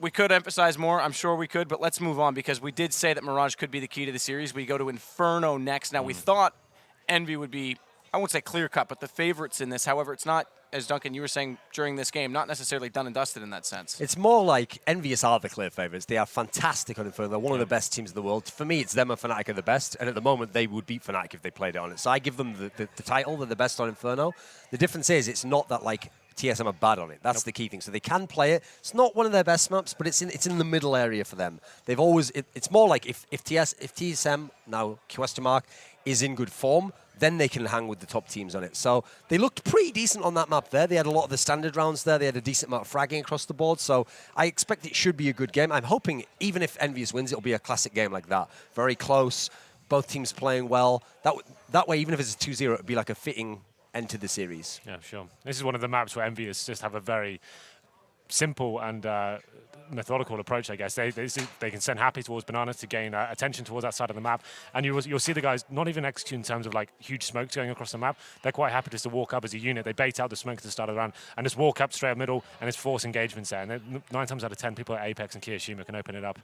We could emphasize more. I'm sure we could, but let's move on because we did say that Mirage could be the key to the series. We go to Inferno next. Now, we thought Envy would be, I won't say clear-cut, but the favorites in this. However, it's not, as Duncan, you were saying during this game, not necessarily done and dusted in that sense. It's more like EnVyUS are the clear favorites. They are fantastic on Inferno. They're one of the best teams in the world. For me, it's them and Fnatic are the best, and at the moment, they would beat Fnatic if they played it on it. So I give them the title. They're the best on Inferno. The difference is it's not that, like, TSM are bad on it. That's the key thing. So they can play it. It's not one of their best maps, but it's in the middle area for them. They've always it's more like if TSM now QuestionMark is in good form, then they can hang with the top teams on it. So they looked pretty decent on that map there. They had a lot of the standard rounds there. They had a decent amount of fragging across the board. So I expect it should be a good game. I'm hoping even if EnVyUS wins, it'll be a classic game like that. Very close. Both teams playing well. That way, even if it's a 2-0, it would be like a fitting end to the series. Yeah, sure. This is one of the maps where EnVyUS just have a very simple and methodical approach, I guess. They can send Happy towards Bananas to gain attention towards that side of the map, and you'll see the guys not even execute in terms of like huge smokes going across the map. They're quite happy just to walk up as a unit. They bait out the smoke at the start of the round and just walk up straight up middle, and it's force engagements there. And 9 times out of 10, people at Apex and kioShiMa can open it up.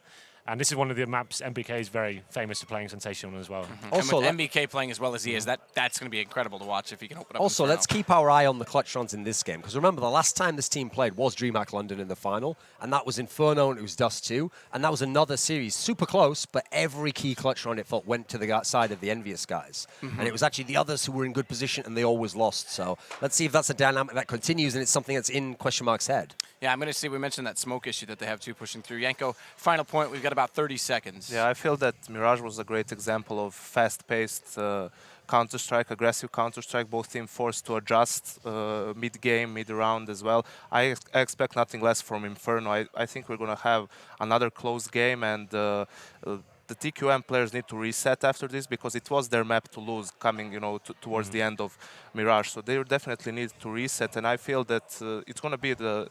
And this is one of the maps NBK is very famous for playing sensational as well. Also, and with NBK playing as well as he is, that's going to be incredible to watch if he can open up. Also, let's keep our eye on the clutch rounds in this game, because remember, the last time this team played was DreamHack London in the final, and that was Inferno and it was Dust 2, and that was another series, super close, but every key clutch round it felt went to the side of the EnVyUS guys. And it was actually the others who were in good position and they always lost. So let's see if that's a dynamic that continues and it's something that's in QuestionMark's head. Yeah, I'm going to see, we mentioned that smoke issue that they have too pushing through. Yanko, final point, we've got about 30 seconds. Yeah, I feel that Mirage was a great example of fast-paced Counter-Strike, aggressive Counter-Strike. Both teams forced to adjust mid-game, mid-round as well. I expect nothing less from Inferno. I think we're going to have another close game, and the TQM players need to reset after this because it was their map to lose coming, towards the end of Mirage. So they definitely need to reset, and I feel that it's going to be the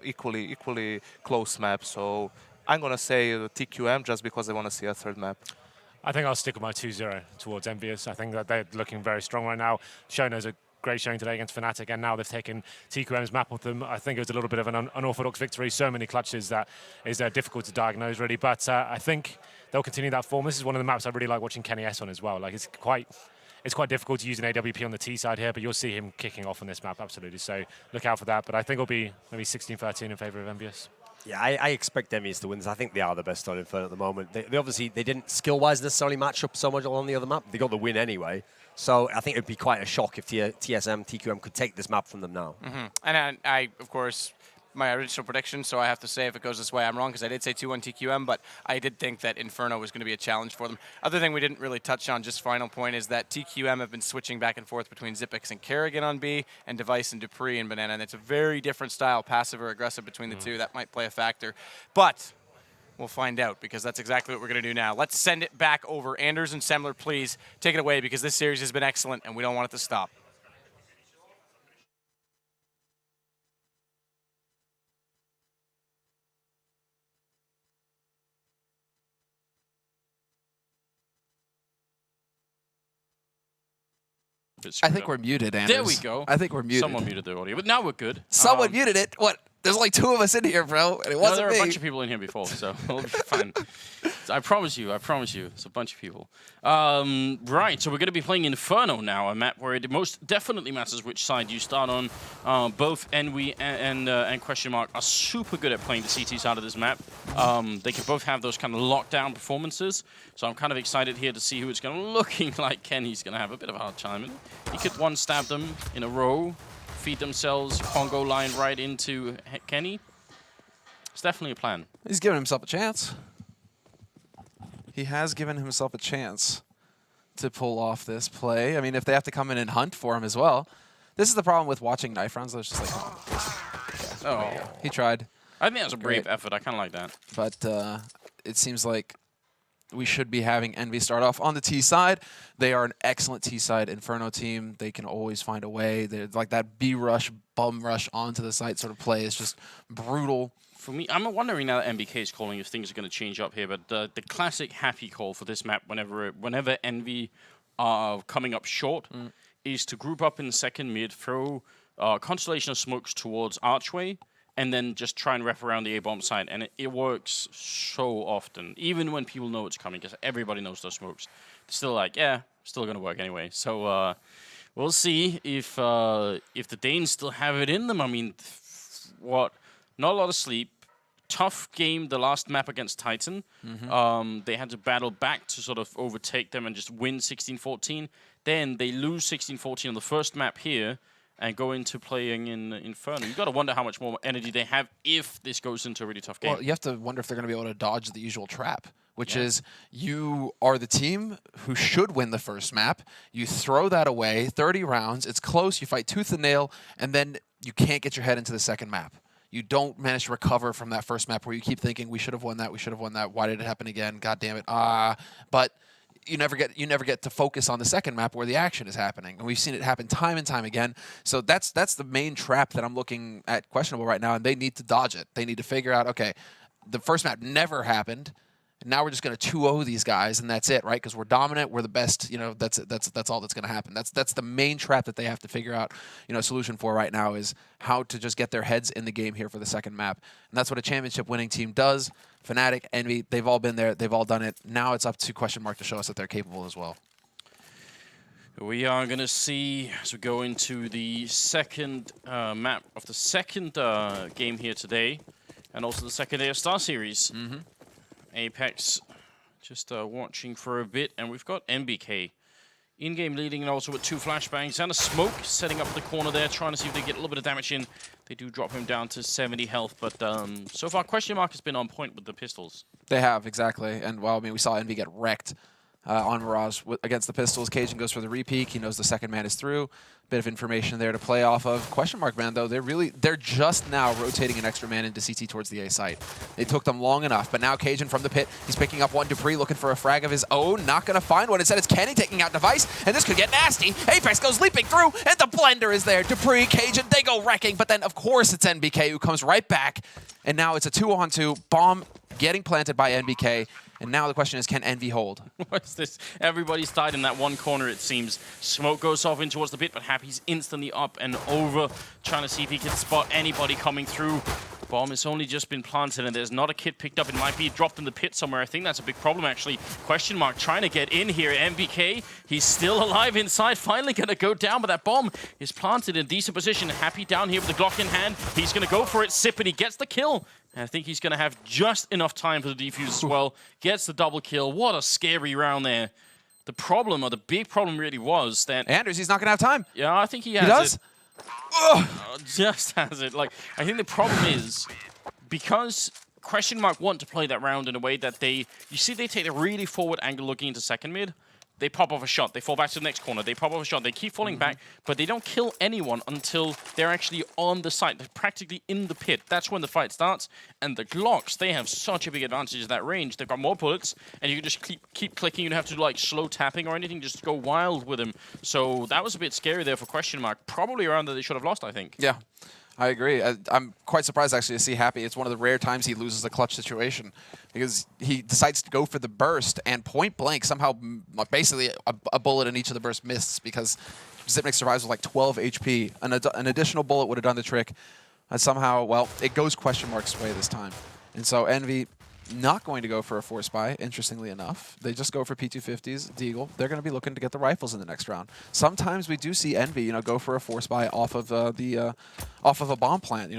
equally close map. So I'm going to say TQM just because I want to see a third map. I think I'll stick with my 2-0 towards EnVyUS. I think that they're looking very strong right now. Shono's a great showing today against Fnatic, and now they've taken TQM's map with them. I think it was a little bit of an unorthodox victory. So many clutches that is difficult to diagnose, really. But I think they'll continue that form. This is one of the maps I really like watching Kenny S on as well. Like it's quite difficult to use an AWP on the T side here, but you'll see him kicking off on this map, absolutely. So look out for that. But I think it'll be maybe 16-13 in favor of EnVyUS. Yeah, I expect EnVyUS to win this. I think they are the best on Inferno at the moment. They obviously didn't skill-wise necessarily match up so much on the other map. They got the win anyway. So I think it would be quite a shock if TSM, TQM could take this map from them now. And I, of course, my original prediction, so I have to say if it goes this way, I'm wrong because I did say 2-1 TQM, but I did think that Inferno was going to be a challenge for them. Other thing we didn't really touch on, just final point, is that TQM have been switching back and forth between Xyp9x and karrigan on B, and Device and dupreeh and Banana, and it's a very different style, passive or aggressive between the two. That might play a factor. But we'll find out because that's exactly what we're going to do now. Let's send it back over. Andersen, Semler, please take it away because this series has been excellent and we don't want it to stop. I think we're muted, Anders. There we go. I think we're muted. Someone muted the audio, but now we're good. Someone muted it? What? There's like 2 of us in here, bro, and it wasn't there were me. a bunch of people in here before, so it'll be fine. I promise you, it's a bunch of people. Right, so we're going to be playing Inferno now, a map where it most definitely matters which side you start on. Both Envy and QuestionMark are super good at playing the CT side of this map. They can both have those kind of lockdown performances, so I'm kind of excited here to see who it's going to looking like. Kenny's going to have a bit of a hard time. He could one-stab them in a row, feed themselves Congo line right into Kenny. It's definitely a plan. He's given himself a chance. He has given himself a chance to pull off this play. I mean, if they have to come in and hunt for him as well. This is the problem with watching knife rounds. It's just like, come on. Yeah, he tried. I think that was a brave effort. I kind of like that. But it seems like we should be having EnVy start off on the T side. They are an excellent T side Inferno team. They can always find a way. They're like that B rush, bum rush onto the site sort of play is just brutal. For me, I'm wondering now that NBK is calling if things are going to change up here, but the classic happy call for this map whenever EnVy are coming up short is to group up in the second mid, throw constellation of smokes towards Archway, and then just try and wrap around the A-bomb side. And it works so often, even when people know it's coming, because everybody knows those smokes. They're still like, yeah, still going to work anyway. So we'll see if the Danes still have it in them. I mean, what? Not a lot of sleep. Tough game the last map against Titan. They had to battle back to sort of overtake them and just win 16-14. Then they lose 16-14 on the first map here and go into playing in Inferno. You've got to wonder how much more energy they have if this goes into a really tough game. Well, you have to wonder if they're going to be able to dodge the usual trap, which is you are the team who should win the first map. You throw that away, 30 rounds, it's close, you fight tooth and nail, and then you can't get your head into the second map. You don't manage to recover from that first map where you keep thinking, we should have won that, we should have won that, why did it happen again, god damn it, but you never get to focus on the second map where the action is happening. And we've seen it happen time and time again. So that's the main trap that I'm looking at questionable right now, and they need to dodge it. They need to figure out, okay, the first map never happened. Now we're just going to 2-0 these guys, and that's it, right? Because we're dominant, we're the best. You know, that's all that's going to happen. That's the main trap that they have to figure out. You know, solution for right now is how to just get their heads in the game here for the second map, and that's what a championship-winning team does. Fnatic, EnVy, they've all been there, they've all done it. Now it's up to QuestionMark to show us that they're capable as well. We are going to see as we go into the second map of the second game here today, and also the second day of StarSeries. Apex just watching for a bit, and we've got NBK in-game leading, and also with 2 flashbangs and a smoke setting up the corner there, trying to see if they get a little bit of damage in. They do drop him down to 70 health, but so far QuestionMark has been on point with the pistols. They have, exactly. And, well, I mean, we saw EnVy get wrecked on Mirage against the pistols. Cajun goes for the repeat. He knows the second man is through. Bit of information there to play off of. QuestionMark, man, though, they're just now rotating an extra man into CT towards the A site. It took them long enough, but now Cajun from the pit, he's picking up one. dupreeh looking for a frag of his own, not going to find one. Instead, it's Kenny taking out Device, and this could get nasty. Apex goes leaping through, and the blender is there. dupreeh, Cajun, they go wrecking, but then, of course, it's NBK who comes right back, and now it's a 2-on-2. Bomb getting planted by NBK. And now the question is, can EnVy hold? What's this? Everybody's died in that one corner, it seems. Smoke goes off in towards the pit, but Happy's instantly up and over, trying to see if he can spot anybody coming through. Bomb has only just been planted, and there's not a kit picked up. It might be dropped in the pit somewhere. I think that's a big problem, actually. QuestionMark trying to get in here. NBK, he's still alive inside. Finally going to go down, but that bomb is planted in decent position. Happy down here with the Glock in hand. He's going to go for it. Sip, and he gets the kill. And I think he's going to have just enough time for the defuse as well. Gets the double kill. What a scary round there. The problem, or the big problem really was that... Anders, he's not going to have time. Yeah, I think he has does? Just has it. Like, I think the problem is, because QuestionMark want to play that round in a way that they... You see they take a really forward angle looking into second mid. They pop off a shot. They fall back to the next corner. They pop off a shot. They keep falling back, but they don't kill anyone until they're actually on the site. They're practically in the pit. That's when the fight starts. And the Glocks, they have such a big advantage at that range. They've got more bullets, and you can just keep clicking. You don't have to do like slow tapping or anything. Just go wild with them. So that was a bit scary there for QuestionMark. Probably around that they should have lost, I think. Yeah. I agree. I'm quite surprised, actually, to see Happy. It's one of the rare times he loses a clutch situation because he decides to go for the burst, and point blank, somehow, basically, a bullet in each of the bursts missed because Zipnik survives with like 12 HP. An additional bullet would have done the trick. And somehow, well, it goes QuestionMark's way this time. And so EnVy not going to go for a force buy, interestingly enough. They just go for P250s, Deagle. They're going to be looking to get the rifles in the next round. Sometimes we do see EnVy, go for a force buy off of off of a bomb plant.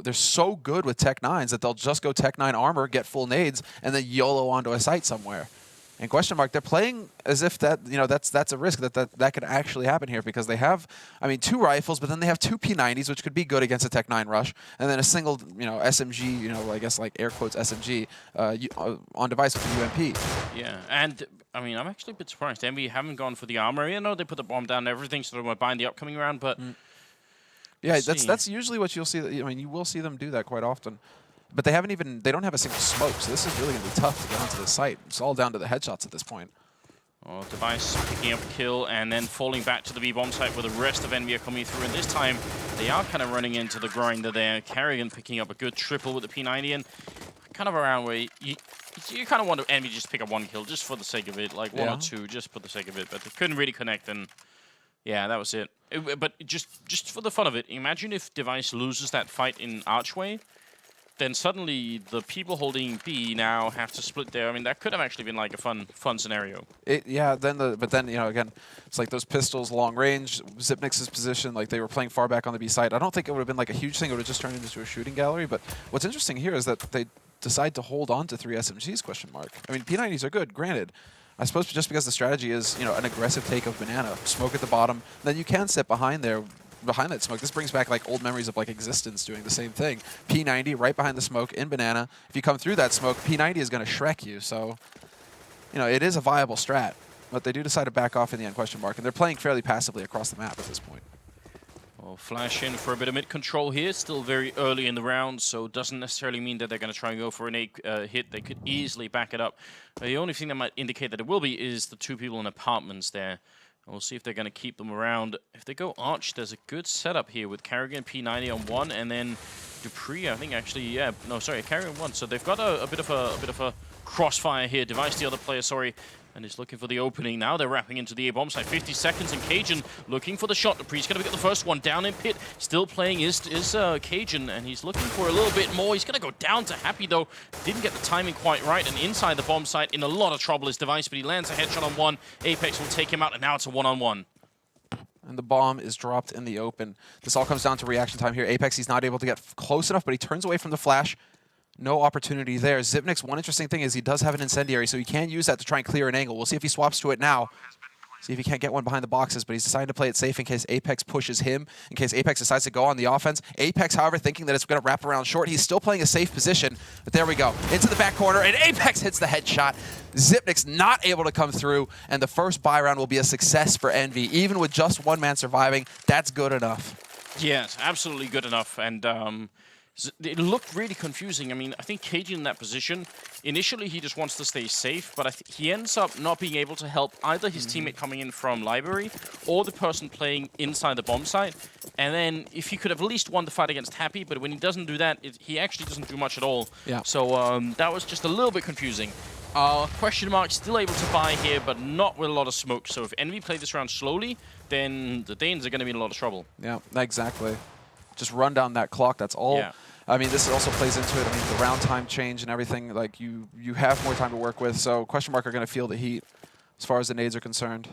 They're so good with Tech 9s that they'll just go Tech 9 armor, get full nades, and then YOLO onto a site somewhere. And QuestionMark, they're playing as if that that's a risk that could actually happen here because they have, 2 rifles, but then they have 2 P90s, which could be good against a Tech 9 rush, and then a single, SMG, I guess like air quotes SMG on device with the UMP. Yeah, and I'm actually a bit surprised. EnVy haven't gone for the armor. They put the bomb down and everything, so they might buy in the upcoming round, but yeah, that's usually what you'll see. You will see them do that quite often. But they don't have a single smoke, so this is really going to be tough to get onto this site. It's all down to the headshots at this point. Well, device picking up a kill and then falling back to the B-bomb site where the rest of Envy are coming through. And this time, they are kind of running into the grinder there. karrigan picking up a good triple with the P90 and kind of around where you kind of want to Envy just pick up one kill just for the sake of it, like 1 or 2 just for the sake of it. But they couldn't really connect and yeah, that was it. But just for the fun of it, imagine if Device loses that fight in Archway. Then suddenly the people holding B now have to split there. I mean, that could have actually been like a fun scenario. Yeah, but then, you know, again, it's like those pistols, long range, Zipnix's position, like they were playing far back on the B side. I don't think it would have been like a huge thing. It would have just turned into a shooting gallery. But what's interesting here is that they decide to hold on to 3 SMGs, question mark. I mean, P90s are good, granted. I suppose just because the strategy is, you know, an aggressive take of banana, smoke at the bottom, then you can sit behind there. Behind that smoke. This brings back like old memories of like Existence doing the same thing. P90 right behind the smoke in banana. If you come through that smoke, P90 is going to Shrek you. So, you know, it is a viable strat. But they do decide to back off in the end, question mark. And they're playing fairly passively across the map at this point. Well, flash in for a bit of mid control here. Still very early in the round, so doesn't necessarily mean that they're going to try and go for an A hit. They could easily back it up. The only thing that might indicate that it will be is the 2 people in apartments there. We'll see if they're going to keep them around. If they go Arch, there's a good setup here with karrigan, P90 on 1, and then dupreeh, I think actually, yeah, no, sorry, karrigan 1. So they've got a bit of a crossfire here. Device, the other player, sorry, and is looking for the opening. Now they're wrapping into the A-bomb site. 50 seconds, and cajun looking for the shot. dupreeh's going to get the first one down in pit. Still playing is kajun, and he's looking for a little bit more. He's going to go down to Happy, though. Didn't get the timing quite right, and inside the bomb site, in a lot of trouble is Device, but he lands a headshot on 1. Apex will take him out, and now it's a 1-on-1. And the bomb is dropped in the open. This all comes down to reaction time here. Apex, he's not able to get close enough, but he turns away from the flash. No opportunity there. Zipnix, one interesting thing is he does have an incendiary, so he can use that to try and clear an angle. We'll see if he swaps to it now. See if he can't get one behind the boxes, but he's decided to play it safe in case Apex pushes him, in case Apex decides to go on the offense. Apex, however, thinking that it's going to wrap around short. He's still playing a safe position, but there we go. Into the back corner, and Apex hits the headshot. Zipnix not able to come through, and the first buy round will be a success for Envy. Even with just 1 man surviving, that's good enough. Yes, absolutely good enough, and it looked really confusing. I mean, I think kajun in that position, initially he just wants to stay safe, but he ends up not being able to help either his teammate coming in from library or the person playing inside the bomb site. And then if he could have at least won the fight against Happy, but when he doesn't do that, he actually doesn't do much at all. Yeah. So that was just a little bit confusing. QuestionMark still able to buy here, but not with a lot of smoke. So if Envy play this round slowly, then the Danes are going to be in a lot of trouble. Yeah, exactly. Just run down that clock, that's all. Yeah. I mean, this also plays into it. I mean, the round time change and everything, like you have more time to work with, so QuestionMark are going to feel the heat as far as the nades are concerned.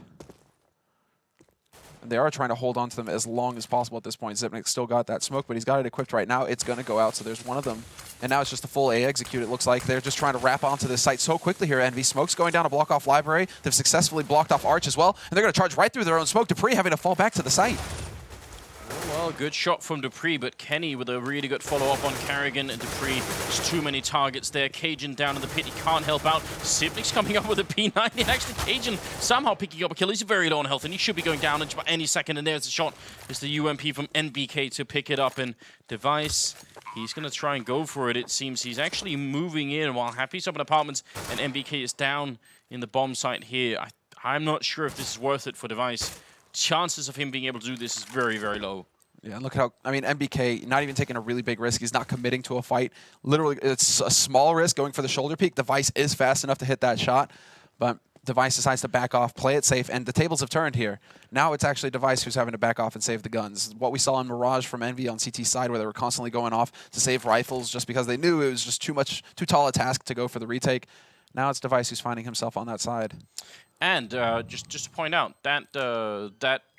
And they are trying to hold on to them as long as possible at this point. Zipnix still got that smoke, but he's got it equipped right now. It's going to go out, so there's one of them. And now it's just a full A execute, it looks like. They're just trying to wrap onto this site so quickly here, Envy. Smoke's going down to block off library. They've successfully blocked off Arch as well, and they're going to charge right through their own smoke. dupreeh having to fall back to the site. Well, good shot from dupreeh, but Kenny with a really good follow-up on karrigan and dupreeh. There's too many targets there. kajun down in the pit. He can't help out. Zipnix coming up with a P90. And actually, kajun somehow picking up a kill. He's very low on health, and he should be going down in any second. And there's the shot. It's the UMP from NBK to pick it up. And Device, he's going to try and go for it. It seems he's actually moving in while Happy's up in apartments, and NBK is down in the bomb site here. I'm not sure if this is worth it for Device. Chances of him being able to do this is very, very low. Yeah, and look at how, I mean, NBK not even taking a really big risk. He's not committing to a fight. Literally, it's a small risk going for the shoulder peek. Device is fast enough to hit that shot, but Device decides to back off, play it safe, and the tables have turned here. Now it's actually Device who's having to back off and save the guns. What we saw in Mirage from Envy on CT side, where they were constantly going off to save rifles just because they knew it was just too tall a task to go for the retake. Now it's Device who's finding himself on that side. And just to point out, that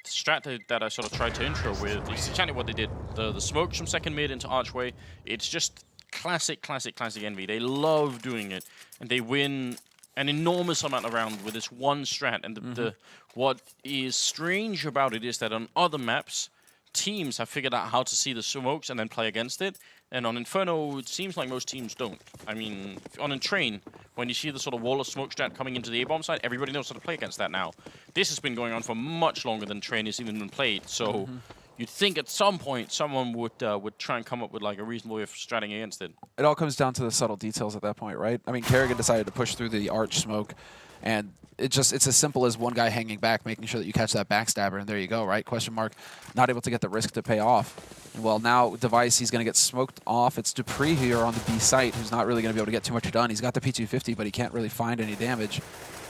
strat that I sort of tried to intro with is exactly what they did. The smokes from second mid into archway, it's just classic Envy. They love doing it, and they win an enormous amount of round with this one strat. And what is strange about it is that on other maps, teams have figured out how to see the smokes and then play against it. And on Inferno, it seems like most teams don't. I mean, on a train, when you see the sort of wall of smoke strat coming into the A-bomb site, everybody knows how to play against that now. This has been going on for much longer than train has even been played. So you'd think at some point someone would try and come up with like a reasonable way of stratting against it. It all comes down to the subtle details at that point, right? I mean, karrigan decided to push through the arch smoke, and it's as simple as one guy hanging back, making sure that you catch that backstabber, and there you go, right? QuestionMark not able to get the risk to pay off. And well, now device, he's going to get smoked off. It's dupreeh here on the B site, who's not really going to be able to get too much done. He's got the P250, but he can't really find any damage.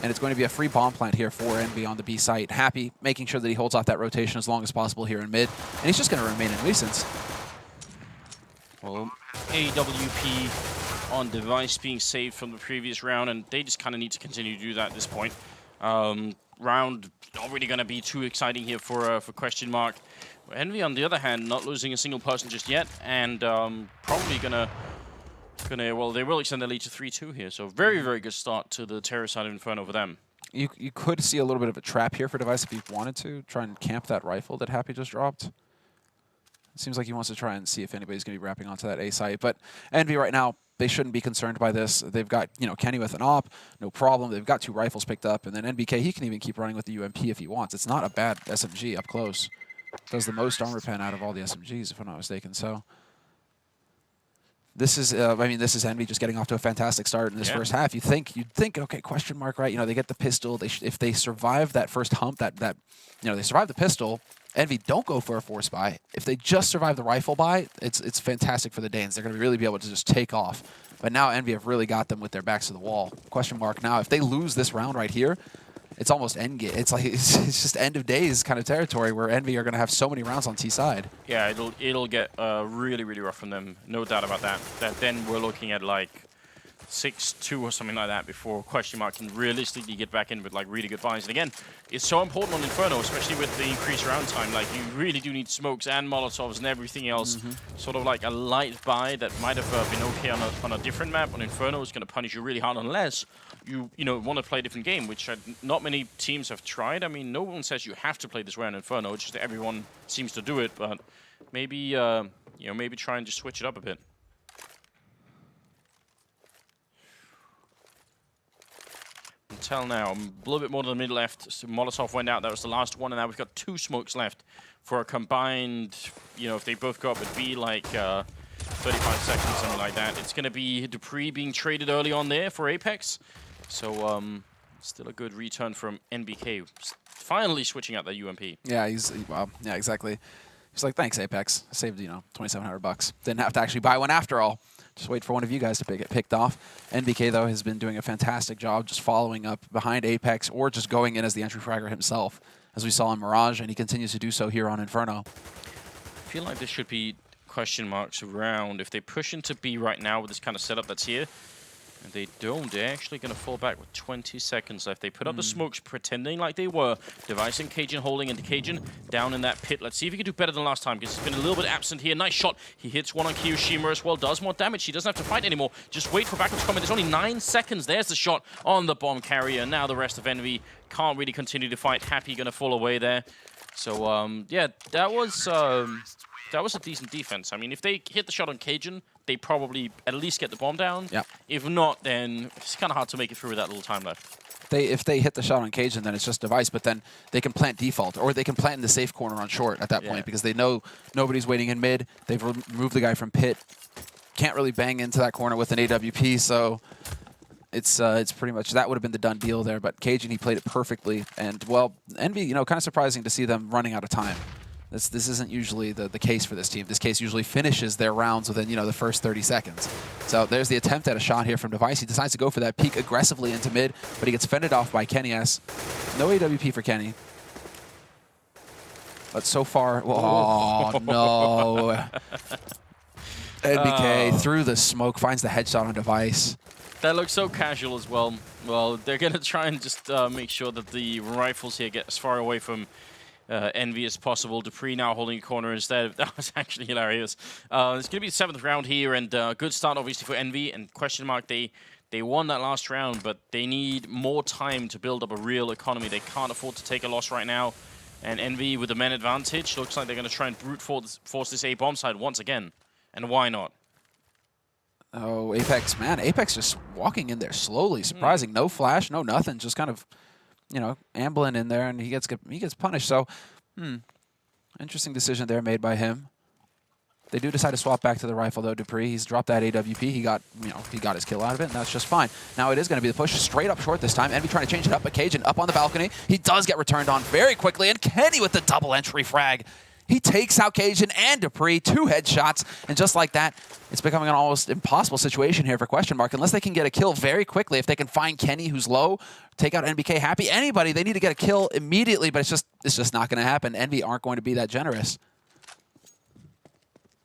And it's going to be a free bomb plant here for EnVy on the B site. Happy, making sure that he holds off that rotation as long as possible here in mid. And he's just going to remain in Vincent. Well, AWP on device being saved from the previous round, and they just kind of need to continue to do that at this point. Round not really going to be too exciting here for QuestionMark. EnVy, on the other hand, not losing a single person just yet, and probably gonna well, they will extend their lead to 3-2 here. So very, very good start to the terror side of Inferno for them. You could see a little bit of a trap here for device if he wanted to try and camp that rifle that Happy just dropped. It seems like he wants to try and see if anybody's going to be wrapping onto that A site. But EnVy right now, they shouldn't be concerned by this. They've got, Kenny with an op, no problem. They've got 2 rifles picked up, and then NBK, he can even keep running with the UMP if he wants. It's not a bad SMG up close. Does the most armor pen out of all the SMGs, if I'm not mistaken. So this is, this is EnVy just getting off to a fantastic start in this first half. You'd think, okay, QuestionMark, right? They get the pistol. If they survive that first hump, they survive the pistol. EnVy don't go for a force buy. If they just survive the rifle buy, it's fantastic for the Danes. They're going to really be able to just take off. But now EnVy have really got them with their backs to the wall. QuestionMark now, if they lose this round right here, it's almost end game. It's just end of days kind of territory where EnVy are going to have so many rounds on T side. Yeah, it'll get really, really rough from them. No doubt about that. Then we're looking at like 6-2 or something like that before QuestionMark can realistically get back in with like really good buys. And again, it's so important on Inferno, especially with the increased round time. Like you really do need smokes and Molotovs and everything else. Sort of like a light buy that might have been okay on a different map. On Inferno, is going to punish you really hard unless you want to play a different game, which not many teams have tried. I mean, no one says you have to play this way on Inferno. It's just that everyone seems to do it. But maybe maybe try and just switch it up a bit. Until now, a little bit more to the mid left. So Molotov went out. That was the last one, and now we've got 2 smokes left for a combined. If they both go up, it'd be like 35 seconds, something like that. It's going to be dupreeh being traded early on there for Apex. So still a good return from NBK. Finally switching out the UMP. Yeah, yeah, exactly. He's like, thanks, Apex. I saved $2,700. Didn't have to actually buy one after all. Just wait for one of you guys to get picked off. NBK, though, has been doing a fantastic job just following up behind Apex or just going in as the entry fragger himself, as we saw in Mirage, and he continues to do so here on Inferno. I feel like this should be QuestionMark's round. If they push into B right now with this kind of setup that's here, and they don't, they're actually going to fall back with 20 seconds left. They put up the smokes pretending like they were. Device and Cajun holding into Cajun down in that pit. Let's see if he can do better than last time, because he's been a little bit absent here. Nice shot. He hits one on kioShiMa as well. Does more damage. He doesn't have to fight anymore. Just wait for backup to come in. There's only 9 seconds. There's the shot on the bomb carrier. Now the rest of EnVy can't really continue to fight. Happy going to fall away there. So, yeah, that was a decent defense. I mean, if they hit the shot on Cajun, they probably at least get the bomb down. Yeah. If not, then it's kind of hard to make it through with that little time left. If they hit the shot on Cajun, then it's just device, but then they can plant default, or they can plant in the safe corner on short at that point, because they know nobody's waiting in mid. They've removed the guy from pit. Can't really bang into that corner with an AWP, so it's pretty much, that would have been the done deal there. But Cajun, he played it perfectly, and well, EnVy, kind of surprising to see them running out of time. This isn't usually the case for this team. This case usually finishes their rounds within, the first 30 seconds. So there's the attempt at a shot here from Device. He decides to go for that peek aggressively into mid, but he gets fended off by Kenny S. No AWP for Kenny. But so far, oh no. NBK through the smoke finds the headshot on Device. That looks so casual as well. Well, they're going to try and just make sure that the rifles here get as far away from EnVy as possible. dupreeh now holding a corner instead. That was actually hilarious. It's going to be the 7th round here, and good start obviously for EnVy. And QuestionMark, they won that last round, but they need more time to build up a real economy. They can't afford to take a loss right now. And EnVy with the men advantage looks like they're going to try and brute force this A bomb side once again. And why not? Oh, Apex, man. Apex just walking in there slowly, surprising. No flash, no nothing, just kind of, ambling in there, and he gets punished. So, I Interesting decision there made by him. They do decide to swap back to the rifle, though. dupreeh, he's dropped that AWP. He got, he got his kill out of it, and that's just fine. Now it is going to be the push straight up short this time. Envy trying to change it up, but cajun up on the balcony. He does get returned on very quickly, and Kenny with the double entry frag. He takes out cajun and dupreeh, 2 headshots, and just like that, it's becoming an almost impossible situation here for QuestionMark, unless they can get a kill very quickly. If they can find Kenny, who's low, take out NBK Happy, anybody, they need to get a kill immediately, but it's just not going to happen. Envy aren't going to be that generous.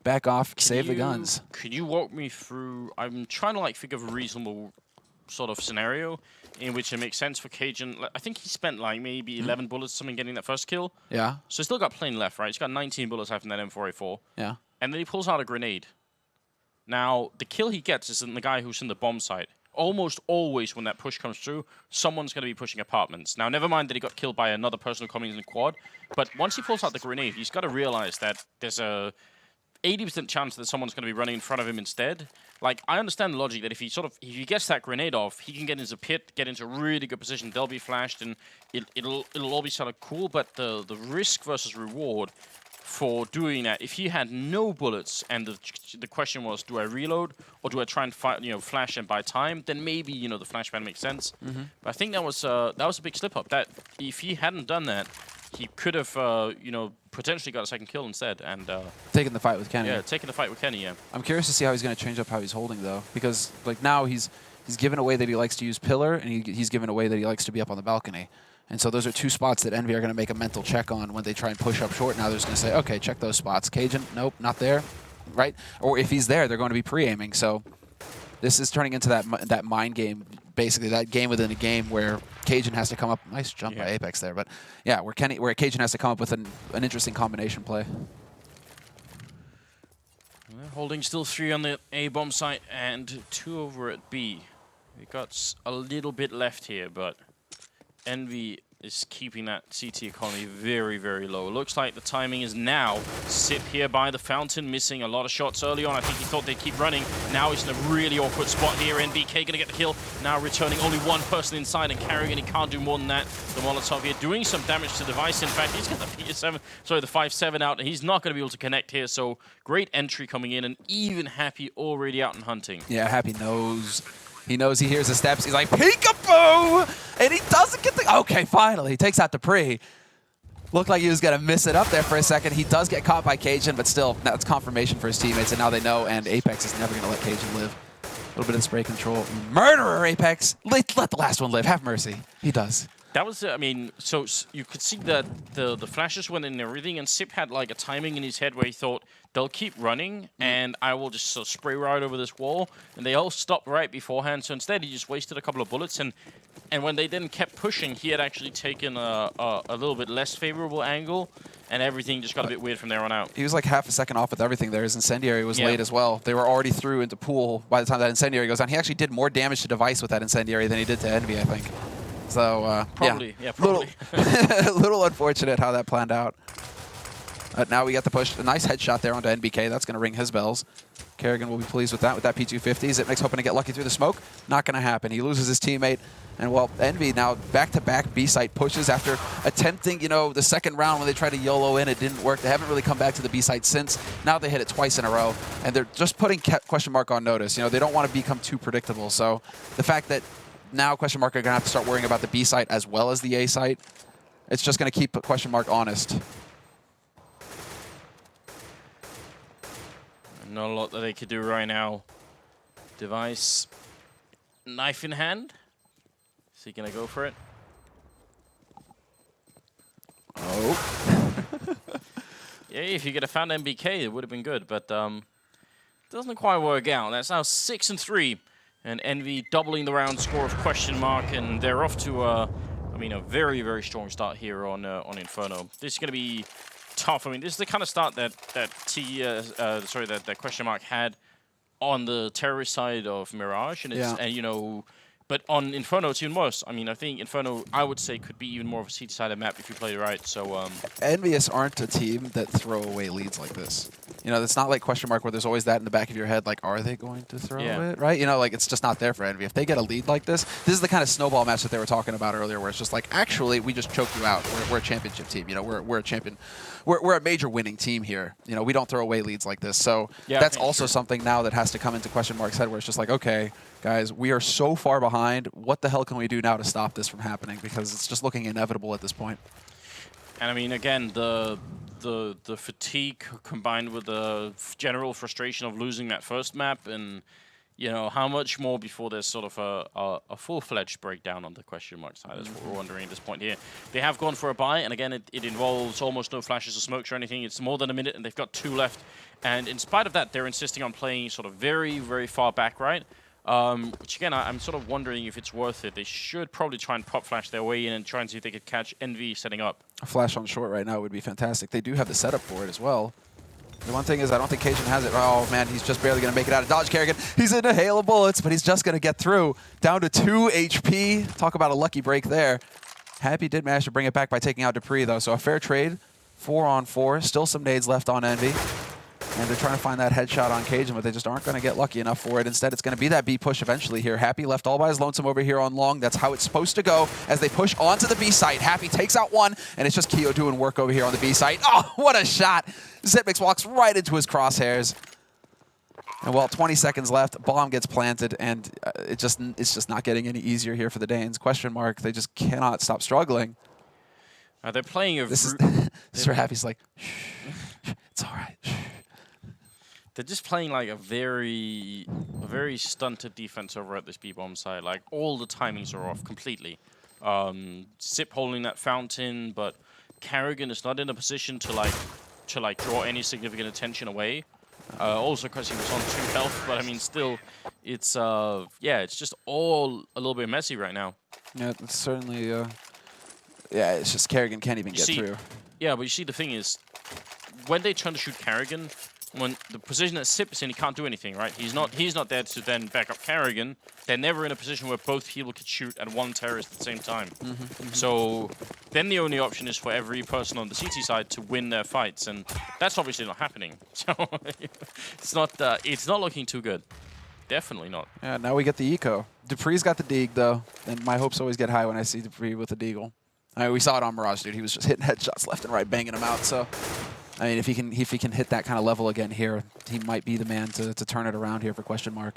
Back off, save the guns. Could you walk me through? I'm trying to like think of a reasonable sort of scenario in which it makes sense for cajun. I think he spent like maybe 11 bullets, something getting that first kill. Yeah. So he's still got plenty left, right? He's got 19 bullets left in that M4A4. Yeah. And then he pulls out a grenade. Now, the kill he gets is in the guy who's in the bomb site. Almost always when that push comes through, someone's going to be pushing apartments. Now, never mind that he got killed by another person coming in the quad, but once he pulls out the grenade, he's got to realize that there's a 80% chance that someone's going to be running in front of him instead. Like, I understand the logic that if he gets that grenade off, he can get into pit, get into a really good position, they'll be flashed, and it'll all be sort of cool, but the risk versus reward for doing that, if he had no bullets and the question was, do I reload or do I try and flash and buy time, then maybe, the flashbang makes sense. Mm-hmm. But I think that was a big slip-up. That if he hadn't done that, he could have, potentially got a second kill instead and taking the fight with Kenny. Yeah, taking the fight with Kenny. Yeah. I'm curious to see how he's going to change up how he's holding though, because like now he's given away that he likes to use pillar, and he's given away that he likes to be up on the balcony, and so those are 2 spots that Envy are going to make a mental check on when they try and push up short. Now they're just going to say, okay, check those spots. Cajun, nope, not there, right? Or if he's there, they're going to be pre-aiming. So this is turning into that mind game. Basically, that game within a game where cajun has to come up. Nice jump by Apex there, but yeah, where cajun has to come up with an interesting combination play. Holding still 3 on the A bomb site and 2 over at B. We got a little bit left here, but Envy is keeping that CT economy very, very low. Looks like the timing is now. Sip here by the fountain, missing a lot of shots early on. I think he thought they'd keep running. Now he's in a really awkward spot here. NBK gonna get the kill. Now returning only 1 person inside and carrying, and he can't do more than that. The Molotov here doing some damage to the device. In fact, he's got the the 5-7 out, and he's not gonna be able to connect here. So great entry coming in, and even Happy already out and hunting. Yeah, Happy knows. He knows, he hears the steps. He's like, peekaboo! And he doesn't get the... Okay, finally. He takes out dupreeh. Looked like he was going to miss it up there for a second. He does get caught by cajun, but still, that's confirmation for his teammates, and now they know, and Apex is never going to let cajun live. A little bit of spray control. Murderer, Apex! Let the last one live. Have mercy. He does. That was, I mean, so you could see that the flashes went in and everything, and Sip had like a timing in his head where he thought, they'll keep running, and I will just sort of spray right over this wall, and they all stopped right beforehand, so instead he just wasted a couple of bullets, and when they then kept pushing, he had actually taken a little bit less favorable angle, and everything just got a bit weird from there on out. He was like half a second off with everything there. His incendiary was late as well. They were already through into pool by the time that incendiary goes on. He actually did more damage to device with that incendiary than he did to Envy, I think. So, probably, yeah, probably. Little unfortunate how that planned out. Now we got the push. A nice headshot there onto NBK. That's going to ring his bells. Karrigan will be pleased with that P250. Zipnik's hoping to get lucky through the smoke. Not going to happen. He loses his teammate. And, well, Envy now back-to-back B-site pushes after attempting, the second round when they tried to YOLO in. It didn't work. They haven't really come back to the B-site since. Now they hit it twice in a row. And they're just putting QuestionMark on notice. They don't want to become too predictable. So the fact that now QuestionMark are going to have to start worrying about the B site as well as the A site, it's just going to keep QuestionMark honest. Not a lot that they could do right now. Device, knife in hand. Is he going to go for it? Oh. Yeah, if you could have found NBK, it would have been good, but doesn't quite work out. That's now 6-3. And Envy doubling the round score of QuestionMark, and they're off to a very, very strong start here on Inferno. This is going to be tough. I mean, this is the kind of start that QuestionMark had on the terrorist side of Mirage, and it's, and But on Inferno, it's even worse. I mean, I think Inferno, I would say, could be even more of a CT-sided map if you play it right. So, EnVyUS aren't a team that throw away leads like this. You know, it's not like QuestionMark where there's always that in the back of your head, like, are they going to throw it, right? You know, like, it's just not there for EnVy. If they get a lead like this is the kind of snowball match that they were talking about earlier, where it's just like, actually, we just choke you out. We're a championship team. You know, we're a champion. We're a major winning team here. You know, we don't throw away leads like this. So that's also something now that has to come into QuestionMark's head, where it's just like, okay, guys, we are so far behind. What the hell can we do now to stop this from happening? Because it's just looking inevitable at this point. And I mean, again, the fatigue combined with the general frustration of losing that first map, and you know, how much more before there's sort of a full-fledged breakdown on the QuestionMark side is what we're wondering at this point here. They have gone for a buy, and again, it involves almost no flashes or smokes or anything. It's more than a minute, and they've got 2 left. And in spite of that, they're insisting on playing sort of very, very far back right. Which again, I'm sort of wondering if it's worth it. They should probably try and pop flash their way in and try and see if they could catch EnVy setting up. A flash on short right now would be fantastic. They do have the setup for it as well. The one thing is, I don't think Cajun has it. Oh, man, he's just barely going to make it out of dodge. karrigan, he's in a hail of bullets, but he's just going to get through. Down to 2 HP. Talk about a lucky break there. Happy did manage to bring it back by taking out dupreeh, though. So a fair trade. 4 on 4. Still some nades left on EnVy. And they're trying to find that headshot on Cajun, but they just aren't going to get lucky enough for it. Instead, it's going to be that B push eventually here. Happy left all by his lonesome over here on long. That's how it's supposed to go as they push onto the B site. Happy takes out one, and it's just Kio doing work over here on the B site. Oh, what a shot. Zipmix walks right into his crosshairs. And well, 20 seconds left. Bomb gets planted, and it's just not getting any easier here for the Danes. QuestionMark, they just cannot stop struggling. They're playing a... This is where Happy's like, shh, it's all right. They're just playing like a very stunted defense over at this B-bomb side. Like, all the timings are off completely. Zip holding that fountain, but karrigan is not in a position to draw any significant attention away. Also because he was on 2 health, but I mean, still, it's it's just all a little bit messy right now. Yeah, it's certainly. Yeah, it's just karrigan can't even get through. Yeah, but you see, the thing is, when they turn to shoot karrigan, when the position that Zip is in, he can't do anything, right? He's not there to then back up karrigan. They're never in a position where both people could shoot at one terrorist at the same time. So then the only option is for every person on the CT side to win their fights, and that's obviously not happening. So it's not looking too good. Definitely not. Yeah, now we get the eco. dupreeh's got the deeg though, and my hopes always get high when I see dupreeh with the deagle. I mean, we saw it on Mirage, dude. He was just hitting headshots left and right, banging them out. So, I mean, if he can hit that kind of level again here, he might be the man to turn it around here for QuestionMark.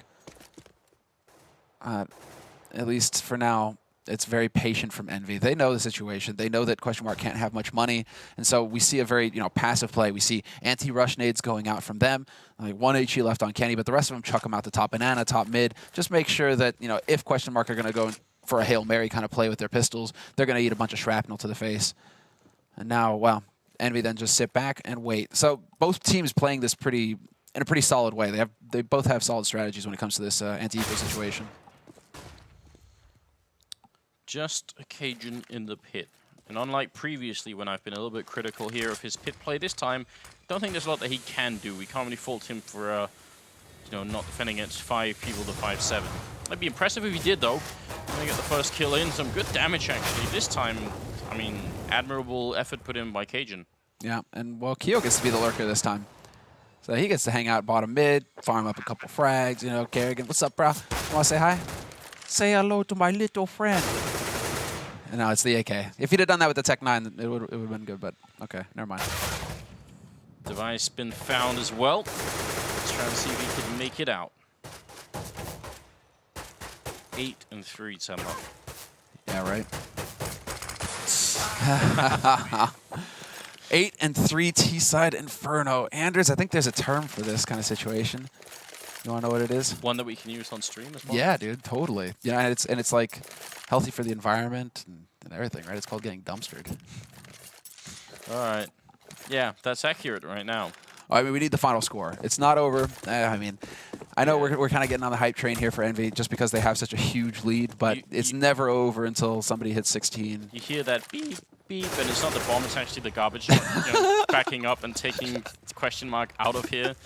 At least for now, it's very patient from EnVy. They know the situation. They know that QuestionMark can't have much money, and so we see a very passive play. We see anti-rush nades going out from them. Like 1 HE left on Kenny, but the rest of them chuck them out to top banana, top mid. Just make sure that if QuestionMark are going to go for a Hail Mary kind of play with their pistols, they're going to eat a bunch of shrapnel to the face. And now, well, EnVy then just sit back and wait. So both teams playing this in a pretty solid way. They both have solid strategies when it comes to this anti-eco situation. Just a Cajun in the pit. And unlike previously when I've been a little bit critical here of his pit play, this time, don't think there's a lot that he can do. We can't really fault him for not defending against 5 people to 5-7. That'd be impressive if he did, though. Gonna get the first kill in. Some good damage, actually. This time, I mean, admirable effort put in by Cajun. Yeah, and, well, Kio gets to be the lurker this time. So he gets to hang out bottom mid, farm up a couple frags, karrigan. What's up, bro? Want to say hi? Say hello to my little friend. And now it's the AK. If he'd have done that with the Tech 9, it would have been good, but okay, never mind. Device been found as well. Let's try to see if he can make it out. 8 and 3 to sum up. Yeah, right. 8 and 3 T-side Inferno. Anders, I think there's a term for this kind of situation. You want to know what it is? One that we can use on stream as well? Yeah, dude, totally. Yeah, and it's like healthy for the environment and everything, right? It's called getting dumpstered. All right. Yeah, that's accurate right now. I mean, we need the final score. It's not over. I mean, I know we're kind of getting on the hype train here for EnVy just because they have such a huge lead, but it's never over until somebody hits 16. You hear that beep, beep, and it's not the bomb, it's actually the garbage backing up and taking QuestionMark out of here.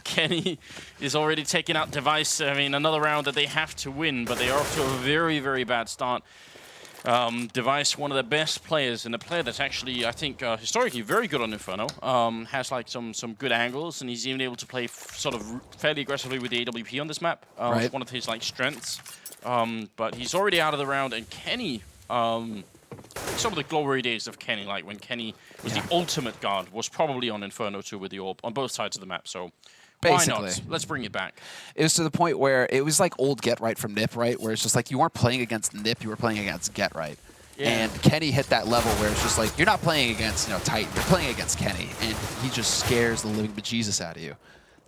Kenny is already taking out device. I mean, another round that they have to win, but they are off to a very, very bad start. device, one of the best players, and a player that's actually, I think, historically very good on Inferno. Has like some good angles, and he's even able to play sort of fairly aggressively with the AWP on this map. It's one of his like strengths. But he's already out of the round, and Kenny, some of the glory days of Kenny, like when Kenny was the ultimate guard, was probably on Inferno 2 with the AWP on both sides of the map. So basically, why not? Let's bring it back. It was to the point where it was like old Get Right from Nip, right? Where it's just like you weren't playing against Nip, you were playing against Get Right. Yeah. And Kenny hit that level where it's just like you're not playing against Titan, you're playing against Kenny, and he just scares the living bejesus out of you.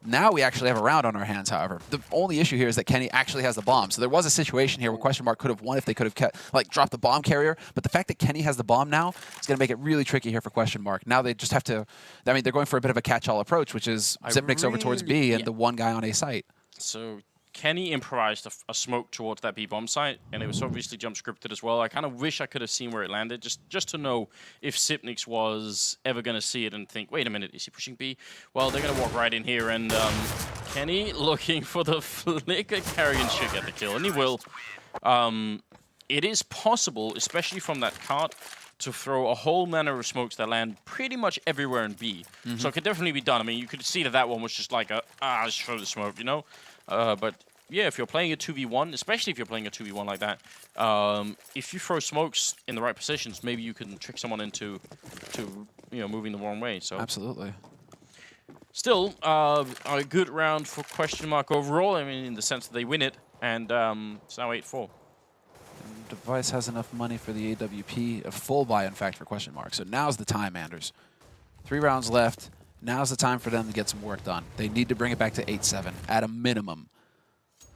Now we actually have a round on our hands, however. The only issue here is that Kenny actually has the bomb. So there was a situation here where QuestionMark could have won if they could have dropped the bomb carrier. But the fact that Kenny has the bomb now is going to make it really tricky here for QuestionMark. Now they just have to, I mean, they're going for a bit of a catch-all approach, which is Zipnik's over towards B and the one guy on A site. So Kenny improvised a smoke towards that B-bomb site, and it was obviously jump scripted as well. I kind of wish I could have seen where it landed, just to know if Zipnik was ever going to see it and think, wait a minute, is he pushing B? Well, they're going to walk right in here, and Kenny looking for the flicker. karrigan should get the kill, and he will. It is possible, especially from that cart, to throw a whole manner of smokes that land pretty much everywhere in B. So it could definitely be done. I mean, you could see that one was just like just throw the smoke, you know? But yeah, if you're playing a 2v1, especially if you're playing a 2v1 like that, if you throw smokes in the right positions, maybe you can trick someone into moving the wrong way. So absolutely. Still, a good round for QuestionMark overall. I mean, in the sense that they win it, and it's now 8-4. Device has enough money for the AWP, a full buy, in fact, for QuestionMark. So now's the time, Anders. 3 rounds left. Now's the time for them to get some work done. They need to bring it back to 8-7 at a minimum.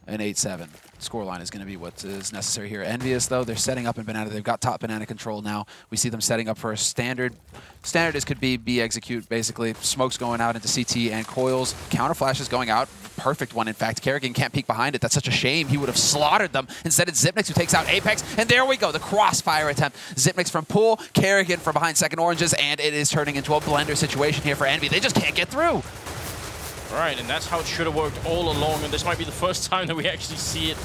An 8-7 scoreline is going to be what is necessary here. EnVyUS, though, they're setting up in Banana. They've got top Banana control now. We see them setting up for a standard. Standard could be B execute, basically. Smokes going out into CT and coils. Counter flashes going out. Perfect one, in fact. karrigan can't peek behind it. That's such a shame. He would have slaughtered them. Instead, it's Zipnik who takes out Apex. And there we go, the crossfire attempt. Zipnik's from pool, karrigan from behind second oranges, and it is turning into a blender situation here for Envy. They just can't get through. Right, and that's how it should have worked all along, and this might be the first time that we actually see it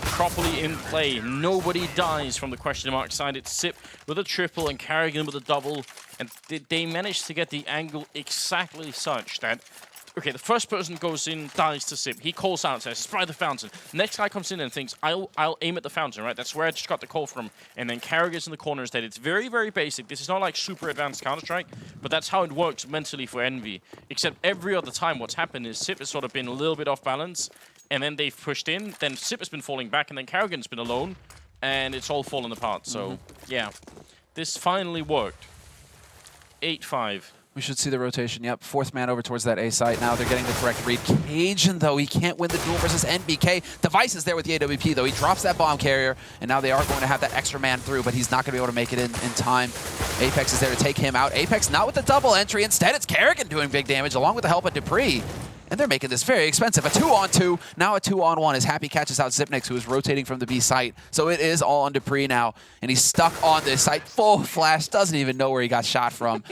properly in play. Nobody dies from the QuestionMark side. It's Sip with a triple and karrigan with a double, and they managed to get the angle exactly such that, okay, the first person goes in, dies to Sip. He calls out, says, spray the fountain. Next guy comes in and thinks, I'll aim at the fountain, right? That's where I just got the call from. And then karrigan's in the corner instead. It's very, very basic. This is not like super advanced Counter-Strike, but that's how it works mentally for Envy. Except every other time what's happened is Sip has sort of been a little bit off balance, and then they've pushed in, then Sip has been falling back, and then karrigan's been alone, and it's all fallen apart. So, yeah, this finally worked. 8-5. We should see the rotation. Yep, 4th man over towards that A site. Now they're getting the correct read. Cajun, though, he can't win the duel versus NBK. Device is there with the AWP, though. He drops that bomb carrier, and now they are going to have that extra man through, but he's not going to be able to make it in time. Apex is there to take him out. Apex not with the double entry. Instead, it's karrigan doing big damage, along with the help of dupreeh. And they're making this very expensive. A 2-on-2, now a 2-on-1 as Happy catches out Zipnik, who is rotating from the B site. So it is all on dupreeh now, and he's stuck on this site. Full flash, doesn't even know where he got shot from.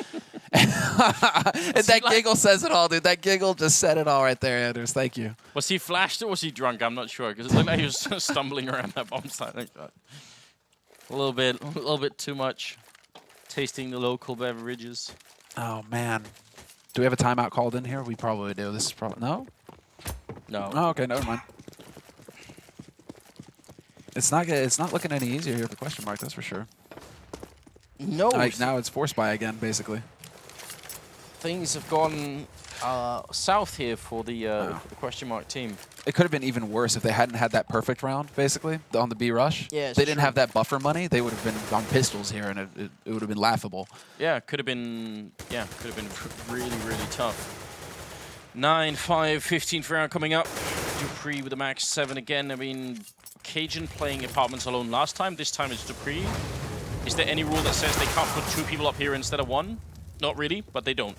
And that giggle says it all, dude. That giggle just said it all right there, Anders. Thank you. Was he flashed or was he drunk? I'm not sure, because it looked like he was stumbling around that bomb site. A little bit too much. Tasting the local beverages. Oh, man. Do we have a timeout called in here? We probably do. This is probably... No? No. Oh, okay. Never mind. It's not looking any easier here for QuestionMark, that's for sure. No. Like, now it's force buy again, basically. Things have gone south here for the QuestionMark team. It could have been even worse if they hadn't had that perfect round, basically, on the B rush. Yeah, they didn't have that buffer money. They would have been on pistols here, and it would have been laughable. Yeah, could have been really, really tough. 9-5, 15th round coming up. dupreeh with a max 7 again. I mean, Cajun playing apartments alone last time. This time it's dupreeh. Is there any rule that says they can't put 2 people up here instead of 1? Not really, but they don't.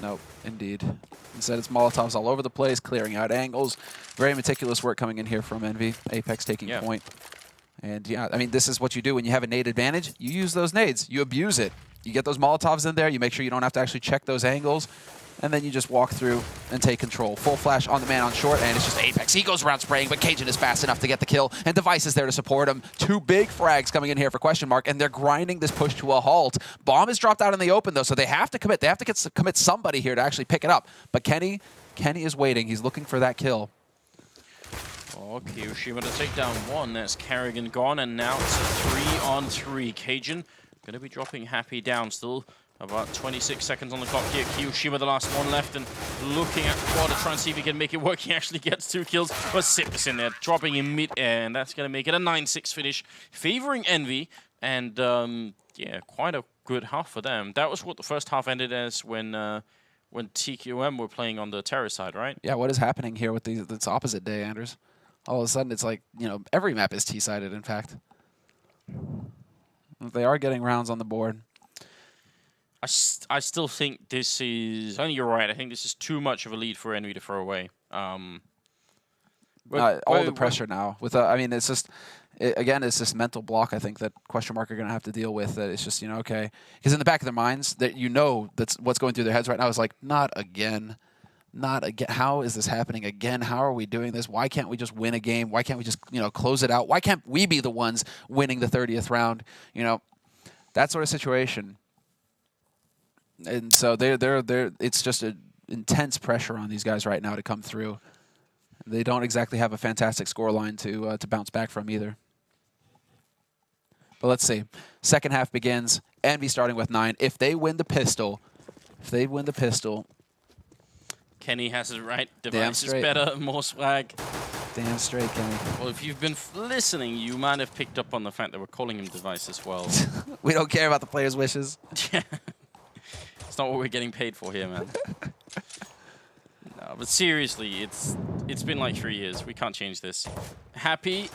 Nope, indeed. Instead, it's Molotovs all over the place, clearing out angles. Very meticulous work coming in here from Envy. Apex taking point. And yeah, I mean, this is what you do when you have a nade advantage. You use those nades. You abuse it. You get those Molotovs in there. You make sure you don't have to actually check those angles. and then you just walk through and take control. Full flash on the man on short, and it's just Apex. He goes around spraying, but cajunb is fast enough to get the kill, and Device is there to support him. 2 big frags coming in here for QuestionMark, and they're grinding this push to a halt. Bomb is dropped out in the open, though, so they have to commit. They have to commit somebody here to actually pick it up. But Kenny is waiting. He's looking for that kill. Oh, kioShiMa to take down 1. That's karrigan gone, and now it's a 3-on-3. Cajun going to be dropping Happy down still. About 26 seconds on the clock here. kioShiMa, the last one left, and looking at Quad to try and see if he can make it work. He actually gets 2 kills, but Sip is in there, dropping in mid-air, and that's going to make it a 9-6 finish, favoring Envy, and yeah, quite a good half for them. That was what the first half ended as when TQM were playing on the Terror side, right? Yeah, what is happening here with these? It's opposite day, Anders. All of a sudden, it's like, you know, every map is T-sided, in fact. They are getting rounds on the board. I still think this is... I think you're right. I think this is too much of a lead for Envy to throw away. All the pressure now. With I mean, it's just... again, it's this mental block, I think, that QuestionMark are going to have to deal with. That it's just, you know, okay. Because in the back of their minds, that you know that's what's going through their heads right now is like, not again. Not again. How is this happening again? How are we doing this? Why can't we just win a game? Why can't we just, you know, close it out? Why can't we be the ones winning the 30th round? You know, that sort of situation. And so it's just an intense pressure on these guys right now to come through. They don't exactly have a fantastic scoreline to bounce back from either. But let's see. Second half begins. Envy starting with 9. If they win the pistol, Kenny has it right. Device is better, more swag. Damn straight, Kenny. Well, if you've been listening, you might have picked up on the fact that we're calling him Device as well. We don't care about the players' wishes. Yeah. It's not what we're getting paid for here, man. No, but seriously, it's been like 3 years. We can't change this. Happy,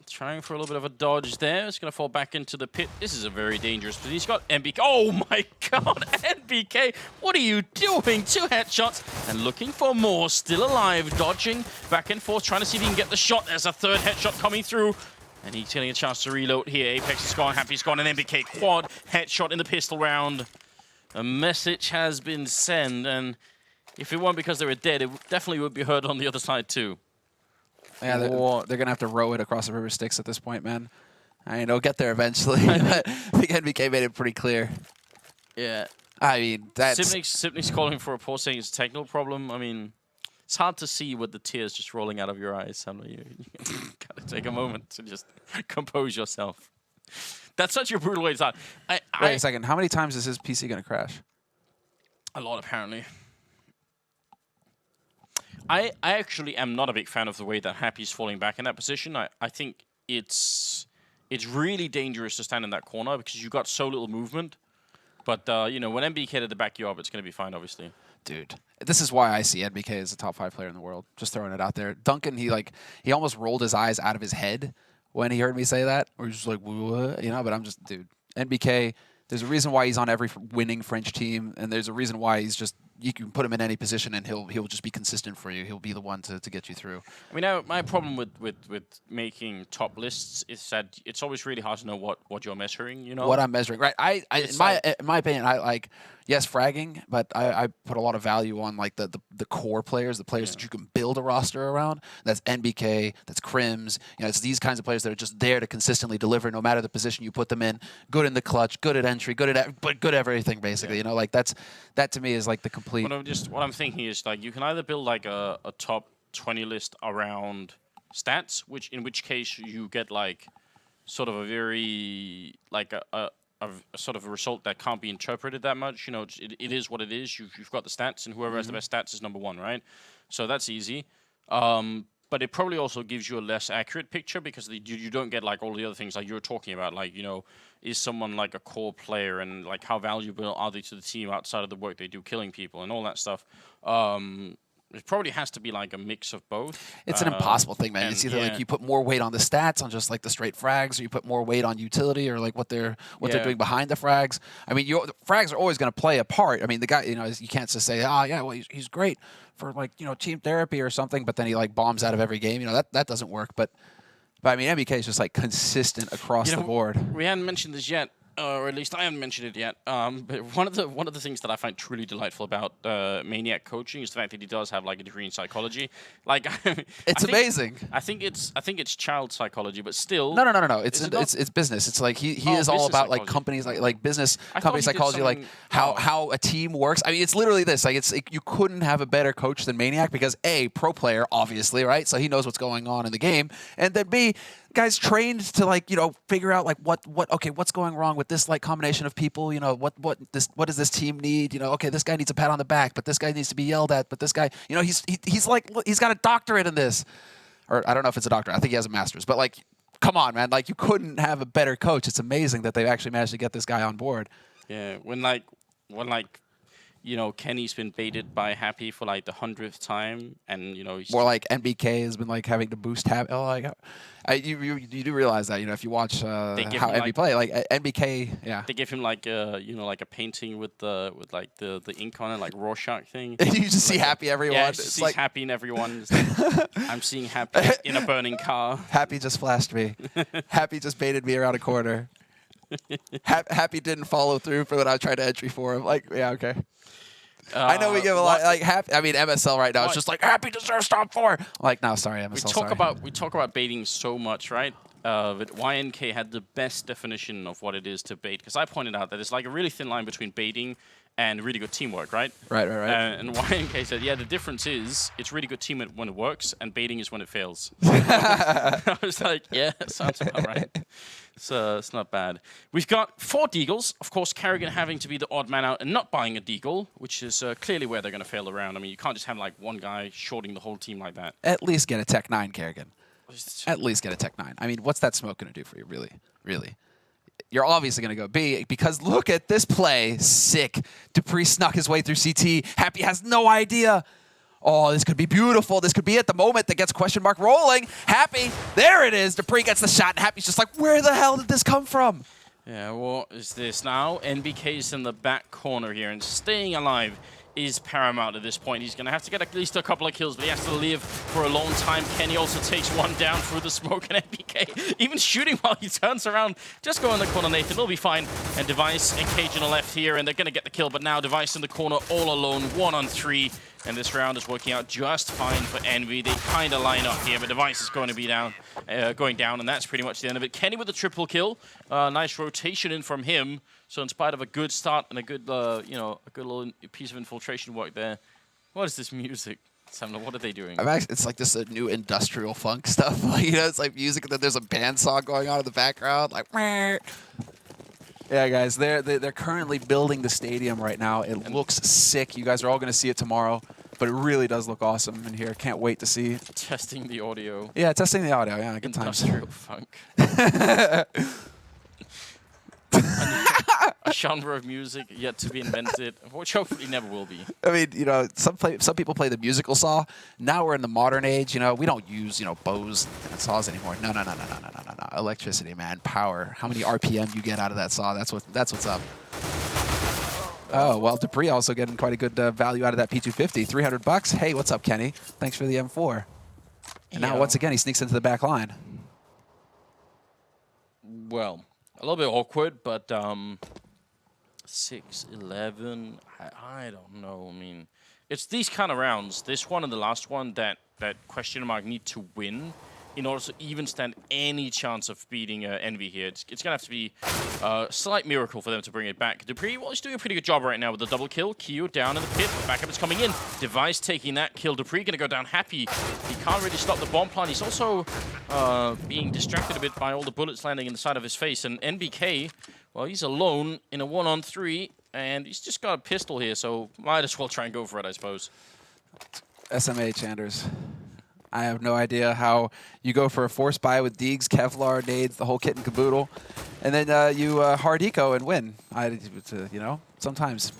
trying for a little bit of a dodge there. It's going to fall back into the pit. This is a very dangerous position. He's got NBK. Oh my god, NBK! What are you doing? 2 headshots and looking for more. Still alive, dodging back and forth, trying to see if he can get the shot. There's a 3rd headshot coming through. And he's getting a chance to reload here. Apex is gone, Happy's gone, and NBK quad headshot in the pistol round. A message has been sent, and if it weren't because they were dead, it definitely would be heard on the other side too. Yeah, they're going to have to row it across the river Styx at this point, man. I mean, they'll get there eventually, but I think NBK made it pretty clear. Yeah. I mean, that's... Sipnik's calling for a pause, saying it's a technical problem. I mean, it's hard to see with the tears just rolling out of your eyes. I mean, you gotta take a moment to just compose yourself. That's such a brutal way to start. Wait a second. How many times is his PC going to crash? A lot, apparently. I actually am not a big fan of the way that Happy's falling back in that position. I think it's really dangerous to stand in that corner because you got so little movement. But, you know, when NBK had to back you up, it's going to be fine, obviously. Dude, this is why I see NBK as a top 5 player in the world. Just throwing it out there. Duncan, he almost rolled his eyes out of his head when he heard me say that. Or he's just like, what? You know, but I'm just, dude, NBK, there's a reason why he's on every winning French team, and there's a reason why he's just, you can put him in any position and he'll just be consistent for you. He'll be the one to get you through. I mean, my problem with making top lists is that it's always really hard to know what you're measuring, you know? What I'm measuring, right. In my opinion, I like, yes, fragging, but I put a lot of value on like the core players, the players that you can build a roster around. That's NBK, that's Crims. You know, it's these kinds of players that are just there to consistently deliver no matter the position you put them in. Good in the good at entry, good at everything basically. Yeah. You know, like that to me is like the complete. What I'm thinking is like you can either build like a top 20 list around stats, in which case you get like sort of a very like a sort of a result that can't be interpreted that much. You know, it is what it is. You've got the stats, and whoever has the best stats is #1, right? So that's easy. But it probably also gives you a less accurate picture because you don't get like all the other things like you were talking about. Like, you know, is someone like a core player and like how valuable are they to the team outside of the work they do killing people and all that stuff. It probably has to be like a mix of both. It's an impossible thing, man. It's either like you put more weight on the stats, on just like the straight frags, or you put more weight on utility, or like what they're doing behind the frags. I mean, the frags are always going to play a part. I mean, the guy, you know, you can't just say, well, he's great for like, you know, team therapy or something, but then he like bombs out of every game. You know, that doesn't work. But I mean, NBK is just like consistent across the board. We hadn't mentioned this yet. or at least I haven't mentioned it yet. But one of the things that I find truly delightful about Maniac coaching is the fact that he does have like a degree in psychology. Like, It's amazing. I think it's child psychology, but still. No. It's business. It's like he is all about like companies, like business company psychology, like how a team works. I mean, it's literally this. Like, you couldn't have a better coach than Maniac because A, pro player, obviously, right? So he knows what's going on in the game, and then B, guys trained to like figure out like what's going wrong with this like combination of people. What does this team need? Okay, this guy needs a pat on the back, but this guy needs to be yelled at. But this guy, he's like he's got a doctorate in this, or I don't know if it's a doctorate. I think he has a master's. But like, come on, man! Like, you couldn't have a better coach. It's amazing that they've actually managed to get this guy on board. Yeah, when Kenny's been baited by Happy for like the 100th time, and he's more like NBK has been like having to boost Happy. Oh, like you do realize that if you watch how NB play, like NBK, yeah, they give him like like a painting with the ink on it, like Rorschach thing. You just see Happy everyone. Yeah, just sees Happy in everyone. I'm seeing Happy in a burning car. Happy just flashed me. Happy just baited me around a corner. Happy didn't follow through for what I tried to entry for him. Like, yeah, okay. I know we give a lot like Happy. I mean, MSL right now it's just like Happy deserves top 4. Like, no, sorry, MSL. We talk about baiting so much, right? But YNK had the best definition of what it is to bait, because I pointed out that it's like a really thin line between baiting and really good teamwork, right? Right. And YNK said, yeah, the difference is it's really good teamwork when it works, and baiting is when it fails. I was like, yeah, that sounds about right. So it's not bad. We've got 4 Deagles. Of course, karrigan having to be the odd man out and not buying a Deagle, which is clearly where they're going to fail around. I mean, you can't just have like one guy shorting the whole team like that. At least get a Tech 9, karrigan. At least get a Tech 9. I mean, what's that smoke going to do for you, really? Really? You're obviously going to go B, because look at this play. Sick. dupreeh snuck his way through CT. Happy has no idea. Oh, this could be beautiful. This could be it. The moment that gets QuestionMark rolling. Happy. There it is. dupreeh gets the shot, and Happy's just like, where the hell did this come from? Yeah, what is this now? NBK's in the back corner here, and staying alive is paramount at this point. He's going to have to get at least a couple of kills, but he has to live for a long time. Kenny also takes one down through the smoke, and NBK even shooting while he turns around. Just go in the corner, Nathan. It'll be fine. And Device and Cage on the left here, and they're going to get the kill, but now Device in the corner all alone, 1-on-3. And this round is working out just fine for Envy. They kind of line up here, but Device is going to be going down, and that's pretty much the end of it. Kenny with the triple kill. Nice rotation in from him. So in spite of a good start and a good, a good little piece of infiltration work there. What is this music? Samna, what are they doing? It's like this new industrial funk stuff. It's like music, and then there's a band song going on in the background. Like, yeah, guys, they're currently building the stadium right now. It looks sick. You guys are all going to see it tomorrow, but it really does look awesome in here. Can't wait to see. Testing the audio. Yeah, testing the audio. Yeah, good times. Industrial funk. A genre of music yet to be invented, which hopefully never will be. I mean, some people play the musical saw. Now we're in the modern age. We don't use bows and saws anymore. No. Electricity, man, power. How many RPM you get out of that saw? That's what's up. Oh well, dupreeh also getting quite a good value out of that P250. $300. Hey, what's up, Kenny? Thanks for the M4. And now once again he sneaks into the back line. Well, a little bit awkward, but 6-11. I don't know. I mean, it's these kind of rounds, this one and the last one, that QuestionMark need to win in order to even stand any chance of beating Envy here. It's going to have to be a slight miracle for them to bring it back. dupreeh, well, he's doing a pretty good job right now with the double kill. Q down in the pit. The backup is coming in. Device taking that kill. dupreeh going to go down happy. He can't really stop the bomb plant. He's also being distracted a bit by all the bullets landing in the side of his face. And NBK, well, he's alone in a 1-on-3, and he's just got a pistol here, so might as well try and go for it, I suppose. SMH, Anders. I have no idea how you go for a force buy with Deegs, Kevlar, nades, the whole kit and caboodle, and then you hard eco and win. Sometimes.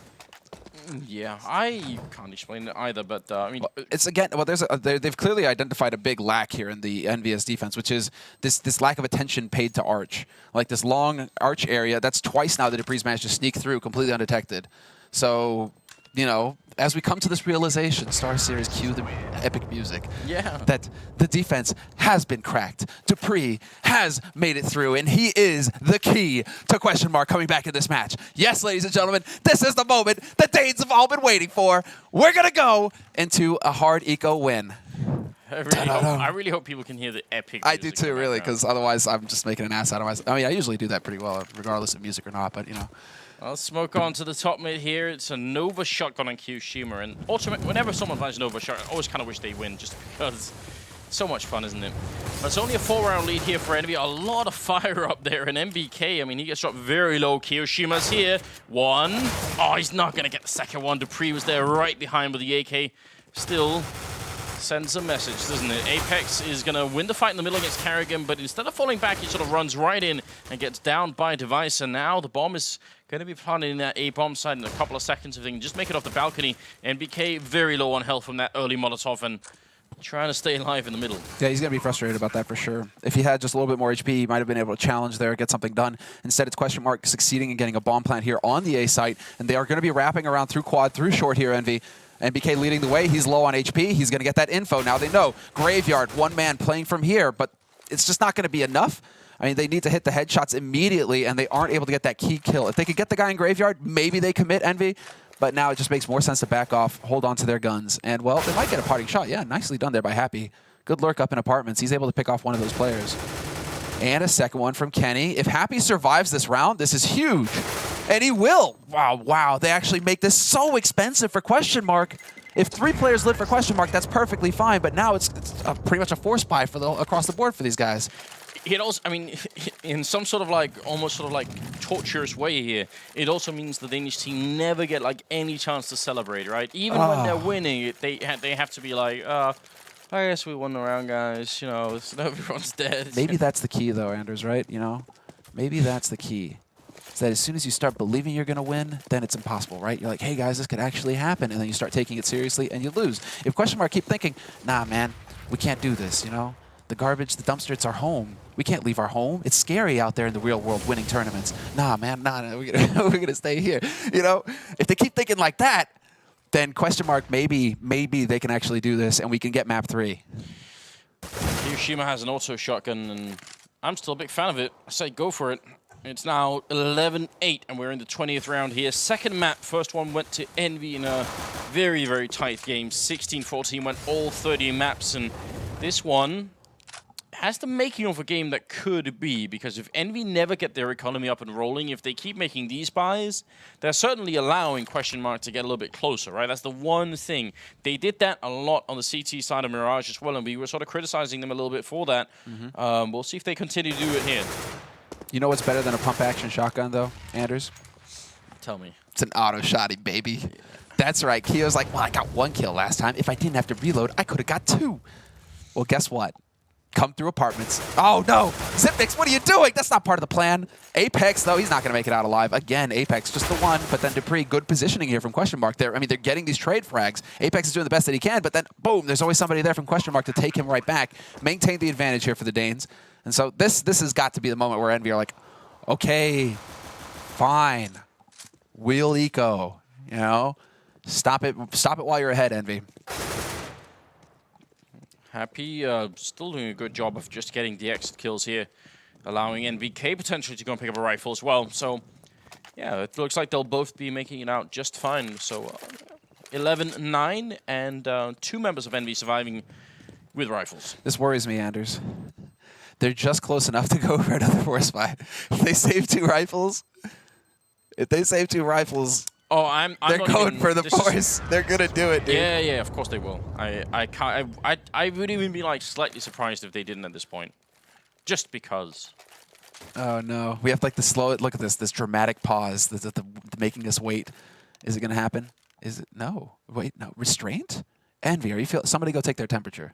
Yeah, I can't explain it either, but I mean, it's again. Well, they've clearly identified a big lack here in the EnVyUS defense, which is this lack of attention paid to Arch. Like this long Arch area. That's twice now that dupreeh's managed to sneak through completely undetected. So you know, as we come to this realization, StarSeries, cue the epic music, Yeah. that the defense has been cracked. dupreeh has made it through, and he is the key to QuestionMark coming back in this match. Yes, ladies and gentlemen, this is the moment the Danes have all been waiting for. We're going to go into a hard eco win. I really hope people can hear the epic I do music too, in the really, background. because otherwise I'm just making an ass out of myself. I mean, I usually do that pretty well, regardless of music or not, but, you know. I'll smoke on to the top mid here. It's a Nova shotgun on kioShiMa, and ultimately, whenever someone finds Nova shotgun, I always kind of wish they win, just because it's so much fun, isn't it? But it's only a 4-round lead here for Envy. A lot of fire up there, and NBK, I mean, he gets dropped very low. kioShiMa's here. One. Oh, he's not going to get the second one. dupreeh was there right behind with the AK. Still sends a message, doesn't it? Apex is going to win the fight in the middle against karrigan, but instead of falling back, he sort of runs right in and gets down by device, and now the bomb is going to be planted in that A-bomb side in a couple of seconds if they can just make it off the balcony. NBK very low on health from that early Molotov and trying to stay alive in the middle. Yeah, he's going to be frustrated about that for sure. If he had just a little bit more HP, he might have been able to challenge there, get something done. Instead, it's QuestionMark succeeding in getting a bomb plant here on the A site, and they are going to be wrapping around through quad, through short here, Envy. NBK leading the way. He's low on HP. He's going to get that info. Now they know. Graveyard, one man playing from here, but it's just not going to be enough. I mean, they need to hit the headshots immediately, and they aren't able to get that key kill. If they could get the guy in Graveyard, maybe they commit, Envy. But now it just makes more sense to back off, hold on to their guns. And, well, they might get a parting shot. Yeah, nicely done there by Happy. Good lurk up in apartments. He's able to pick off one of those players. And a second one from Kenny. If Happy survives this round, this is huge. And he will. Wow, wow. They actually make this so expensive for QuestionMark. If 3 players live for QuestionMark, that's perfectly fine. But now it's pretty much a force buy for across the board for these guys. It also, I mean, in some sort of like, almost sort of like torturous way here, it also means the Danish team never get like any chance to celebrate, right? Even when they're winning, they have to be like, I guess we won the round, guys. You know, everyone's dead. Maybe that's the key, though, Anders, right? You know, maybe that's the key. Is that as soon as you start believing you're going to win, then it's impossible, right? You're like, hey, guys, this could actually happen. And then you start taking it seriously, and you lose. If QuestionMark keep thinking, nah, man, we can't do this, you know? The garbage, the dumpster, it's our home. We can't leave our home. It's scary out there in the real world winning tournaments. Nah, man, nah, we're gonna stay here. You know, if they keep thinking like that, then QuestionMark, maybe they can actually do this and we can get map 3. kioShiMa has an auto shotgun, and I'm still a big fan of it. I say go for it. It's now 11-8, and we're in the 20th round here. Second map, first one went to Envy in a very, very tight game. 16-14 went all 30 maps, and this one has the making of a game that could be, because if Envy never get their economy up and rolling, if they keep making these buys, they're certainly allowing QuestionMark to get a little bit closer, right? That's the one thing. They did that a lot on the CT side of Mirage as well, and we were sort of criticizing them a little bit for that. We'll see if they continue to do it here. You know what's better than a pump-action shotgun, though, Anders? Tell me. It's an auto-shotty, baby. Yeah. That's right. Kio's like, well, I got 1 kill last time. If I didn't have to reload, I could have got 2. Well, guess what? Come through apartments. Oh, no. Zipnix, what are you doing? That's not part of the plan. Apex, though, he's not going to make it out alive. Again, Apex, just the one. But then dupreeh, good positioning here from QuestionMark there. I mean, they're getting these trade frags. Apex is doing the best that he can, but then, boom, there's always somebody there from QuestionMark to take him right back. Maintain the advantage here for the Danes. And so this has got to be the moment where Envy are like, okay, fine. We'll eco, you know? Stop it while you're ahead, Envy. Happy, still doing a good job of just getting the exit kills here, allowing NBK potentially to go and pick up a rifle as well. So, yeah, it looks like they'll both be making it out just fine. So, 11-9 and 2 members of Envy surviving with rifles. This worries me, Anders. They're just close enough to go for another force buy. If they save 2 rifles, they're going for the force. They're gonna do it, dude. Yeah, of course they will. I would even be like slightly surprised if they didn't at this point, just because. Oh no, we have like the slow. Look at this dramatic pause. The making us wait. Is it gonna happen? Is it? No. Wait, no. Restraint? Envy, are you feel? Somebody go take their temperature.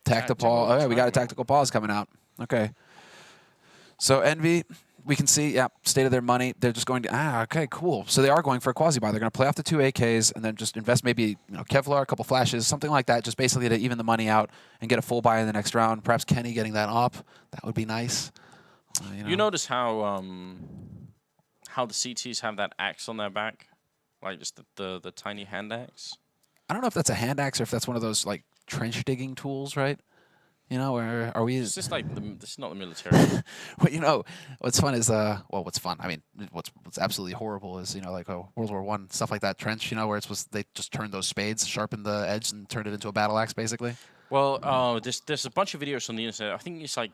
Tactical pause. Oh yeah, we got a tactical pause coming out. Okay. So Envy, we can see, yeah, state of their money. They're just going to, okay, cool. So they are going for a quasi-buy. They're going to play off the 2 AKs and then just invest maybe, Kevlar, a couple flashes, something like that, just basically to even the money out and get a full buy in the next round. Perhaps Kenny getting that up. That would be nice. You notice how how the CTs have that axe on their back, like just the tiny hand axe. I don't know if that's a hand axe or if that's one of those like trench digging tools, right? You know, or are we? It's just like this is not the military. Well, you know, what's fun is well, what's fun? I mean, what's absolutely horrible is like World War I stuff like that trench. You know, where they just turned those spades, sharpened the edge, and turned it into a battle axe, basically. Well, there's a bunch of videos on the internet. I think it's like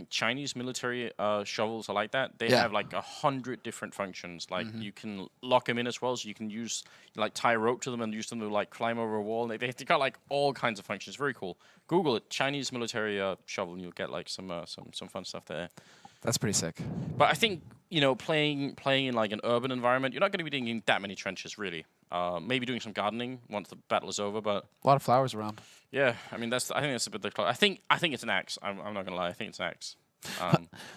Chinese military shovels are like that. They have like 100 different functions. Like you can lock them in as well, so you can use tie a rope to them and use them to like climb over a wall. They got like all kinds of functions. Very cool. Google it, Chinese military shovel, and you'll get like some fun stuff there. That's pretty sick. But I think playing in like an urban environment, you're not going to be digging that many trenches really. Maybe doing some gardening once the battle is over, but a lot of flowers around. Yeah, I mean I think that's a bit the. I think it's an axe. I'm not gonna lie. I think it's an axe.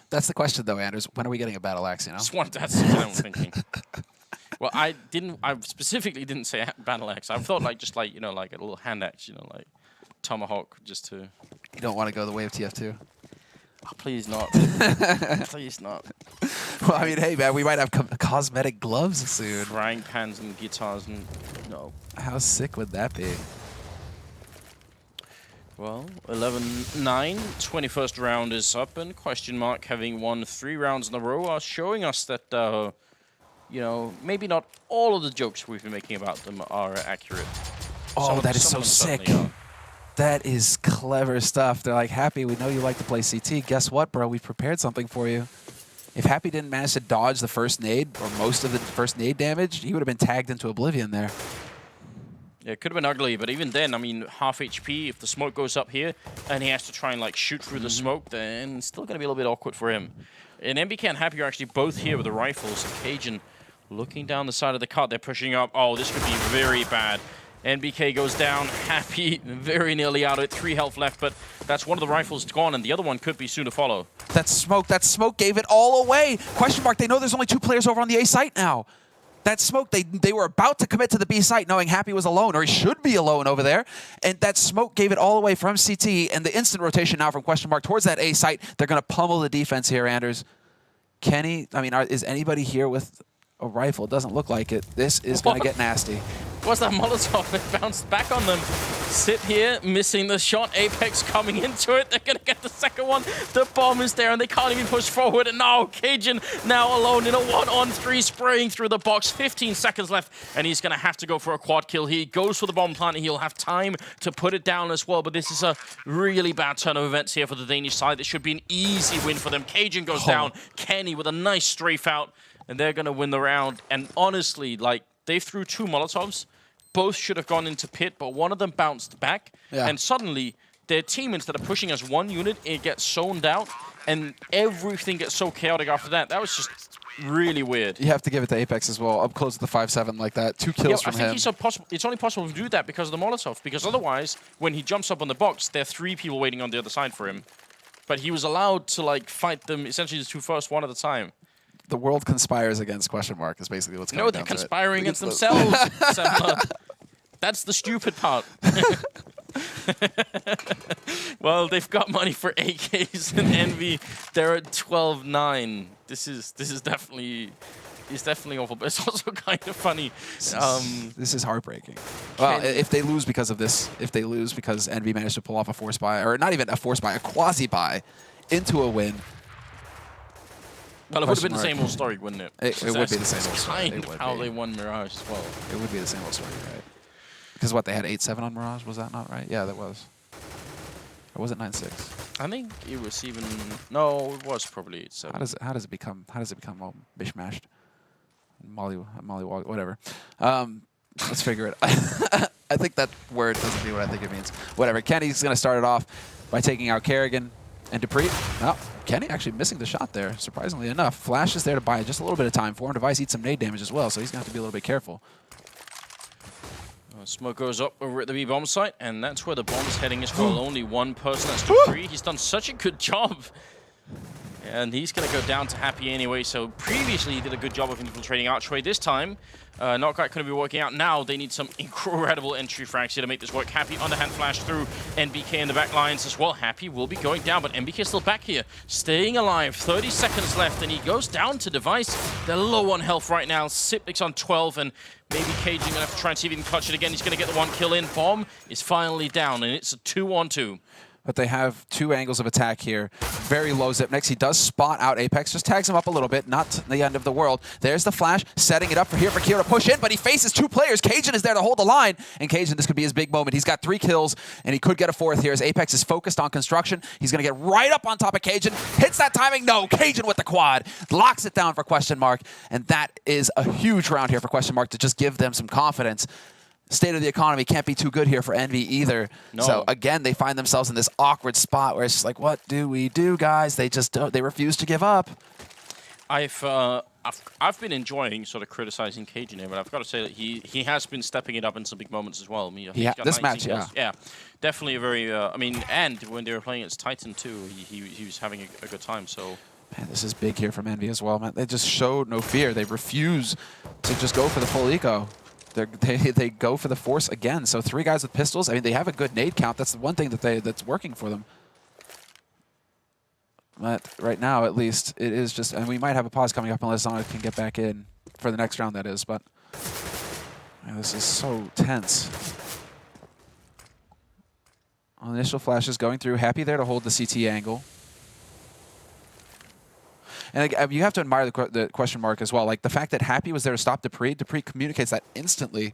That's the question though, Anders. When are we getting a battle axe? You know. That's what I'm thinking. Well, I specifically didn't say battle axe. I thought like a little hand axe. Like tomahawk, just to. You don't want to go the way of TF2. Oh, please not. Please not. Well, I mean, hey man, we might have cosmetic gloves soon. Frying pans and guitars and no. How sick would that be? Well, 11-9, 21st round is up, and QuestionMark, having won 3 rounds in a row, are showing us that, maybe not all of the jokes we've been making about them are accurate. Oh, that is so sick. That is clever stuff. They're like, Happy, we know you like to play CT. Guess what, bro? We've prepared something for you. If Happy didn't manage to dodge the first nade, or most of the first nade damage, he would have been tagged into oblivion there. Yeah, it could have been ugly, but even then, I mean, half HP, if the smoke goes up here, and he has to try and, like, shoot through the smoke, then it's still going to be a little bit awkward for him. And NBK and Happy are actually both here with the rifles. And Cajun looking down the side of the cart, they're pushing up. Oh, this could be very bad. NBK goes down, Happy very nearly out of it, 3 health left, but that's one of the rifles gone, and the other one could be soon to follow. That smoke gave it all away. QuestionMark, they know there's only 2 players over on the A site now. That smoke, they were about to commit to the B site knowing Happy was alone, or he should be alone over there. And that smoke gave it all away from CT, and the instant rotation now from QuestionMark towards that A site. They're going to pummel the defense here, Anders. Is anybody here with a rifle? It doesn't look like it. This is going to get nasty. What's that Molotov? It bounced back on them. Sit here, missing the shot. Apex coming into it. They're going to get the second one. The bomb is there, and they can't even push forward. And now Cajun now alone in a 1-on-3, spraying through the box. 15 seconds left, and he's going to have to go for a quad kill. He goes for the bomb plant, and he'll have time to put it down as well. But this is a really bad turn of events here for the Danish side. This should be an easy win for them. Cajun goes down. Kenny with a nice strafe out, and they're going to win the round. And honestly, like, they threw 2 Molotovs. Both should have gone into pit, but one of them bounced back. Yeah. And suddenly, their team, instead of pushing as 1 unit, it gets zoned out, and everything gets so chaotic after that. That was just really weird. You have to give it to Apex as well, up close to the 5-7 like that. 2 kills from him. I think it's only possible to do that because of the Molotov, because otherwise, when he jumps up on the box, there are 3 people waiting on the other side for him. But he was allowed to, like, fight them, essentially the 2 first, one at a time. The world conspires against QuestionMark is basically what's coming down to it. No, they're conspiring against themselves. That's the stupid part. Well, they've got money for AKs and Envy. They're at 12-9. This is definitely awful, but it's also kind of funny. This is heartbreaking. Well, if they lose because of this, if they lose because Envy managed to pull off a force buy, or not even a force buy, a quasi buy into a win. Well, it would have been the same old story, wouldn't it? It would be the same old story. Kind of how they won Mirage as well. It would be the same old story, right? Because what, they had 8-7 on Mirage? Was that not right? Yeah, that was. Or was it 9-6? I think it was even. No, it was probably 8-7. How does it become all mishmashed? Mollywog, whatever. Let's figure it. I think that word doesn't mean what I think it means. Whatever. Kenny's gonna start it off by taking out karrigan and dupreeh. No, Kenny actually missing the shot there, surprisingly enough. Flash is there to buy just a little bit of time for him. Device eats some nade damage as well, so he's gonna have to be a little bit careful. Smoke goes up over at the B-bomb site, and that's where the bomb's heading as well. Only one person, that's dupreeh. He's done such a good job. And he's going to go down to Happy anyway. So previously he did a good job of infiltrating Archway. This time, not quite going to be working out. Now they need some incredible entry frags here to make this work. Happy underhand flash through NBK in the back lines as well. Happy will be going down, but NBK is still back here, staying alive. 30 seconds left, and he goes down to Device. They're low on health right now. Sipnik's on 12, and maybe Cajun going to have to try and see if he can clutch it again. He's going to get the one kill in. Bomb is finally down, and it's a 2-on-2. But they have two angles of attack here. Very low Zipniks. He does spot out Apex, just tags him up a little bit, not the end of the world. There's the flash, setting it up for Keo to push in, but he faces two players. Cajun is there to hold the line, and Cajun, this could be his big moment. He's got 3 kills, and he could get a 4th here as Apex is focused on construction. He's going to get right up on top of Cajun. Hits that timing. No, Cajun with the quad. Locks it down for QuestionMark, and that is a huge round here for QuestionMark to just give them some confidence. State of the economy can't be too good here for Envy either. No. So again, they find themselves in this awkward spot where it's just like, what do we do, guys? They just don't, they refuse to give up. I've been enjoying sort of criticizing Cajun here, but I've got to say that he has been stepping it up in some big moments as well. I mean, he's got this 19 match, kills. Yeah, definitely a very. I mean, and when they were playing against Titan too, he was having a good time. So. Man, this is big here from Envy as well, man. They just showed no fear. They refuse to just go for the full eco. They go for the force again. So 3 guys with pistols. I mean, they have a good nade count. That's the one thing that's working for them. But right now, at least, it is just... And we might have a pause coming up unless Zana can get back in for the next round, that is. But man, this is so tense. Initial flashes going through. Happy there to hold the CT angle. And you have to admire the QuestionMark as well. Like the fact that Happy was there to stop dupreeh. dupreeh communicates that instantly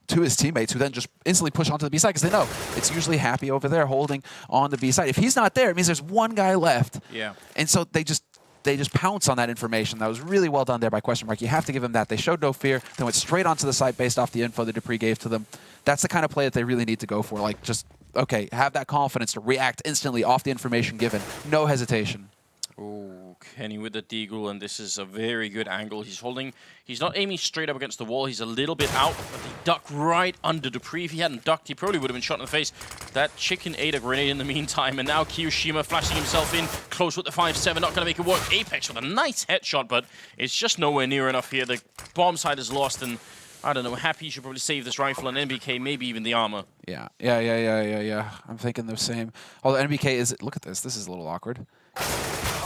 to his teammates, who then just instantly push onto the B side because they know it's usually Happy over there holding on the B side. If he's not there, it means there's one guy left. Yeah. And so they just pounce on that information. That was really well done there by QuestionMark. You have to give them that. They showed no fear. They went straight onto the site based off the info that dupreeh gave to them. That's the kind of play that they really need to go for. Like just, okay, have that confidence to react instantly off the information given. No hesitation. Oh, Kenny with the deagle, and this is a very good angle. He's not aiming straight up against the wall. He's a little bit out, but he ducked right under dupreeh. If he hadn't ducked, he probably would have been shot in the face. That chicken ate a grenade in the meantime, and now kioShiMa flashing himself in, close with the 5-7, not going to make it work. Apex with a nice headshot, but it's just nowhere near enough here. The bomb side is lost, and I don't know, Happy should probably save this rifle, and NBK maybe even the armor. Yeah. I'm thinking the same. Although NBK is, look at this. This is a little awkward.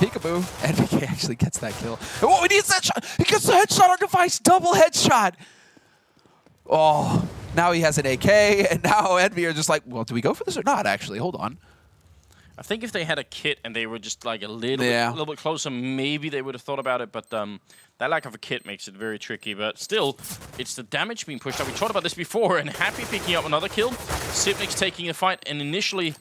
Peekaboo. NBK actually gets that kill. Oh, he needs that shot. He gets the headshot on Device. Double headshot. Oh, now he has an AK, and now Envy are just like, well, do we go for this or not, actually? Hold on. I think if they had a kit and they were just like a little bit closer, maybe they would have thought about it, but that lack of a kit makes it very tricky. But still, it's the damage being pushed up. We talked about this before, and Happy picking up another kill. Sipnik's taking a fight, and initially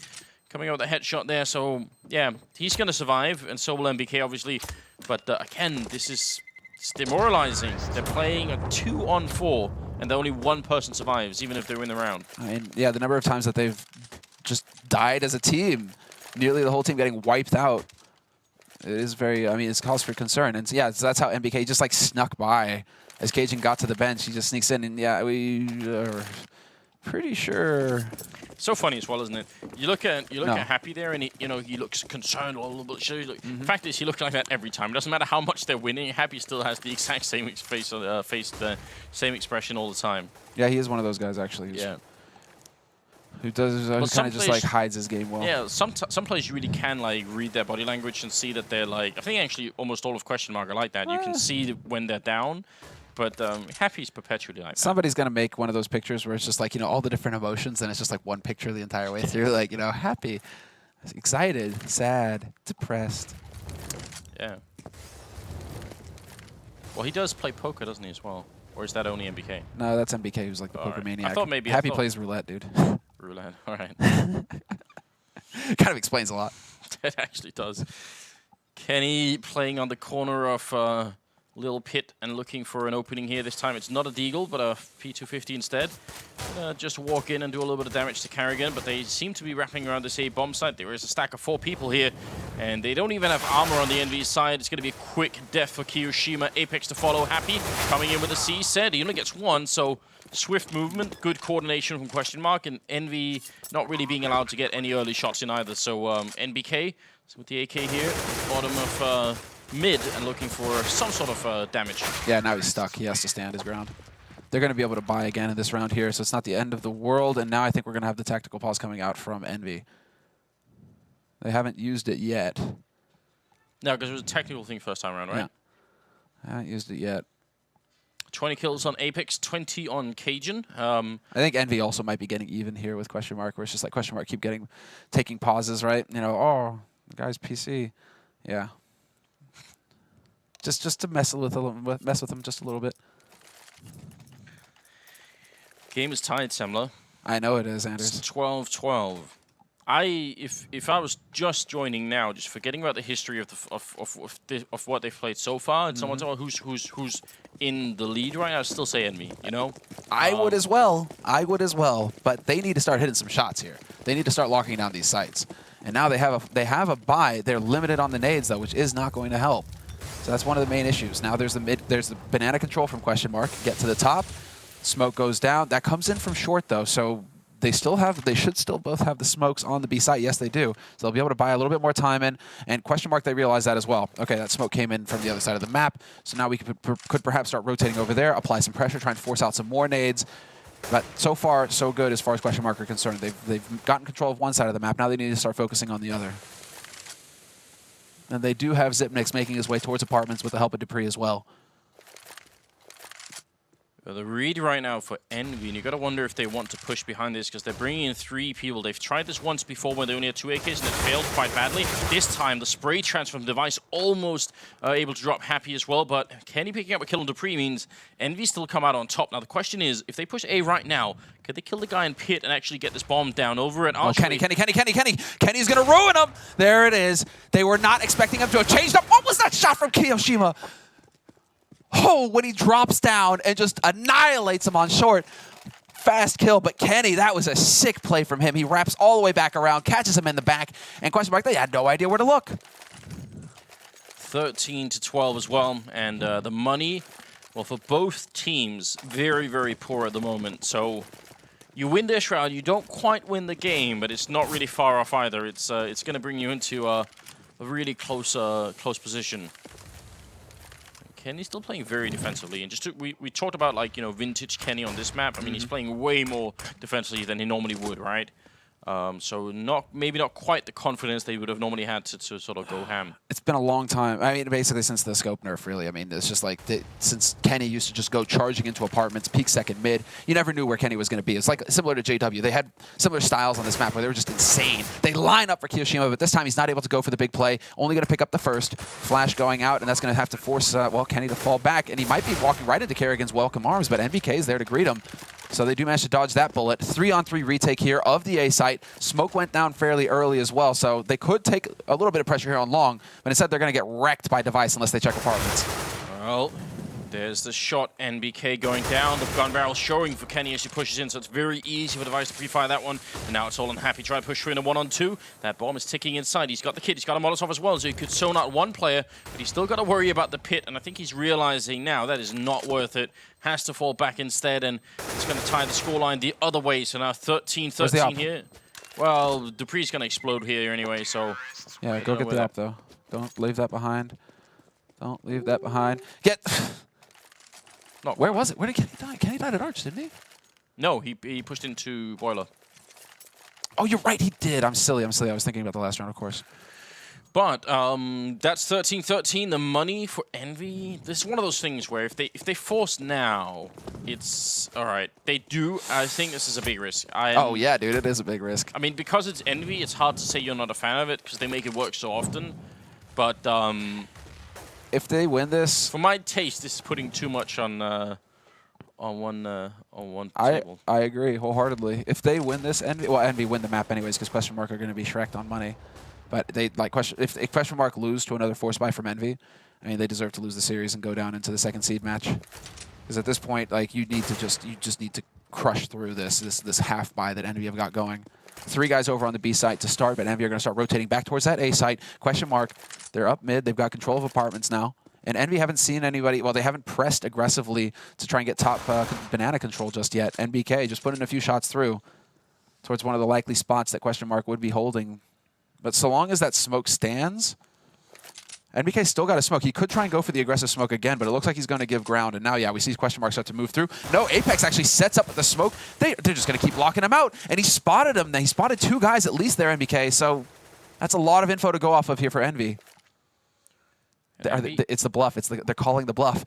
coming out with a headshot there. So, yeah, he's going to survive, and so will NBK, obviously. But again, this is demoralizing. They're playing a 2-on-4, and only one person survives, even if they win the round. I mean, yeah, the number of times that they've just died as a team, nearly the whole team getting wiped out. It is very, I mean, it's cause for concern. And yeah, so that's how NBK just like snuck by. As Cajun got to the bench, he just sneaks in, and yeah, we are pretty sure. So funny as well, isn't it? You look at Happy there, and he looks concerned a little bit. The fact is, he looks like that every time. It doesn't matter how much they're winning. Happy still has the exact same face, the same expression all the time. Yeah, he is one of those guys actually. Yeah. Who does kind of just like hides his game well. Yeah, some players you really can like read their body language and see that they're like. I think actually almost all of QuestionMark are like that. You can see when they're down. But Happy's perpetually like that. Somebody's going to make one of those pictures where it's just like, all the different emotions, and it's just like one picture the entire way through. Like, happy, excited, sad, depressed. Yeah. Well, he does play poker, doesn't he, as well? Or is that only NBK? No, that's NBK, who's like the poker maniac. I thought maybe Happy plays roulette, dude. Roulette, all right. Kind of explains a lot. It actually does. Kenny playing on the corner of Little Pit and looking for an opening here. This time it's not a deagle, but a P250 instead. Just walk in and do a little bit of damage to karrigan, but they seem to be wrapping around this A bomb site. There is a stack of 4 people here, and they don't even have armor on the NV side. It's going to be a quick death for kioShiMa. Apex to follow. Happy coming in with a C said. He only gets 1, so swift movement, good coordination from QuestionMark, and Envy not really being allowed to get any early shots in either. So NBK So with the AK here, bottom of mid, and looking for some sort of damage. Yeah, now he's stuck. He has to stand his ground. They're going to be able to buy again in this round here, so it's not the end of the world. And now I think we're going to have the tactical pause coming out from Envy. They haven't used it yet. No, because it was a technical thing first time around, right? Yeah. I haven't used it yet. 20 kills on Apex, 20 on Cajun. I think Envy also might be getting even here with QuestionMark, where it's just like QuestionMark keep taking pauses, right? You know, oh, the guy's PC. Yeah. Just to mess with him just a little bit. Game is tied, Semler. I know it is, Anders. It's 12-12. If I was just joining now, just forgetting about the history of what they've played so far, and someone tell me who's in the lead right now, I'd still say Envy. You know, I would as well. I would as well. But they need to start hitting some shots here. They need to start locking down these sites. And now they have a buy. They're limited on the nades though, which is not going to help. So that's one of the main issues. Now there's the banana control from QuestionMark. Get to the top. Smoke goes down. That comes in from short though, so they should still both have the smokes on the B site. Yes, they do. So they'll be able to buy a little bit more time in. And QuestionMark, they realize that as well. Okay, that smoke came in from the other side of the map. So now we could perhaps start rotating over there, apply some pressure, try and force out some more nades. But so far, so good as far as QuestionMark are concerned. They've gotten control of one side of the map. Now they need to start focusing on the other. And they do have Zipnix making his way towards apartments with the help of dupreeh as well. The read right now for Envy, and you got to wonder if they want to push behind this because they're bringing in 3 people. They've tried this once before when they only had 2 AKs and it failed quite badly. This time, the spray transfer from the device almost able to drop Happy as well, but Kenny picking up a kill on dupreeh means Envy still come out on top. Now, the question is, if they push A right now, could they kill the guy in pit and actually get this bomb down over it? Oh, Kenny's going to ruin him. There it is. They were not expecting him to have changed up. What was that shot from kioShiMa? Oh, when he drops down and just annihilates him on short. Fast kill, but Kenny, that was a sick play from him. He wraps all the way back around, catches him in the back, and QuestionMark, they had no idea where to look. 13-12 as well, and the money, well, for both teams, very, very poor at the moment. So you win this round, you don't quite win the game, but it's not really far off either. It's going to bring you into a really close position. Kenny's still playing very defensively, and we talked about, like, you know, vintage Kenny on this map. I mean, he's playing way more defensively than he normally would, right? So maybe not quite the confidence they would have normally had to sort of go ham. It's been a long time. I mean, basically since the scope nerf, really. I mean, it's just like since Kenny used to just go charging into apartments, peak second mid, you never knew where Kenny was going to be. It's like similar to JW. They had similar styles on this map where they were just insane. They line up for kioShiMa, but this time he's not able to go for the big play. Only going to pick up the first. Flash going out, and that's going to have to force, well, Kenny to fall back. And he might be walking right into karrigan's welcome arms, but NBK is there to greet him. So they do manage to dodge that bullet. 3-on-3 retake here of the A site. Smoke went down fairly early as well, so they could take a little bit of pressure here on long, but instead they're going to get wrecked by device unless they check apartments. Well, there's the shot. NBK going down. The gun barrel showing for Kenny as he pushes in, so it's very easy for device to pre-fire that one. And now it's all unhappy. Try to push through in a 1-on-2. That bomb is ticking inside. He's got the kit. He's got a Molotov as well, so he could zone out one player, but he's still got to worry about the pit, and I think he's realizing now that is not worth it. Has to fall back instead, and it's going to tie the scoreline the other way. So now 13-13 here. Well, dupreeh's going to explode here anyway, so... Yeah, go get the up, though. Don't leave that behind. Don't leave that behind. Get... Where was it? Where did Kenny die? Kenny died at Arch, didn't he? No, he pushed into Boiler. Oh, you're right, he did. I'm silly. I was thinking about the last round, of course. But that's 13-13. The money for Envy. This is one of those things where if they force now, it's all right. They do. I think this is a big risk. Oh yeah, dude, it is a big risk. I mean, because it's Envy, it's hard to say you're not a fan of it because they make it work so often. But if they win this, for my taste, this is putting too much on one table. I agree wholeheartedly. If they win this, Envy win the map anyways because QuestionMark are going to be shreked on money. But they if QuestionMark lose to another force buy from Envy, I mean they deserve to lose the series and go down into the second seed match. Because at this point, like you just need to crush through this half buy that Envy have got going. 3 guys over on the B site to start, but Envy are going to start rotating back towards that A site. QuestionMark, they're up mid. They've got control of apartments now. And Envy haven't seen anybody, well, they haven't pressed aggressively to try and get top banana control just yet. NBK just putting a few shots through towards one of the likely spots that QuestionMark would be holding But so long as that smoke stands, NBK still got a smoke. He could try and go for the aggressive smoke again, but it looks like he's going to give ground. And now, yeah, we see QuestionMark start to move through. No, Apex actually sets up with the smoke. They're just going to keep locking him out. And he spotted him. He spotted 2 guys at least there, NBK. So that's a lot of info to go off of here for Envy. It's the bluff. They're calling the bluff.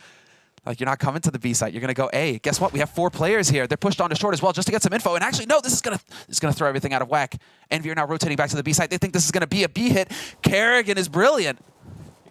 Like, you're not coming to the B site. You're going to go A. Guess what? We have 4 players here. They're pushed onto short as well just to get some info. And actually, no, this is going to throw everything out of whack. Envy are now rotating back to the B site. They think this is going to be a B hit. Karrigan is brilliant.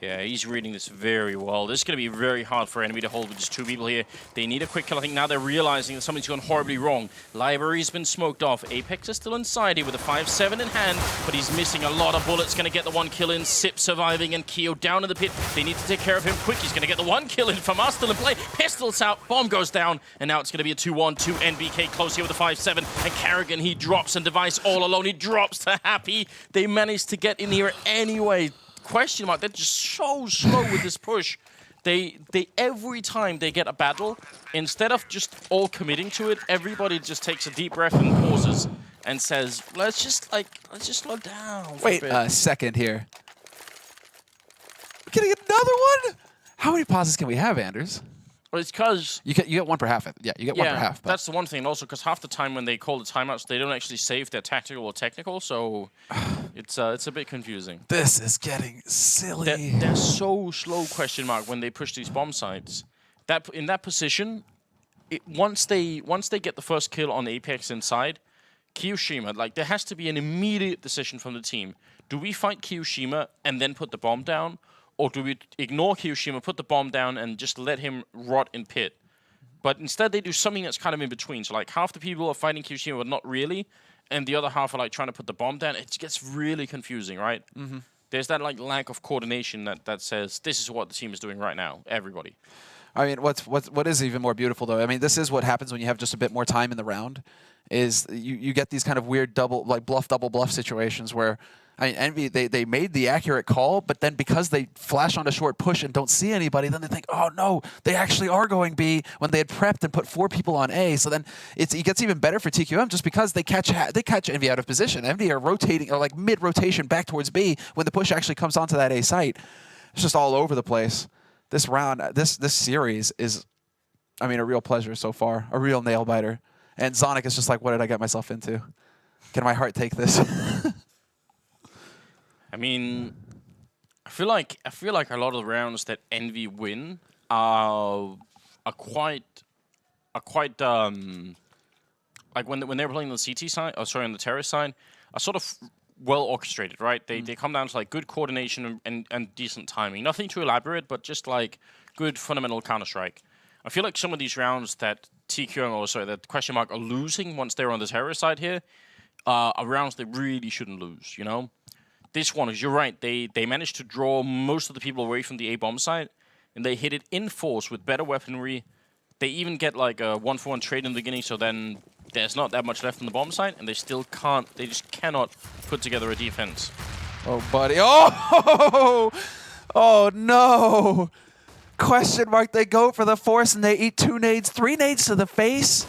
Yeah, he's reading this very well. This is going to be very hard for Envy to hold with just 2 people here. They need a quick kill. I think now they're realizing that something's gone horribly wrong. Library's been smoked off. Apex is still inside here with a 5-7 in hand, but he's missing a lot of bullets. Going to get the 1 kill in. Sip surviving, and Keo down in the pit. They need to take care of him quick. He's going to get the 1 kill in. From us still in play. Pistols out. Bomb goes down, and now it's going to be a 2-1-2. NBK close here with a 5-7, and Karrigan, he drops, and Device all alone. He drops to Happy. They managed to get in here anyway. QuestionMark, they're just so slow with this push. They every time they get a battle, instead of just all committing to it, everybody just takes a deep breath and pauses and says, let's just slow down. Wait a second here. We're getting another one? How many pauses can we have, Anders? Well, it's because you get 1 per half. Yeah, you get 1 per half. But that's the one thing. Also, because half the time when they call the timeouts, they don't actually save their tactical or technical, so it's a bit confusing. This is getting silly. They're so slow, QuestionMark, when they push these bomb sites. That in that position, once they get the first kill on Apex inside, kioShiMa, like, there has to be an immediate decision from the team. Do we fight kioShiMa and then put the bomb down? Or do we ignore kioShiMa, put the bomb down, and just let him rot in pit? But instead, they do something that's kind of in between. So, like, half the people are fighting kioShiMa, but not really, and the other half are, like, trying to put the bomb down. It gets really confusing, right? Mm-hmm. There's that, like, lack of coordination that says, this is what the team is doing right now, everybody. I mean, what is even more beautiful, though, I mean, this is what happens when you have just a bit more time in the round, is you get these kind of weird double bluff situations where, I mean, Envy, they made the accurate call, but then because they flash on a short push and don't see anybody, then they think, oh no, they actually are going B when they had prepped and put 4 people on A. So then it gets even better for TQM just because they catch Envy out of position. Envy are rotating, or like mid-rotation back towards B when the push actually comes onto that A site. It's just all over the place. This round, this series is, I mean, a real pleasure so far, a real nail-biter. And Zonic is just like, what did I get myself into? Can my heart take this? I mean, I feel like a lot of the rounds that Envy win are quite like when they were playing on the CT side, on the terrorist side, are sort of well orchestrated, right? They come down to like good coordination and decent timing. Nothing too elaborate, but just like good fundamental Counter-Strike. I feel like some of these rounds that that QuestionMark are losing once they're on the terrorist side here are rounds they really shouldn't lose, you know? This one is, you're right, they managed to draw most of the people away from the A-bomb site, and they hit it in force with better weaponry. They even get like a 1-for-1 trade in the beginning, so then there's not that much left on the bomb site, and they just cannot put together a defense. Oh, buddy. Oh! Oh, no! QuestionMark, they go for the force, and they eat 2 nades, 3 nades to the face.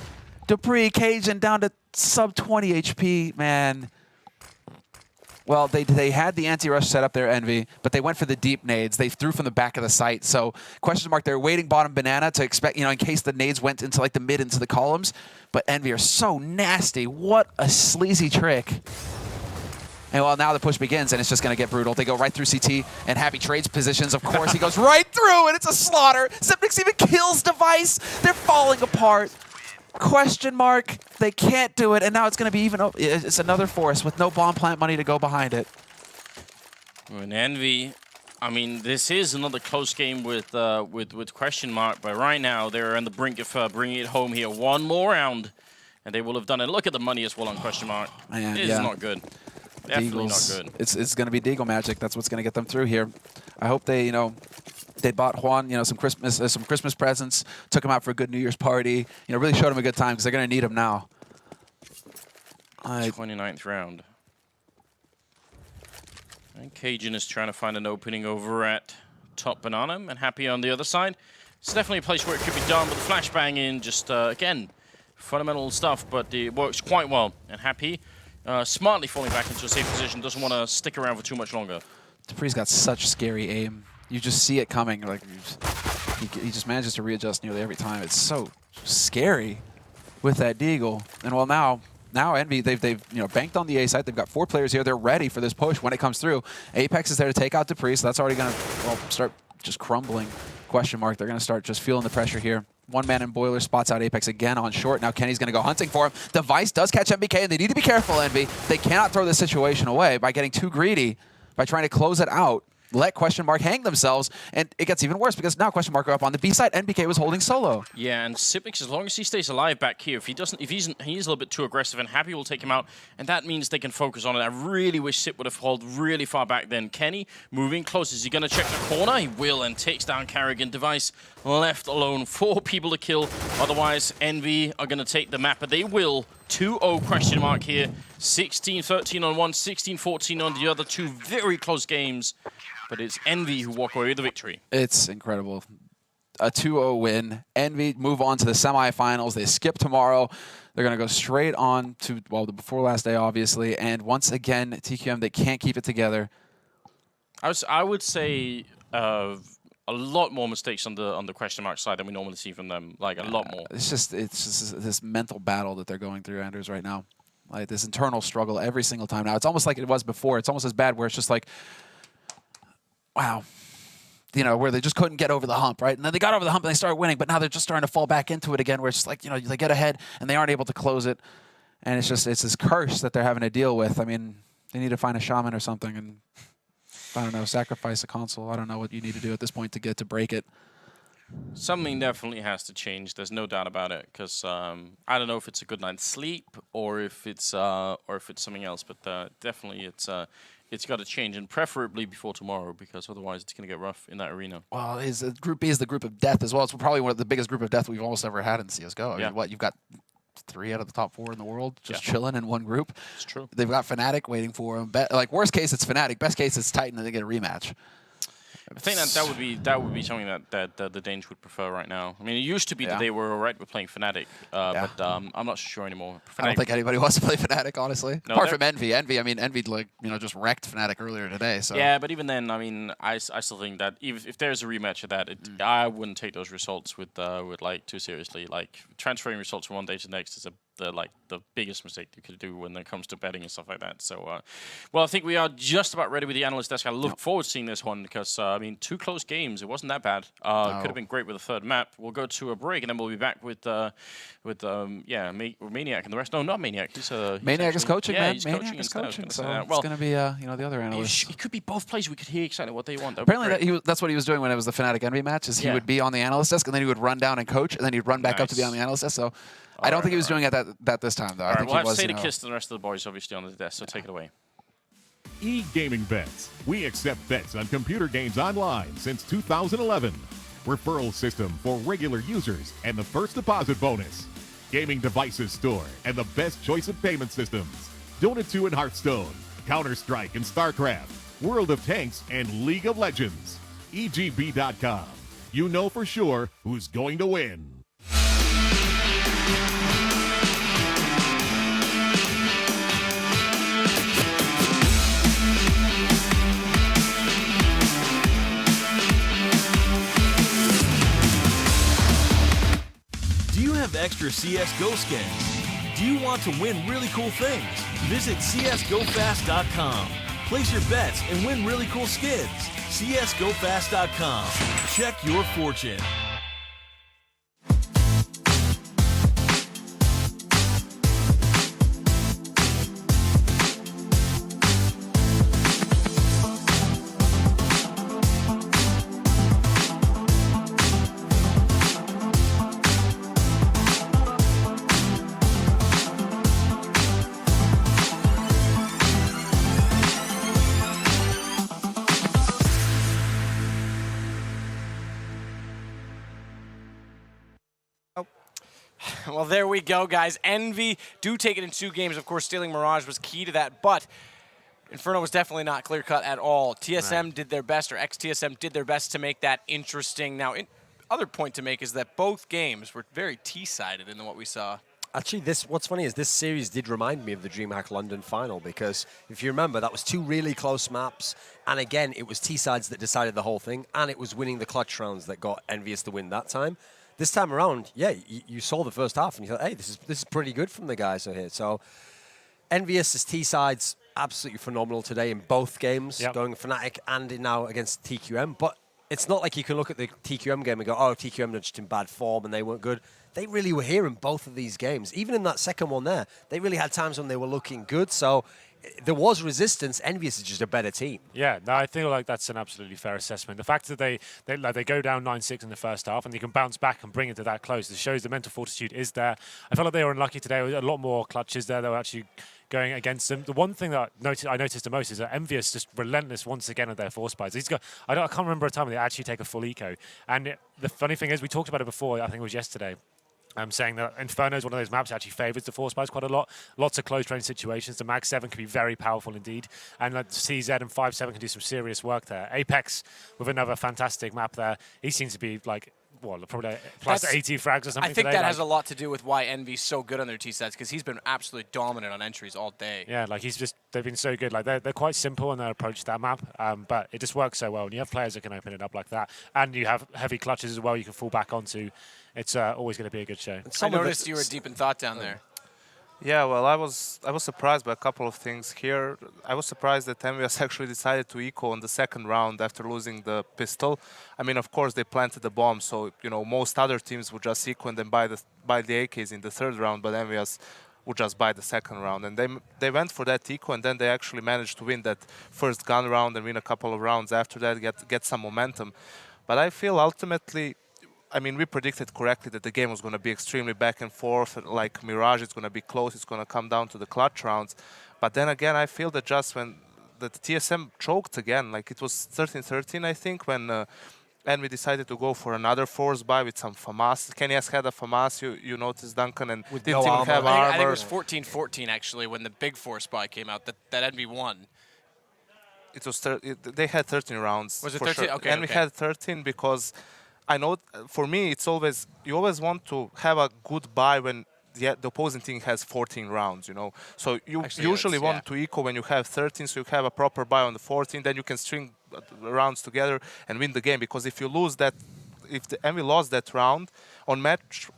dupreeh, Cajun down to sub 20 HP, man. Well, they had the anti-rush set up there, Envy, but they went for the deep nades. They threw from the back of the site. So, QuestionMark, they're waiting bottom banana to expect, you know, in case the nades went into like the mid into the columns. But Envy are so nasty. What a sleazy trick. And well, now the push begins, and it's just going to get brutal. They go right through CT, and Happy trades positions, of course. He goes right through, and it's a slaughter. Zipnix even kills Device. They're falling apart. QuestionMark, they can't do it, and now it's going to be even. It's another force with no bomb plant money to go behind it. And Envy, I mean, this is another close game with QuestionMark, but right now they're on the brink of bringing it home here. One more round, and they will have done it. Look at the money as well on QuestionMark. Man, it is not good. Definitely not good. It's going to be Deagle magic. That's what's going to get them through here. I hope they, you know, they bought Juan, you know, some Christmas presents, took him out for a good New Year's party, you know, really showed him a good time because they're going to need him now. 29th round. And Cajun is trying to find an opening over at top banana, and Happy on the other side. It's definitely a place where it could be done, but the flashbang in just, again, fundamental stuff, but it works quite well. And Happy, smartly falling back into a safe position, doesn't want to stick around for too much longer. dupreeh's got such scary aim. You just see it coming. Like he just manages to readjust nearly every time. It's so scary with that deagle. And well, now Envy, they've banked on the A site. They've got 4 players here. They're ready for this push when it comes through. Apex is there to take out dupreeh, so that's already going to start just crumbling. QuestionMark, they're going to start just feeling the pressure here. One man in Boiler spots out Apex again on short. Now Kenny's going to go hunting for him. Device does catch NBK, and they need to be careful, Envy. They cannot throw this situation away by getting too greedy, by trying to close it out. Let QuestionMark hang themselves, and it gets even worse because now QuestionMark are up on the B side. NBK was holding solo. Yeah, and Sipix, as long as he stays alive back here, if he's a little bit too aggressive, and Happy will take him out, and that means they can focus on it. I really wish Sip would have held really far back then. Kenny moving close. Is he going to check the corner? He will, and takes down karrigan. Device left alone. 4 people to kill. Otherwise, Envy are going to take the map, but they will. 2-0 QuestionMark here. 16-13 on one, 16-14 on the other. 2 very close games. But it's Envy who walk away with the victory. It's incredible. A 2-0 win. Envy move on to the semifinals. They skip tomorrow. They're going to go straight on to, well, the before last day, obviously. And once again, TQM, they can't keep it together. I would say a lot more mistakes on the QuestionMark side than we normally see from them. Like, a lot more. It's just this mental battle that they're going through, Anders, right now. Like, this internal struggle every single time now. It's almost like it was before. It's almost as bad where it's just like, wow, where they just couldn't get over the hump, right? And then they got over the hump and they started winning, but now they're just starting to fall back into it again where it's just like, they get ahead and they aren't able to close it. And it's this curse that they're having to deal with. I mean, they need to find a shaman or something and, I don't know, sacrifice a console. I don't know what you need to do at this point to break it. Something definitely has to change. There's no doubt about it. Because I don't know if it's a good night's sleep or if it's something else. But definitely it's got to change, and preferably before tomorrow, because otherwise it's going to get rough in that arena. Well, Group B is the group of death as well. It's probably one of the biggest group of death we've almost ever had in CSGO. I mean, what, you've got 3 out of the top 4 in the world just chilling in one group. It's true. They've got Fnatic waiting for them. Like, worst case, it's Fnatic. Best case, it's Titan, and they get a rematch. I think that would be something that the Danes would prefer right now. I mean, it used to be that they were alright with playing Fnatic, but I'm not sure anymore. I don't think anybody wants to play Fnatic, honestly. No, apart from Envy. I mean, Envy just wrecked Fnatic earlier today. So yeah, but even then, I mean, I still think that if there's a rematch of that, I wouldn't take those results with too seriously. Like, transferring results from one day to the next is the biggest mistake you could do when it comes to betting and stuff like that. So, well, I think we are just about ready with the analyst desk. I look forward to seeing this one because, I mean, 2 close games. It wasn't that bad. Could have been great with a 3rd map. We'll go to a break and then we'll be back with Maniac and the rest. No, not Maniac. Maniac is coaching, man. He's Maniac is coaching. So it's going to be the other analyst. It could be both plays. We could hear exactly what they want. Apparently, that's what he was doing when it was the Fnatic Envy match. Is he would be on the analyst desk and then he would run down and coach and then he'd run back up to be on the analyst desk. So I don't think he was doing it that this time, though. I think we'll he was. Say the kiss to the rest of the boys, obviously, on the desk, so take it away. E-gaming bets. We accept bets on computer games online since 2011. Referral system for regular users and the first deposit bonus. Gaming devices store and the best choice of payment systems. Dota 2 and Hearthstone, Counter-Strike and StarCraft, World of Tanks and League of Legends. EGB.com. You know for sure who's going to win. Have extra CSGO skins? Do you want to win really cool things? Visit CSGOfast.com. Place your bets and win really cool skins. CSGOfast.com. Check your fortune. Well, there we go, guys. Envy do take it in 2 games. Of course, stealing Mirage was key to that, but Inferno was definitely not clear-cut at all. TSM did their best, or ex-TSM did their best to make that interesting. Now, other point to make is that both games were very T-sided in what we saw. Actually, what's funny is this series did remind me of the DreamHack London final, because if you remember, that was 2 really close maps, and again, it was T-sides that decided the whole thing, and it was winning the clutch rounds that got EnVyUS the win that time. This time around, yeah, you saw the first half, and you thought, hey, this is pretty good from the guys here. So EnVyUS's T-sides, absolutely phenomenal today in both games, going Fnatic and now against TQM, but it's not like you can look at the TQM game and go, oh, TQM are just in bad form and they weren't good. They really were here in both of these games. Even in that second one there, they really had times when they were looking good. So there was resistance. EnVyUS is just a better team. Yeah, no, I feel like that's an absolutely fair assessment. The fact that they go down 9-6 in the first half and they can bounce back and bring it to that close, it shows the mental fortitude is there. I felt like they were unlucky today. A lot more clutches there. They were actually going against them. The one thing that I noticed the most is that EnVyUS just relentless once again at their force buys. I can't remember a time when they actually take a full eco. And the funny thing is, we talked about it before, I think it was yesterday, saying that Inferno is one of those maps that actually favours the force buys quite a lot. Lots of close range situations. The Mag 7 can be very powerful indeed. And CZ and 5-7 can do some serious work there. Apex with another fantastic map there. He seems to be like, well, probably plus 80 frags or something. I think today. that has a lot to do with why Envy's so good on their T-sets, because he's been absolutely dominant on entries all day. Yeah, like they've been so good. Like they're quite simple in their approach to that map, but it just works so well. And you have players that can open it up like that, and you have heavy clutches as well you can fall back onto. It's always going to be a good show. I noticed you were deep in thought down there. Yeah, well, I was surprised by a couple of things here. I was surprised that EnVyUS actually decided to eco on the second round after losing the pistol. I mean, of course, they planted the bomb, so most other teams would just eco and then buy the AKs in the third round, but EnVyUS would just buy the second round. And they went for that eco, and then they actually managed to win that first gun round and win a couple of rounds after that, get some momentum. But I feel ultimately, I mean, we predicted correctly that the game was going to be extremely back and forth, like Mirage, it's going to be close, it's going to come down to the clutch rounds. But then again, I feel that just when the TSM choked again, like it was 13-13, I think, when Envy decided to go for another force buy with some FAMAS. keniS had a FAMAS, you noticed, Duncan, and with didn't no even have armor. armor. I think it was 14-14, actually, when the big force buy came out, that Envy won. It was they had 13 rounds. Was it for 13? Sure. Okay, Envy had 13 because I know, for me, you always want to have a good buy when the opposing team has 14 rounds, So you usually want to eco when you have 13, so you have a proper buy on the 14, then you can string rounds together and win the game. Because if you lose that, if the Envy lost that round on match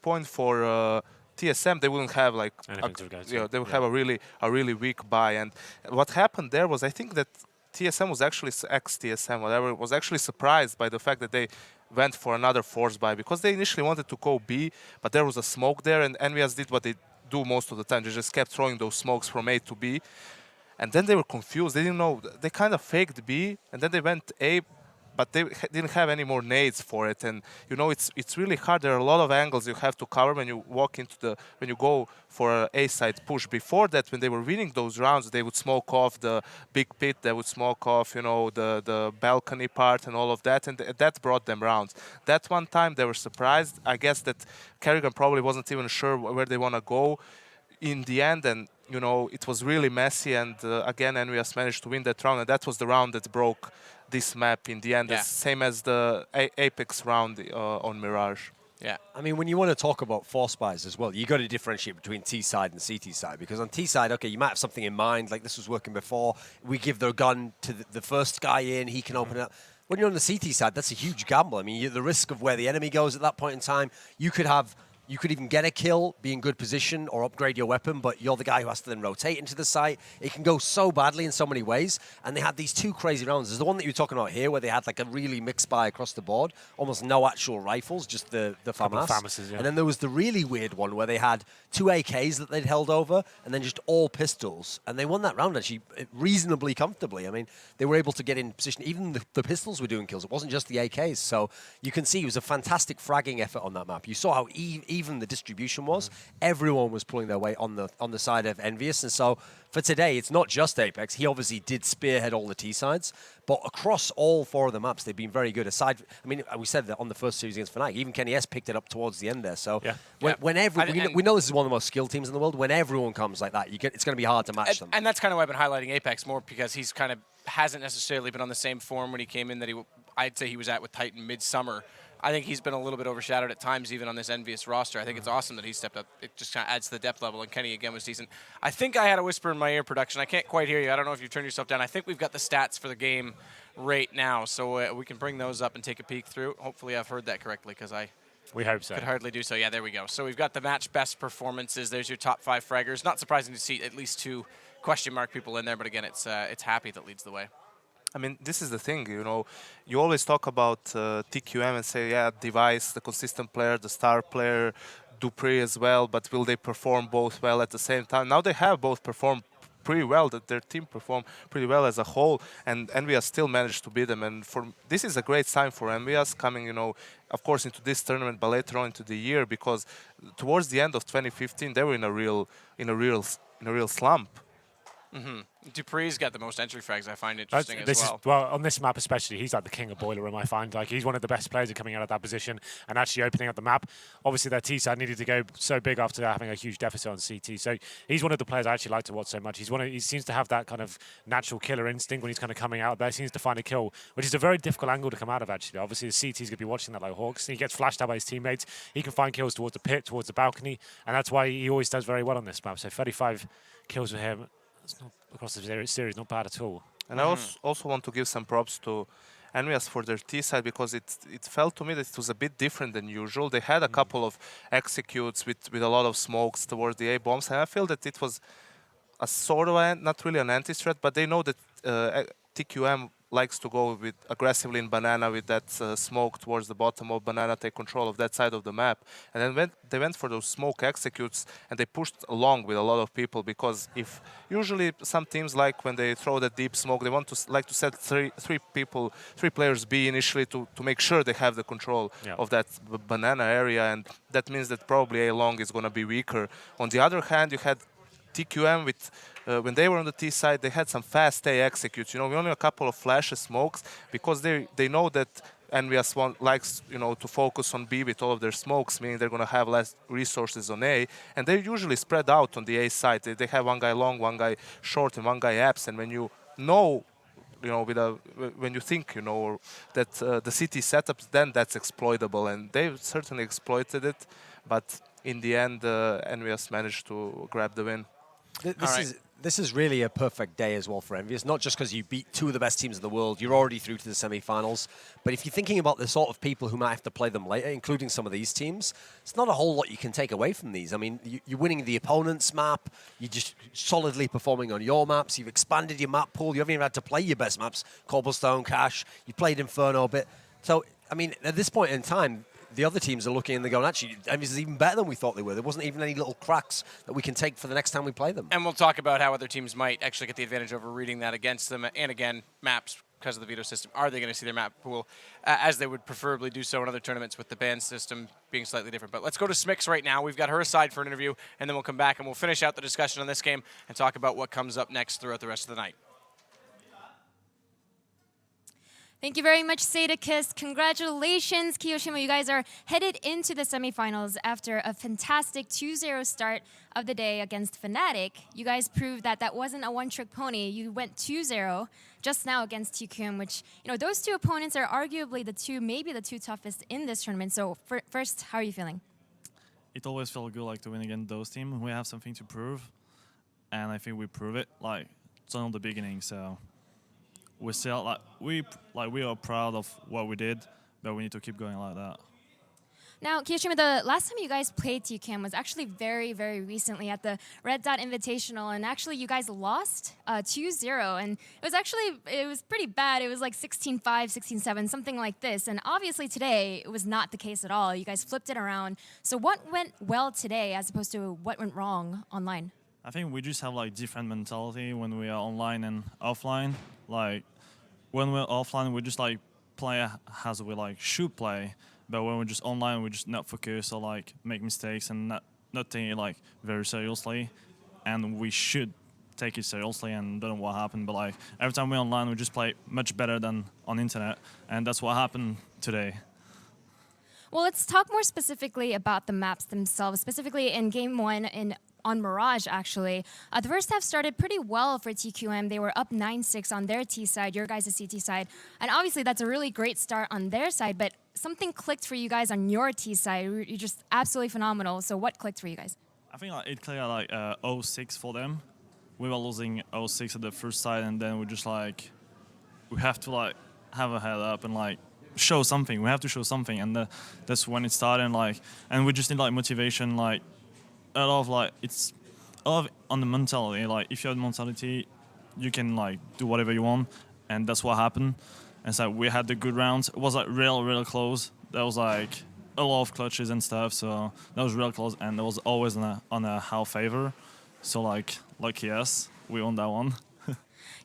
point for TSM, they wouldn't have like they would have a really weak buy. And what happened there was, I think that TSM was actually, ex-TSM, whatever, was actually surprised by the fact that they went for another force buy, because they initially wanted to go B, but there was a smoke there, and EnVyUS did what they do most of the time. They just kept throwing those smokes from A to B, and then they were confused. They didn't know. They kind of faked B, and then they went A, but they didn't have any more nades for it. And it's really hard. There are a lot of angles you have to cover when you when you go for an A side push. Before that, when they were winning those rounds, they would smoke off the big pit. They would smoke off, the balcony part and all of that, and that brought them rounds. That one time they were surprised. I guess that karrigan probably wasn't even sure where they want to go in the end, and it was really messy. And again, EnVyUS managed to win that round, and that was the round that broke this map in the end, same as the Apex round on Mirage. Yeah. I mean, when you want to talk about force buys as well, you got to differentiate between T side and CT side, because on T side, okay, you might have something in mind, like this was working before. We give the gun to the first guy in, he can open it up. When you're on the CT side, that's a huge gamble. I mean, the risk of where the enemy goes at that point in time, you could even get a kill, be in good position, or upgrade your weapon, but you're the guy who has to then rotate into the site. It can go so badly in so many ways, and they had these two crazy rounds. There's the one that you're talking about here, where they had like a really mixed buy across the board, almost no actual rifles, just the FAMAS. And then there was the really weird one where they had 2 AKs that they'd held over, and then just all pistols, and they won that round actually reasonably comfortably. I mean, they were able to get in position. Even the pistols were doing kills. It wasn't just the AKs. So you can see it was a fantastic fragging effort on that map. You saw how even the distribution was. Everyone was pulling their weight on the side of EnVyUS, and so for today, it's not just Apex. He obviously did spearhead all the T sides, but across all 4 of the maps, they've been very good. Aside, I mean, we said that on the first series against Fnatic, even keniS picked it up towards the end there. So we know this is one of the most skilled teams in the world. When everyone comes like that, it's going to be hard to match them. And that's kind of why I've been highlighting Apex more, because he's kind of hasn't necessarily been on the same form when he came in that I'd say he was at with Titan midsummer. I think he's been a little bit overshadowed at times, even on this EnVyUS roster. I think it's awesome that he stepped up. It just kind of adds to the depth level, and Kenny, again, was decent. I think I had a whisper in my ear, production. I can't quite hear you. I don't know if you've turned yourself down. I think we've got the stats for the game right now, so we can bring those up and take a peek through. Hopefully I've heard that correctly, because we hope so. Could hardly do so. Yeah, there we go. So we've got the match best performances. There's your top 5 fraggers. Not surprising to see at least 2 question mark people in there, but again, it's Happy that leads the way. I mean, this is the thing, you know, you always talk about TQM and say, yeah, Device, the consistent player, the star player, dupreeh as well, but will they perform both well at the same time? Now they have both performed pretty well, that their team performed pretty well as a whole, and EnVyUS still managed to beat them. And this is a great sign for EnVyUS coming, you know, of course into this tournament, but later on into the year, because towards the end of 2015 they were in a real slump. dupreeh's got the most entry frags. I find interesting as well. Well, on this map especially, he's like the king of boiler room, I find. Like, he's one of the best players coming out of that position and actually opening up the map. Obviously, their T-side needed to go so big after having a huge deficit on CT. So he's one of the players I actually like to watch so much. He seems to have that kind of natural killer instinct when he's kind of coming out there. He seems to find a kill, which is a very difficult angle to come out of, actually. Obviously, the CT's going to be watching that like hawks. He gets flashed out by his teammates. He can find kills towards the pit, towards the balcony, and that's why he always does very well on this map. So 35 kills with him. Not across the series, not bad at all. And I also want to give some props to EnVyUS for their T side, because it felt to me that it was a bit different than usual. They had a couple of executes with a lot of smokes towards the A bombs, and I feel that it was a sort of not really an anti-threat, but they know that TQM likes to go with aggressively in banana with that smoke towards the bottom of banana, take control of that side of the map. And then they went for those smoke executes and they pushed along with a lot of people, because if usually some teams like when they throw that deep smoke, they want to like to set three players B initially to make sure they have the control of that banana area, and that means that probably A long is going to be weaker. On the other hand, you had TQM with when they were on the T side, they had some fast A executes. You know, only a couple of flashes, smokes, because they know that EnVyUS likes, you know, to focus on B with all of their smokes, meaning they're going to have less resources on A, and they usually spread out on the A side. They have one guy long, one guy short, and one guy apps. And when you know, you know, when you think, you know, that the CT setups, then that's exploitable, and they certainly exploited it. But in the end, EnVyUS managed to grab the win. This is really a perfect day as well for EnVyUS, not just because you beat 2 of the best teams in the world, you're already through to the semi-finals, but if you're thinking about the sort of people who might have to play them later, including some of these teams, it's not a whole lot you can take away from these. I mean, you're winning the opponent's map, you're just solidly performing on your maps, you've expanded your map pool, you haven't even had to play your best maps, Cobblestone, Cache, you played Inferno a bit. So, I mean, at this point in time, the other teams are looking and they're going, actually, EnVyUS is even better than we thought they were. There wasn't even any little cracks that we can take for the next time we play them. And we'll talk about how other teams might actually get the advantage over reading that against them. And again, maps, because of the veto system, are they going to see their map pool as they would preferably do so in other tournaments, with the ban system being slightly different. But let's go to Smix right now. We've got her aside for an interview, and then we'll come back and we'll finish out the discussion on this game and talk about what comes up next throughout the rest of the night. Thank you very much, Sadakist. Congratulations, kioShiMa. You guys are headed into the semifinals after a fantastic 2-0 start of the day against Fnatic. You guys proved that that wasn't a one-trick pony. You went 2-0 just now against TQM, which, you know, those 2 opponents are arguably maybe the 2 toughest in this tournament. So first, how are you feeling? It always felt good, like, to win against those teams. We have something to prove, and I think we prove it. Like, it's on the beginning, so. We still we are proud of what we did, but we need to keep going like that. Now, kioShiMa, the last time you guys played TQM was actually very, very recently at the Red Dot Invitational, and actually you guys lost 2-0, and it was pretty bad. It was like 16-5, 16-7, something like this. And obviously today it was not the case at all. You guys flipped it around. So what went well today as opposed to what went wrong online? I think we just have like different mentality when we are online and offline. Like when we're offline, we just like play as we like should play. But when we're just online, we just not focus or like make mistakes and not take it like very seriously. And we should take it seriously, and don't know what happened. But like every time we're online, we just play much better than on internet, and that's what happened today. Well, let's talk more specifically about the maps themselves. Specifically in Game 1 in on Mirage, actually. The first half started pretty well for TQM. They were up 9-6 on their T side, your guys' CT side. And obviously, that's a really great start on their side, but something clicked for you guys on your T side. You're just absolutely phenomenal. So what clicked for you guys? I think like, it cleared like 0-6 for them. We were losing 0-6 at the first side, and then we just like, we have to like have a head up and like show something. We have to show something, and that's when it started. And we just need like motivation, like a lot of like it's a lot of on the mentality. Like if you have mentality, you can like do whatever you want, and that's what happened. And so we had the good rounds. It was like real close. There was like a lot of clutches and stuff, so that was real close, and it was always on a half favor. So like lucky us, we won that one.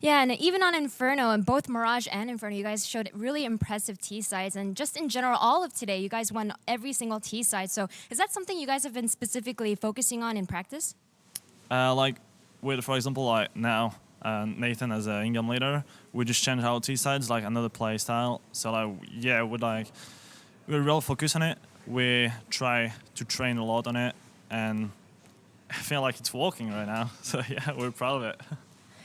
Yeah, and even on Inferno, and both Mirage and Inferno, you guys showed really impressive T sides. And just in general, all of today, you guys won every single T side. So is that something you guys have been specifically focusing on in practice? Like with, for example, like now Nathan as an in-game leader, we just changed our T sides, like another play style. So like yeah, we real focus on it. We try to train a lot on it, and I feel like it's working right now. So yeah, we're proud of it.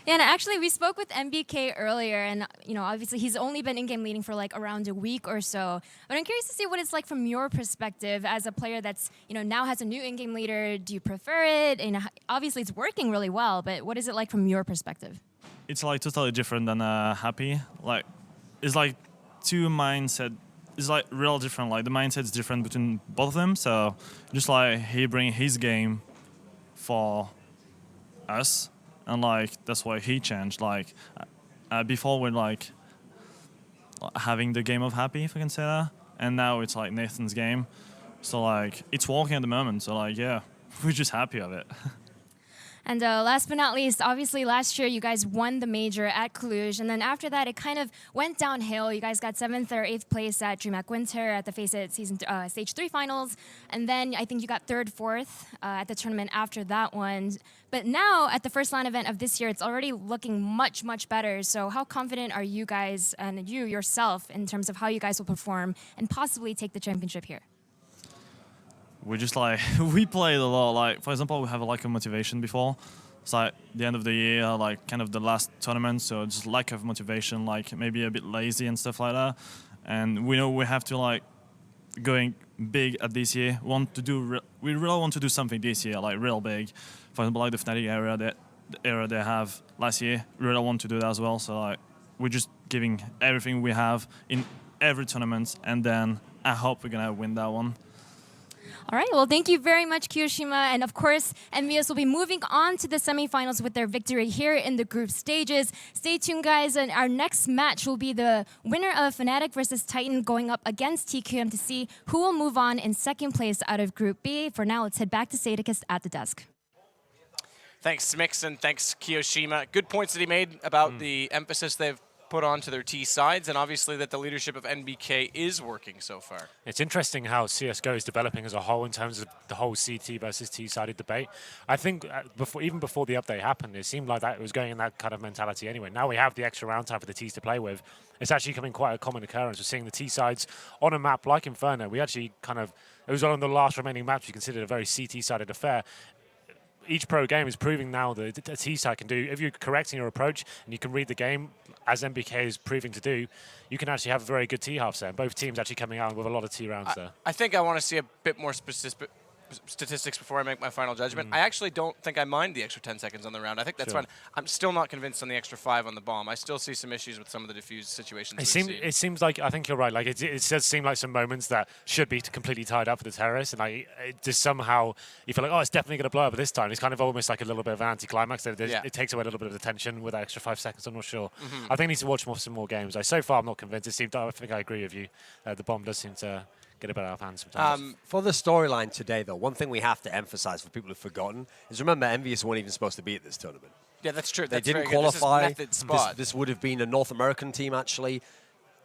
Yeah, and actually, we spoke with NBK earlier, and obviously he's only been in-game leading for like around a week or so. But I'm curious to see what it's like from your perspective as a player that's now has a new in-game leader. Do you prefer it? And obviously, it's working really well. But what is it like from your perspective? It's like totally different than Happy. Like it's like two mindset. It's like real different. Like the mindset's different between both of them. So just like he bring his game for us. And like that's why he changed. Like before we're like having the game of Happy, if I can say that, and now it's like Nathan's game. So like it's working at the moment. So like yeah, we're just happy of it. And last but not least, obviously last year you guys won the major at Cluj, and then after that it kind of went downhill. You guys got 7th or 8th place at DreamHack Winter at the Face It Stage 3 finals, and then I think you got 3rd, 4th at the tournament after that one. But now at the first LAN event of this year, it's already looking much better. So how confident are you guys and you yourself in terms of how you guys will perform and possibly take the championship here? We just like we played a lot. Like for example, we have like a motivation before. It's like the end of the year, like kind of the last tournament. So just lack of motivation, like maybe a bit lazy and stuff like that. And we know we have to like going big at this year. We really want to do something this year, like real big. For example, like the Fnatic era they have last year. We really want to do that as well. So like we're just giving everything we have in every tournament, and then I hope we're gonna win that one. All right, well, thank you very much, kioShiMa. And of course, EnVyUS will be moving on to the semifinals with their victory here in the group stages. Stay tuned, guys. And our next match will be the winner of Fnatic versus Titan going up against TQM to see who will move on in 2nd place out of Group B. For now, let's head back to Sadakist at the desk. Thanks, Mix, and thanks, kioShiMa. Good points that he made about the emphasis they've put onto their T sides, and obviously that the leadership of NBK is working so far. It's interesting how CSGO is developing as a whole in terms of the whole CT versus T-sided debate. I think even before the update happened, it seemed like that it was going in that kind of mentality anyway. Now we have the extra round time for the Ts to play with. It's actually becoming quite a common occurrence. We're seeing the T-sides on a map like Inferno. We actually it was one of the last remaining maps we considered a very CT-sided affair. Each pro game is proving now that a T-side can do, if you're correct in your approach and you can read the game, as NBK is proving to do, you can actually have a very good T-halves there. Both teams actually coming out with a lot of T-rounds there. I think I want to see a bit more statistics before I make my final judgment. I actually don't think I mind the extra 10 seconds on the round. I think that's fine. I'm still not convinced on the extra 5 on the bomb. I still see some issues with some of the diffused situations. It seems like, I think you're right, like it does seem like some moments that should be completely tied up for the terrorists, and it just somehow, you feel like, oh, it's definitely going to blow up, but this time it's kind of almost like a little bit of an anticlimax. It takes away a little bit of the tension with that extra 5 seconds, I'm not sure. I think I need to watch some more games. So far I'm not convinced. I think I agree with you. The bomb does seem to get a bit out of hand sometimes. For the storyline today, though, one thing we have to emphasize for people who've forgotten is remember EnVyUS weren't even supposed to be at this tournament. Yeah, that's true. They didn't qualify. This would have been a North American team, actually.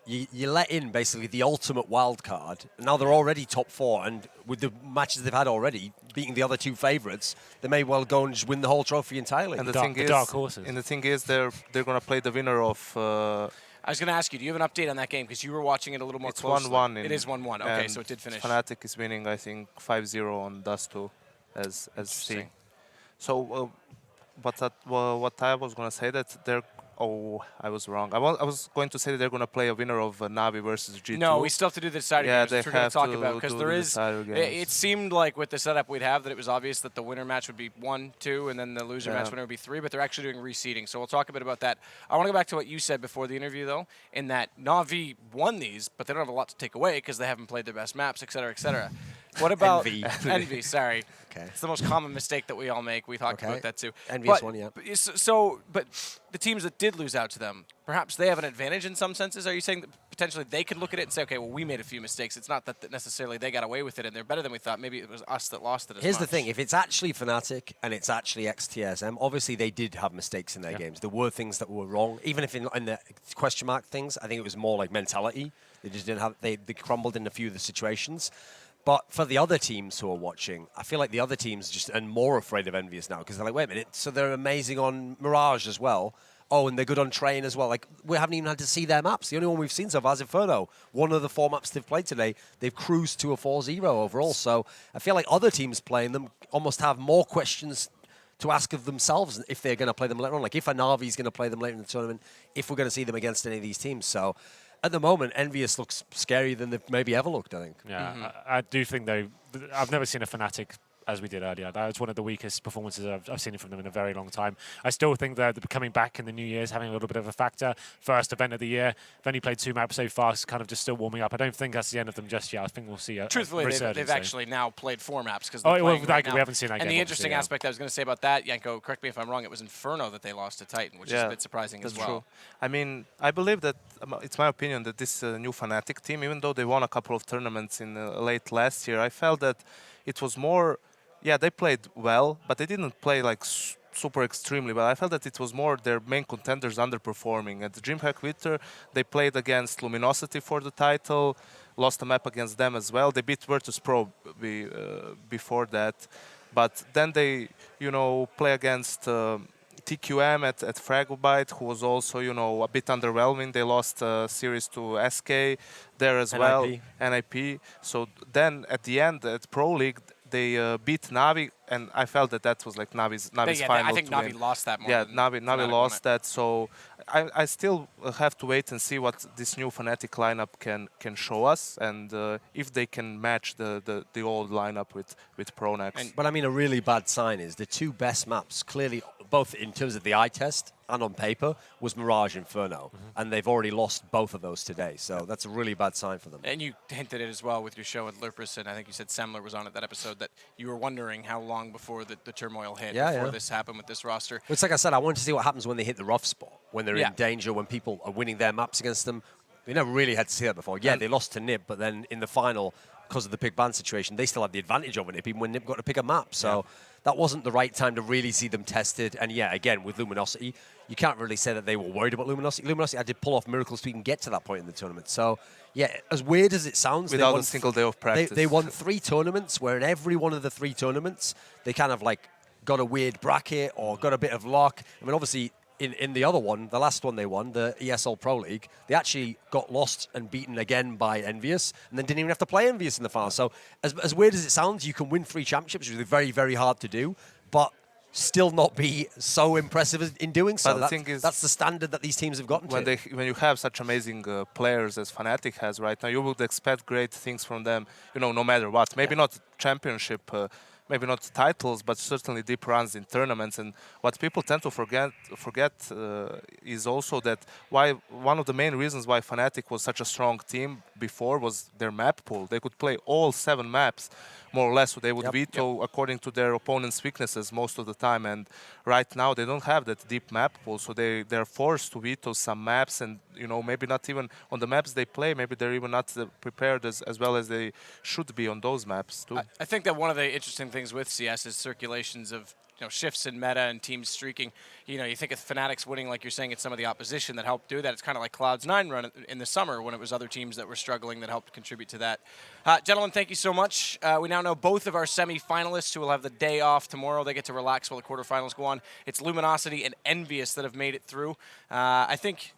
You let in, basically, the ultimate wild card. Now they're already top 4, and with the matches they've had already, beating the other 2 favourites, they may well go and just win the whole trophy entirely. And the dark horses. And the thing is, they're going to play the winner of... I was going to ask you, do you have an update on that game? Because you were watching it a little more closely. It's 1-1. It is 1-1. Okay, so it did finish. Fnatic is winning, I think, 5-0 on Dust 2 as C. So, what I was gonna say that they're. Oh, I was wrong. I was going to say that they're going to play a winner of Navi versus G2. No, we still have to do the decider games, which we're going to talk about, because there is. It seemed like with the setup we'd have that it was obvious that the winner match would be 1, 2, and then the loser match winner would be 3, but they're actually doing reseeding. So we'll talk a bit about that. I want to go back to what you said before the interview, though, in that Navi won these, but they don't have a lot to take away because they haven't played their best maps, et cetera, et cetera. What about Envy? Sorry. Okay. It's the most common mistake that we all make. We talked about that too. Envious one, yeah. But the teams that did lose out to them, perhaps they have an advantage in some senses. Are you saying that potentially they could look at it and say, okay, well, we made a few mistakes. It's not that necessarily they got away with it and they're better than we thought. Maybe it was us that lost it as Here's much. the thing. If it's actually Fnatic and it's actually XTSM, obviously they did have mistakes in their games. There were things that were wrong. Even if in the question mark things, I think it was more like mentality. They just didn't have, they crumbled in a few of the situations. But for the other teams who are watching, I feel like the other teams just are more afraid of EnVyUS now because they're like, wait a minute, so they're amazing on Mirage as well. Oh, and they're good on Train as well. Like, we haven't even had to see their maps. The only one we've seen so far is Inferno. One of the 4 maps they've played today, they've cruised to a 4-0 overall. So I feel like other teams playing them almost have more questions to ask of themselves if they're going to play them later on. Like, if a Navi's going to play them later in the tournament, if we're going to see them against any of these teams. So at the moment, EnVyUS looks scarier than they've maybe ever looked, I think. Yeah, I do think, though, I've never seen a Fnatic as we did earlier. That was one of the weakest performances I've seen from them in a very long time. I still think that coming back in the New Year's, having a little bit of a factor. First event of the year. They've only played 2 maps so far, kind of just still warming up. I don't think that's the end of them just yet. I think we'll see a Truthfully, resurgence. they've actually now played 4 maps because we right haven't seen that And game, the interesting aspect I was going to say about that, Yanko, correct me if I'm wrong, it was Inferno that they lost to Titan, which is a bit surprising as well. True. I mean, I believe that it's my opinion that this new Fnatic team, even though they won a couple of tournaments in late last year, I felt that it was more. Yeah, they played well, but they didn't play like super extremely well. I felt that it was more their main contenders underperforming. At the DreamHack Winter, they played against Luminosity for the title, lost a map against them as well. They beat Virtus.pro before that. But then they, play against TQM at Fragobite, who was also, a bit underwhelming. They lost a series to SK there as well, NIP. So then at the end, at Pro League, they beat Navi, and I felt that was like Navi's final. I think Navi win. lost that more. Yeah, Navi lost that. So I still have to wait and see what this new Fnatic lineup can show us, and if they can match the old lineup with Pronax. But I mean, a really bad sign is the 2 best maps, clearly, both in terms of the eye test and on paper, was Mirage Inferno. And they've already lost both of those today. So that's a really bad sign for them. And you hinted it as well with your show with Lurpus, and I think you said Semler was on at that episode, that you were wondering how long before the turmoil hit before this happened with this roster. It's like I said, I wanted to see what happens when they hit the rough spot, when they're in danger, when people are winning their maps against them. We never really had to see that before. Yeah, they lost to Nip, but then in the final, because of the big ban situation, they still had the advantage over Nip, even when Nip got to pick a map. So that wasn't the right time to really see them tested. And yeah, again, with Luminosity, you can't really say that they were worried about Luminosity. Luminosity had to pull off miracles to even get to that point in the tournament. So yeah, as weird as it sounds, without a single day of practice. They won 3 tournaments, where in every one of the 3 tournaments, they kind of like got a weird bracket or got a bit of luck. I mean, obviously, in the other one, the last one they won, the ESL Pro League, they actually got lost and beaten again by EnVyUS, and then didn't even have to play EnVyUS in the final. So as weird as it sounds, you can win 3 championships, which is very, very hard to do, but still not be so impressive in doing so. That's the standard that these teams have gotten to. When you have such amazing players as Fnatic has right now, you would expect great things from them, no matter what. Maybe not championship, maybe not titles, but certainly deep runs in tournaments. And what people tend to forget is also that one of the main reasons why Fnatic was such a strong team before was their map pool. They could play all 7 maps, more or less, so they would veto according to their opponent's weaknesses most of the time. And right now they don't have that deep map pool, so they're forced to veto some maps, and maybe not even on the maps they play, maybe they're even not prepared as well as they should be on those maps too. I think that one of the interesting things with CS is circulations of shifts in meta and teams streaking. You think of Fnatic's winning, like you're saying, it's some of the opposition that helped do that. It's kind of like Cloud's9 run in the summer when it was other teams that were struggling that helped contribute to that. Gentlemen, thank you so much. We now know both of our semi-finalists who will have the day off tomorrow. They get to relax while the quarterfinals go on. It's Luminosity and EnVyUS that have made it through. I think,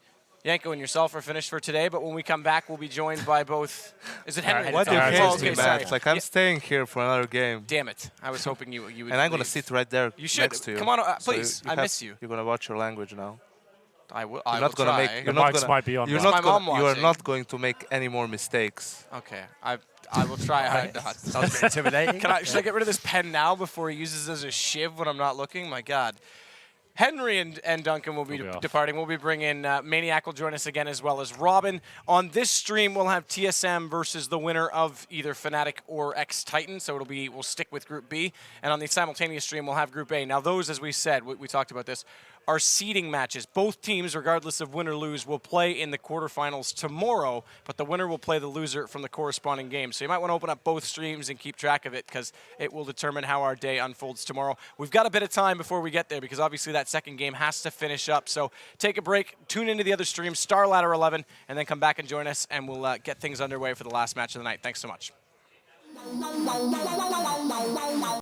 Yanko and yourself are finished for today, but when we come back, we'll be joined by both. Is it Henry? What do you Oh, hate okay, me, sorry. Matt? Like, I'm staying here for another game. Damn it! I was hoping you would. And I'm going to leave. sit right there You should. next to you. Come on, So please. I miss you. You're going to watch your language now. I will. You're I not will gonna try. make. The You're not mics gonna, might be on. You're now. not My mom gonna, you are watching. not going to make any more mistakes. Okay. I will try hard not. Sounds a bit intimidating. Should I get rid of this pen now before he uses it as a shiv when I'm not looking? My God. Henry and Duncan will be departing. We'll be bringing Maniac will join us again, as well as Robin. On this stream, we'll have TSM versus the winner of either Fnatic or X-Titan. So we'll stick with Group B. And on the simultaneous stream, we'll have Group A. Now those, as we said, we talked about this, are seeding matches. Both teams, regardless of win or lose, will play in the quarterfinals tomorrow, but the winner will play the loser from the corresponding game. So you might want to open up both streams and keep track of it, because it will determine how our day unfolds tomorrow. We've got a bit of time before we get there, because obviously that second game has to finish up. So take a break, tune into the other stream, StarLadder 11, and then come back and join us, and we'll get things underway for the last match of the night. Thanks so much.